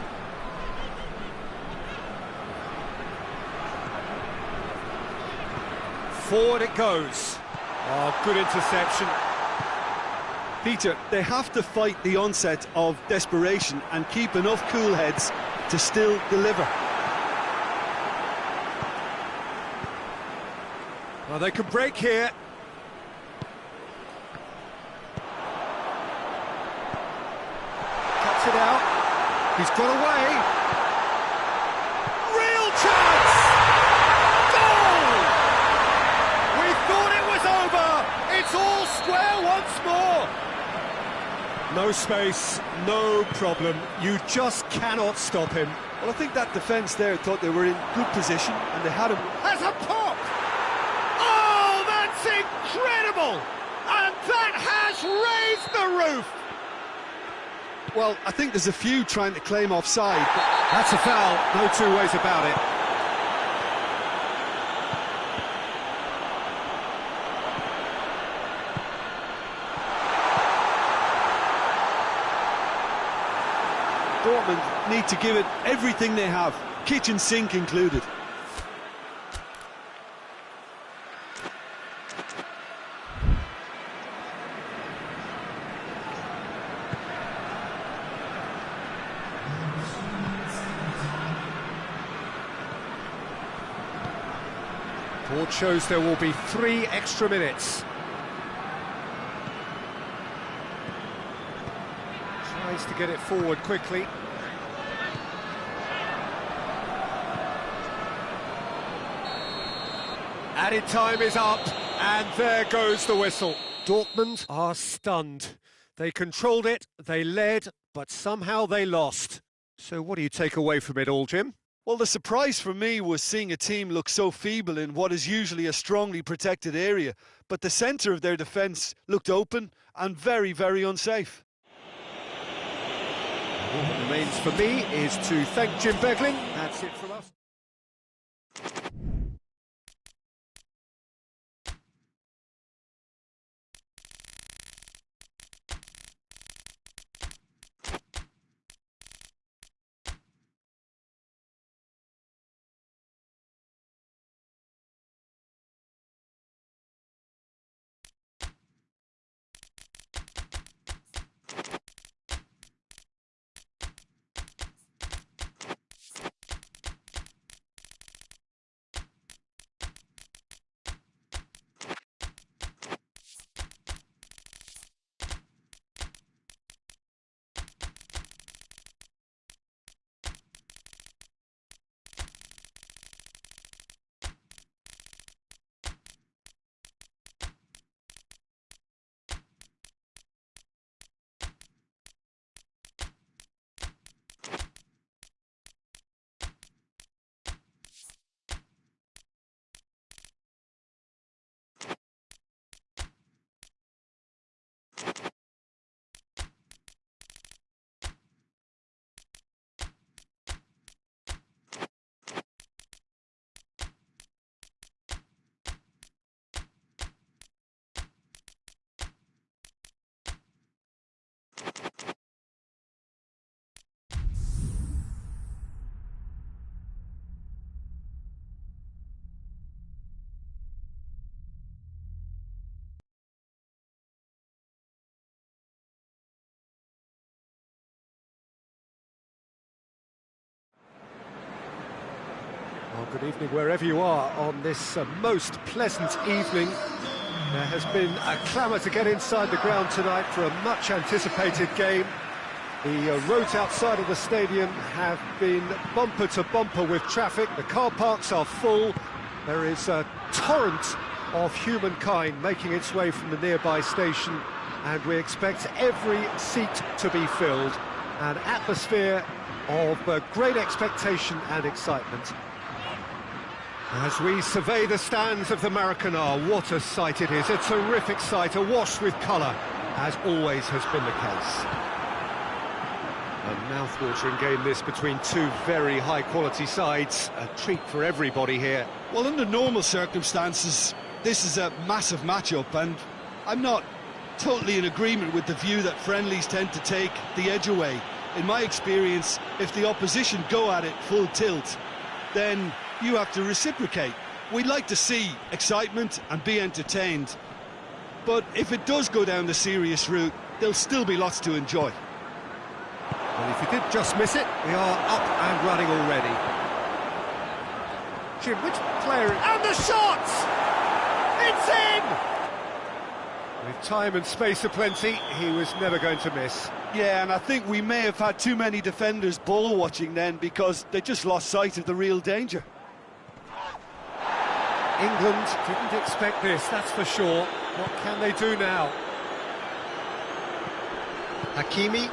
Forward it goes. Oh, good interception. Peter, they have to fight the onset of desperation and keep enough cool heads to still deliver. Well, they can break here. Cuts it out. He's got away. Real chance! Goal! We thought it was over. It's all square once more. No space, no problem. You just cannot stop him. Well, I think that defence there thought they were in good position and they had him. Has a pop! Oh, that's incredible! And that has raised the roof! Well, I think there's a few trying to claim offside, but That's a foul, no two ways about it. Dortmund need to give it everything they have, kitchen sink included. Board shows there will be 3 extra minutes. Tries to get it forward quickly. Added time is up, and there goes the whistle. Dortmund are stunned. They controlled it, they led, but somehow they lost. So what do you take away from it all, Jim? Well, the surprise for me was seeing a team look so feeble in what is usually a strongly protected area, but the centre of their defence looked open and very, very unsafe. All that remains for me is to thank Jim Begling. That's it from us. Well, good evening wherever you are on this most pleasant evening. There has been a clamour to get inside the ground tonight for a much anticipated game. The roads outside of the stadium have been bumper to bumper with traffic. The car parks are full. There is a torrent of humankind making its way from the nearby station, and we expect every seat to be filled. An atmosphere of great expectation and excitement. As we survey the stands of the Maracanã, what a sight it is. A terrific sight, awash with colour, as always has been the case. A mouth-watering game this between two very high-quality sides. A treat for everybody here. Well, under normal circumstances, this is a massive matchup, and I'm not totally in agreement with the view that friendlies tend to take the edge away. In my experience, if the opposition go at it full tilt, then you have to reciprocate. We'd like to see excitement and be entertained, but if it does go down the serious route, there'll still be lots to enjoy. Well, if you did just miss it, we are up and running already. Jim, which player... And the shot! in! With time and space aplenty, he was never going to miss. Yeah, and I think we may have had too many defenders ball watching then because they just lost sight of the real danger. England didn't expect this, that's for sure. What can they do now? Hakimi.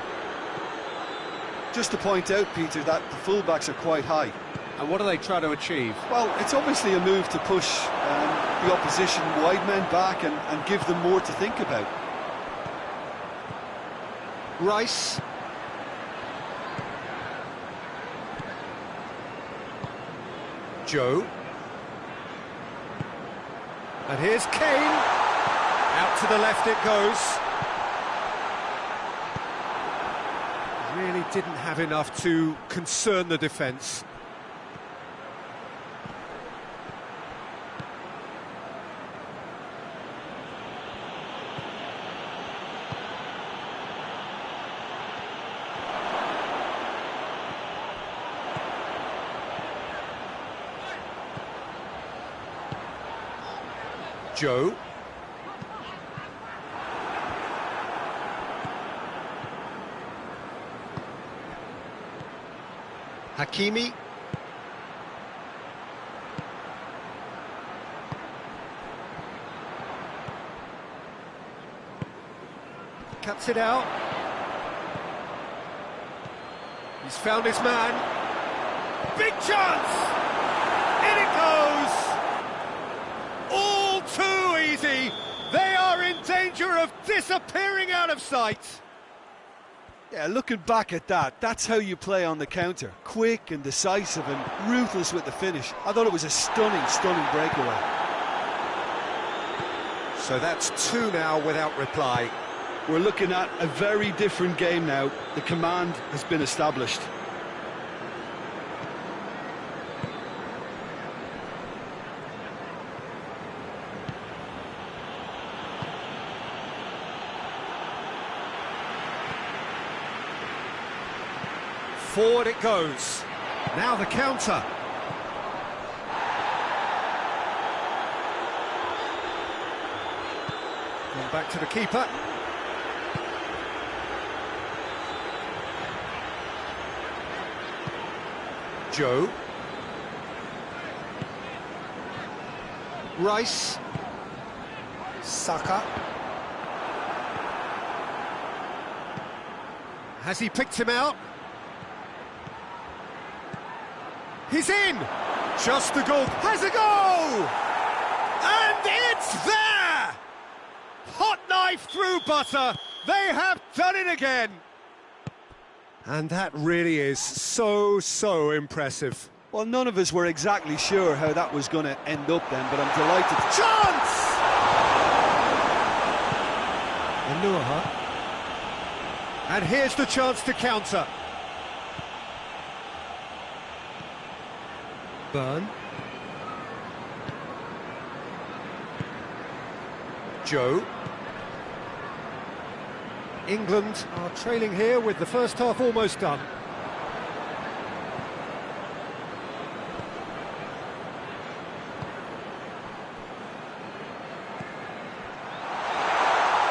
Just to point out, Peter, that the fullbacks are quite high. And what are they trying to achieve? Well, it's obviously a move to push the opposition wide men back and give them more to think about. Rice. Joe. And here's Kane. Out to the left it goes. Really didn't have enough to concern the defence. Joe. Hakimi. Cuts it out. He's found his man. Big chance! In it goes! All too easy! They are in danger of disappearing out of sight! Yeah, looking back at that, that's how you play on the counter. Quick and decisive and ruthless with the finish. I thought it was a stunning, stunning breakaway. So that's two now without reply. We're looking at a very different game now. The command has been established. Forward it goes. Now the counter. Going back to the keeper. Joe. Rice. Saka. Has he picked him out? He's in! Just the goal. Has a goal! And it's there! Hot knife through butter. They have done it again. And that really is so impressive. Well, none of us were exactly sure how that was going to end up then, but I'm delighted. Chance! Anuha. And here's the chance to counter. Burn. Joe. England are trailing here with the first half almost done.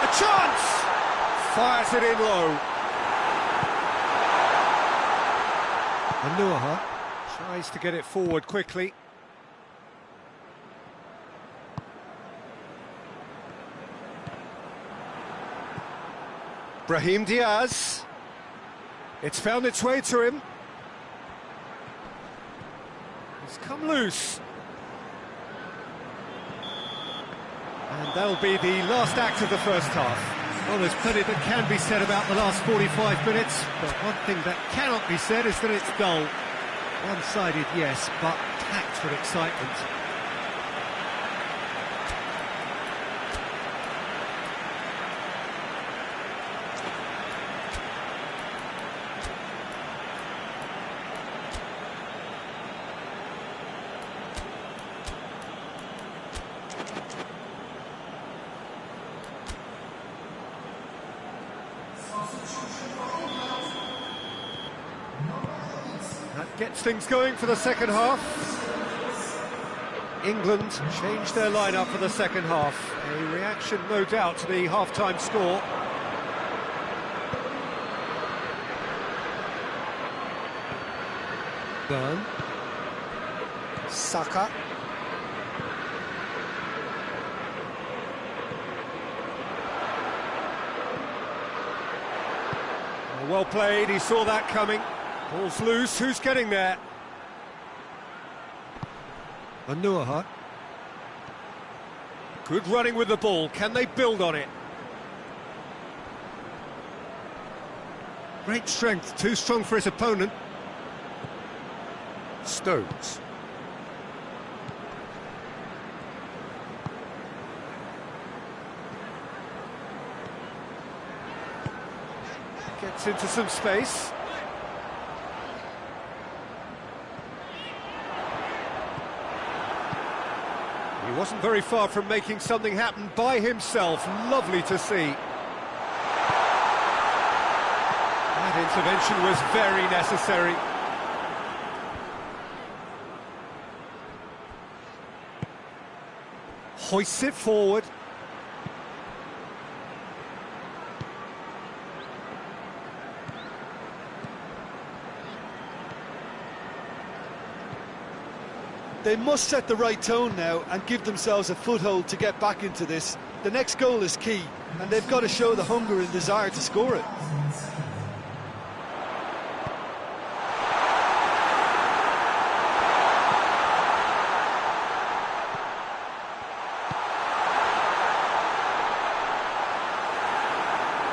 A chance! Fires it in low. Anuha tries to get it forward quickly. Brahim Diaz. It's found its way to him. It's come loose. And that'll be the last act of the first half. Well, there's plenty that can be said about the last 45 minutes, but one thing that cannot be said is that it's dull. One-sided, yes, but packed with excitement. That gets things going for the second half. England changed their lineup for the second half. A reaction, no doubt, to the half-time score. Burn. Saka. Well played, he saw that coming. Ball's loose, who's getting there? Anuaha. Good running with the ball, can they build on it? Great strength, too strong for his opponent. Stones. Gets into some space. He wasn't very far from making something happen by himself. Lovely to see. That intervention was very necessary. Hoists it forward. They must set the right tone now and give themselves a foothold to get back into this. The next goal is key, and they've got to show the hunger and desire to score it.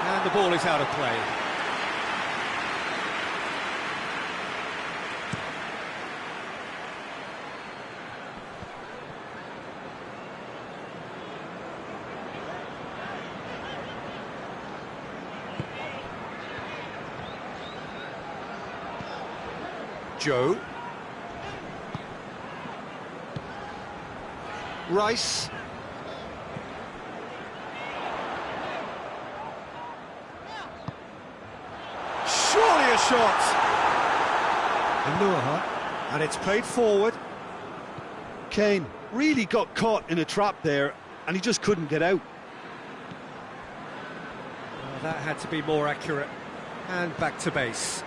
And the ball is out of play. Joe. Rice. Surely a shot. Anuaha. And it's played forward. Kane really got caught in a trap there, and he just couldn't get out. Well, that had to be more accurate. And back to base.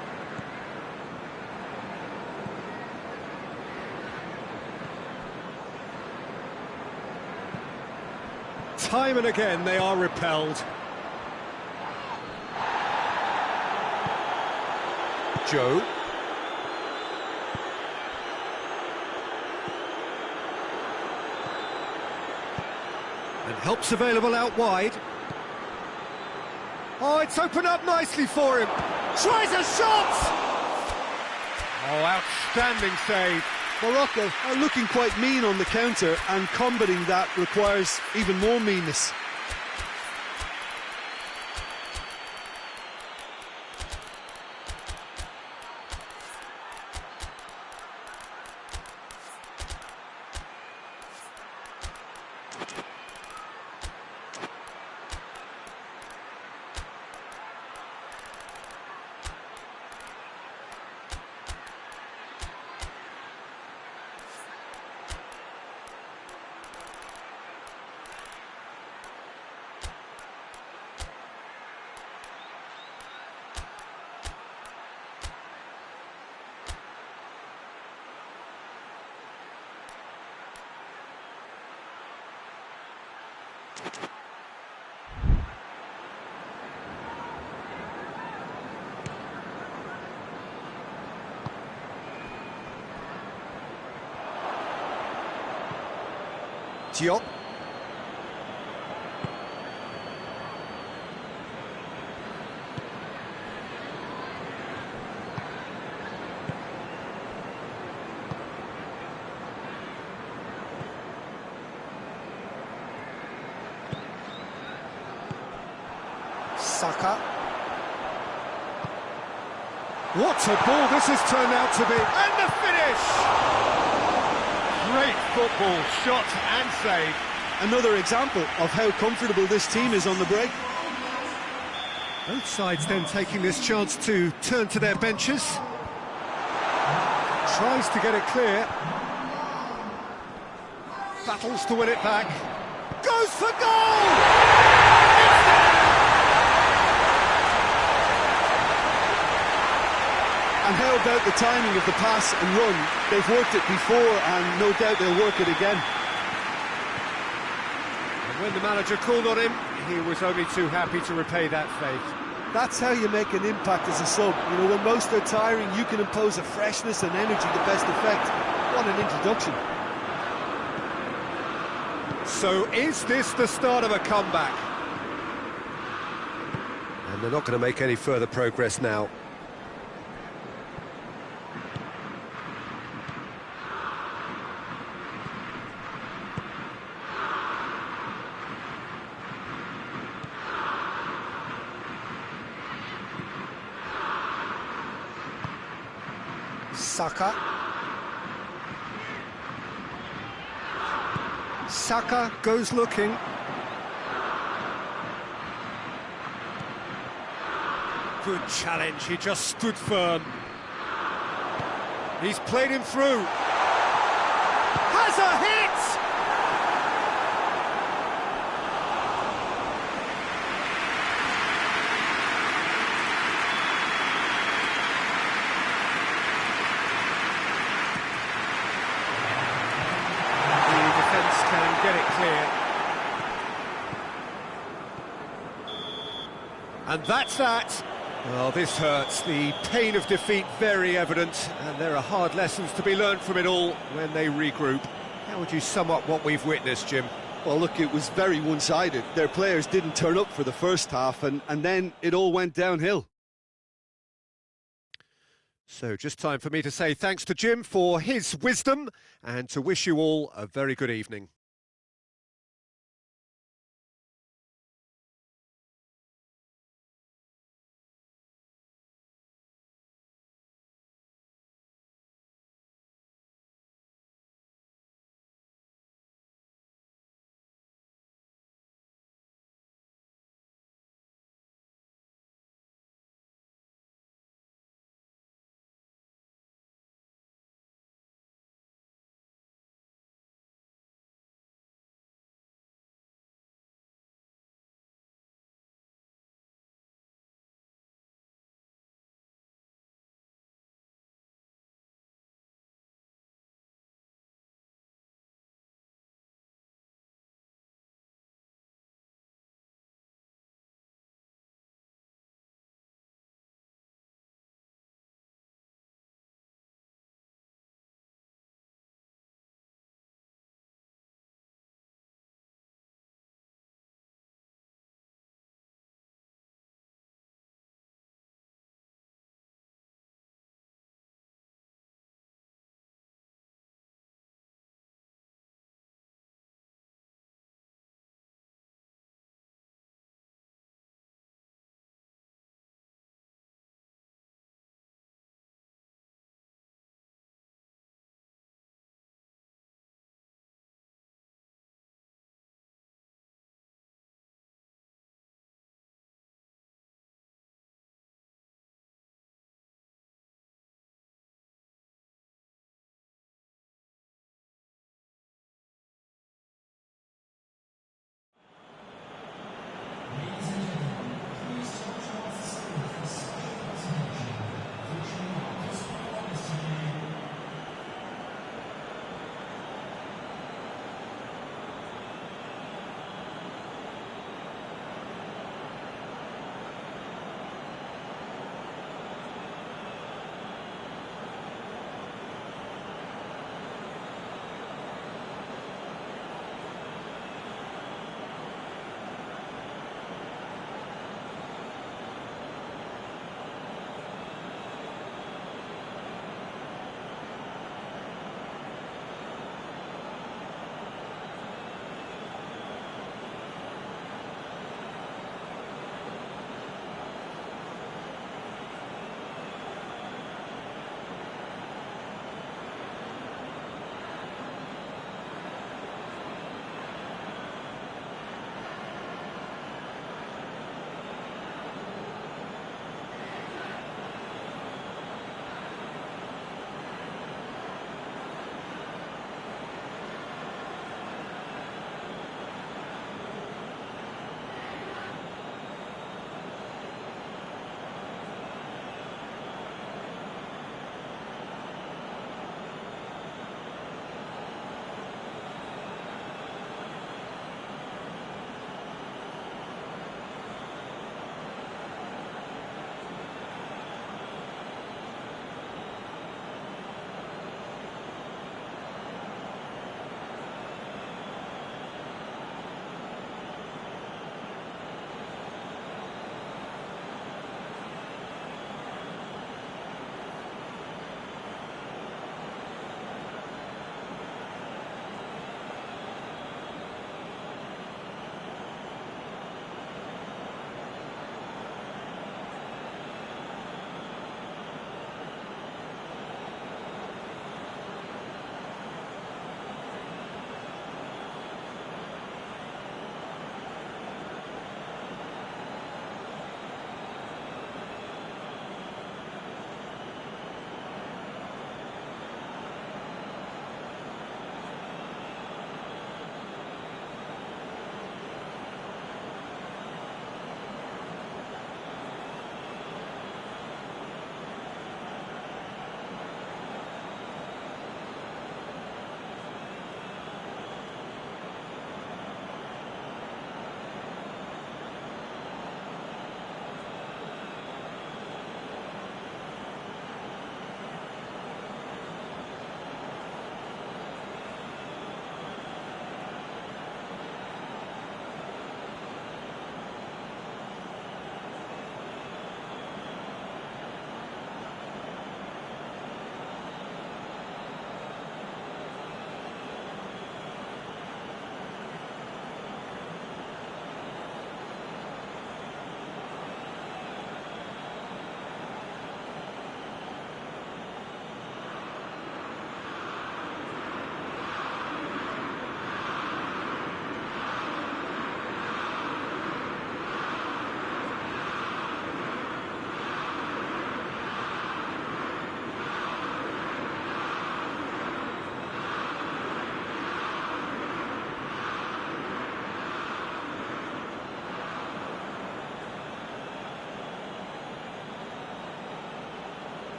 Time and again they are repelled. Joe. And help's available out wide. Oh, it's opened up nicely for him. Tries a shot! Oh, outstanding save. Morocco are looking quite mean on the counter, and combating that requires even more meanness. Diop. Saka. What a ball this has turned out to be. And the finish! Great football, shot and save. Another example of how comfortable this team is on the break. Both sides then taking this chance to turn to their benches. Tries to get it clear. Battles to win it back. Goes for goal! And how about the timing of the pass and run? They've worked it before, and no doubt they'll work it again. And when the manager called on him, he was only too happy to repay that faith. That's how you make an impact as a sub. You know, when most are tiring, you can impose a freshness and energy to best effect. What an introduction. So is this the start of a comeback? And they're not going to make any further progress now. Saka goes looking. Good challenge, he just stood firm. He's played him through. Has a hit! Can get it clear. And that's that. Well, this hurts. The pain of defeat very evident, and there are hard lessons to be learned from it all when they regroup. How would you sum up what we've witnessed, Jim? Well, look, it was very one-sided. Their players didn't turn up for the first half, and then it all went downhill. So just time for me to say thanks to Jim for his wisdom and to wish you all a very good evening.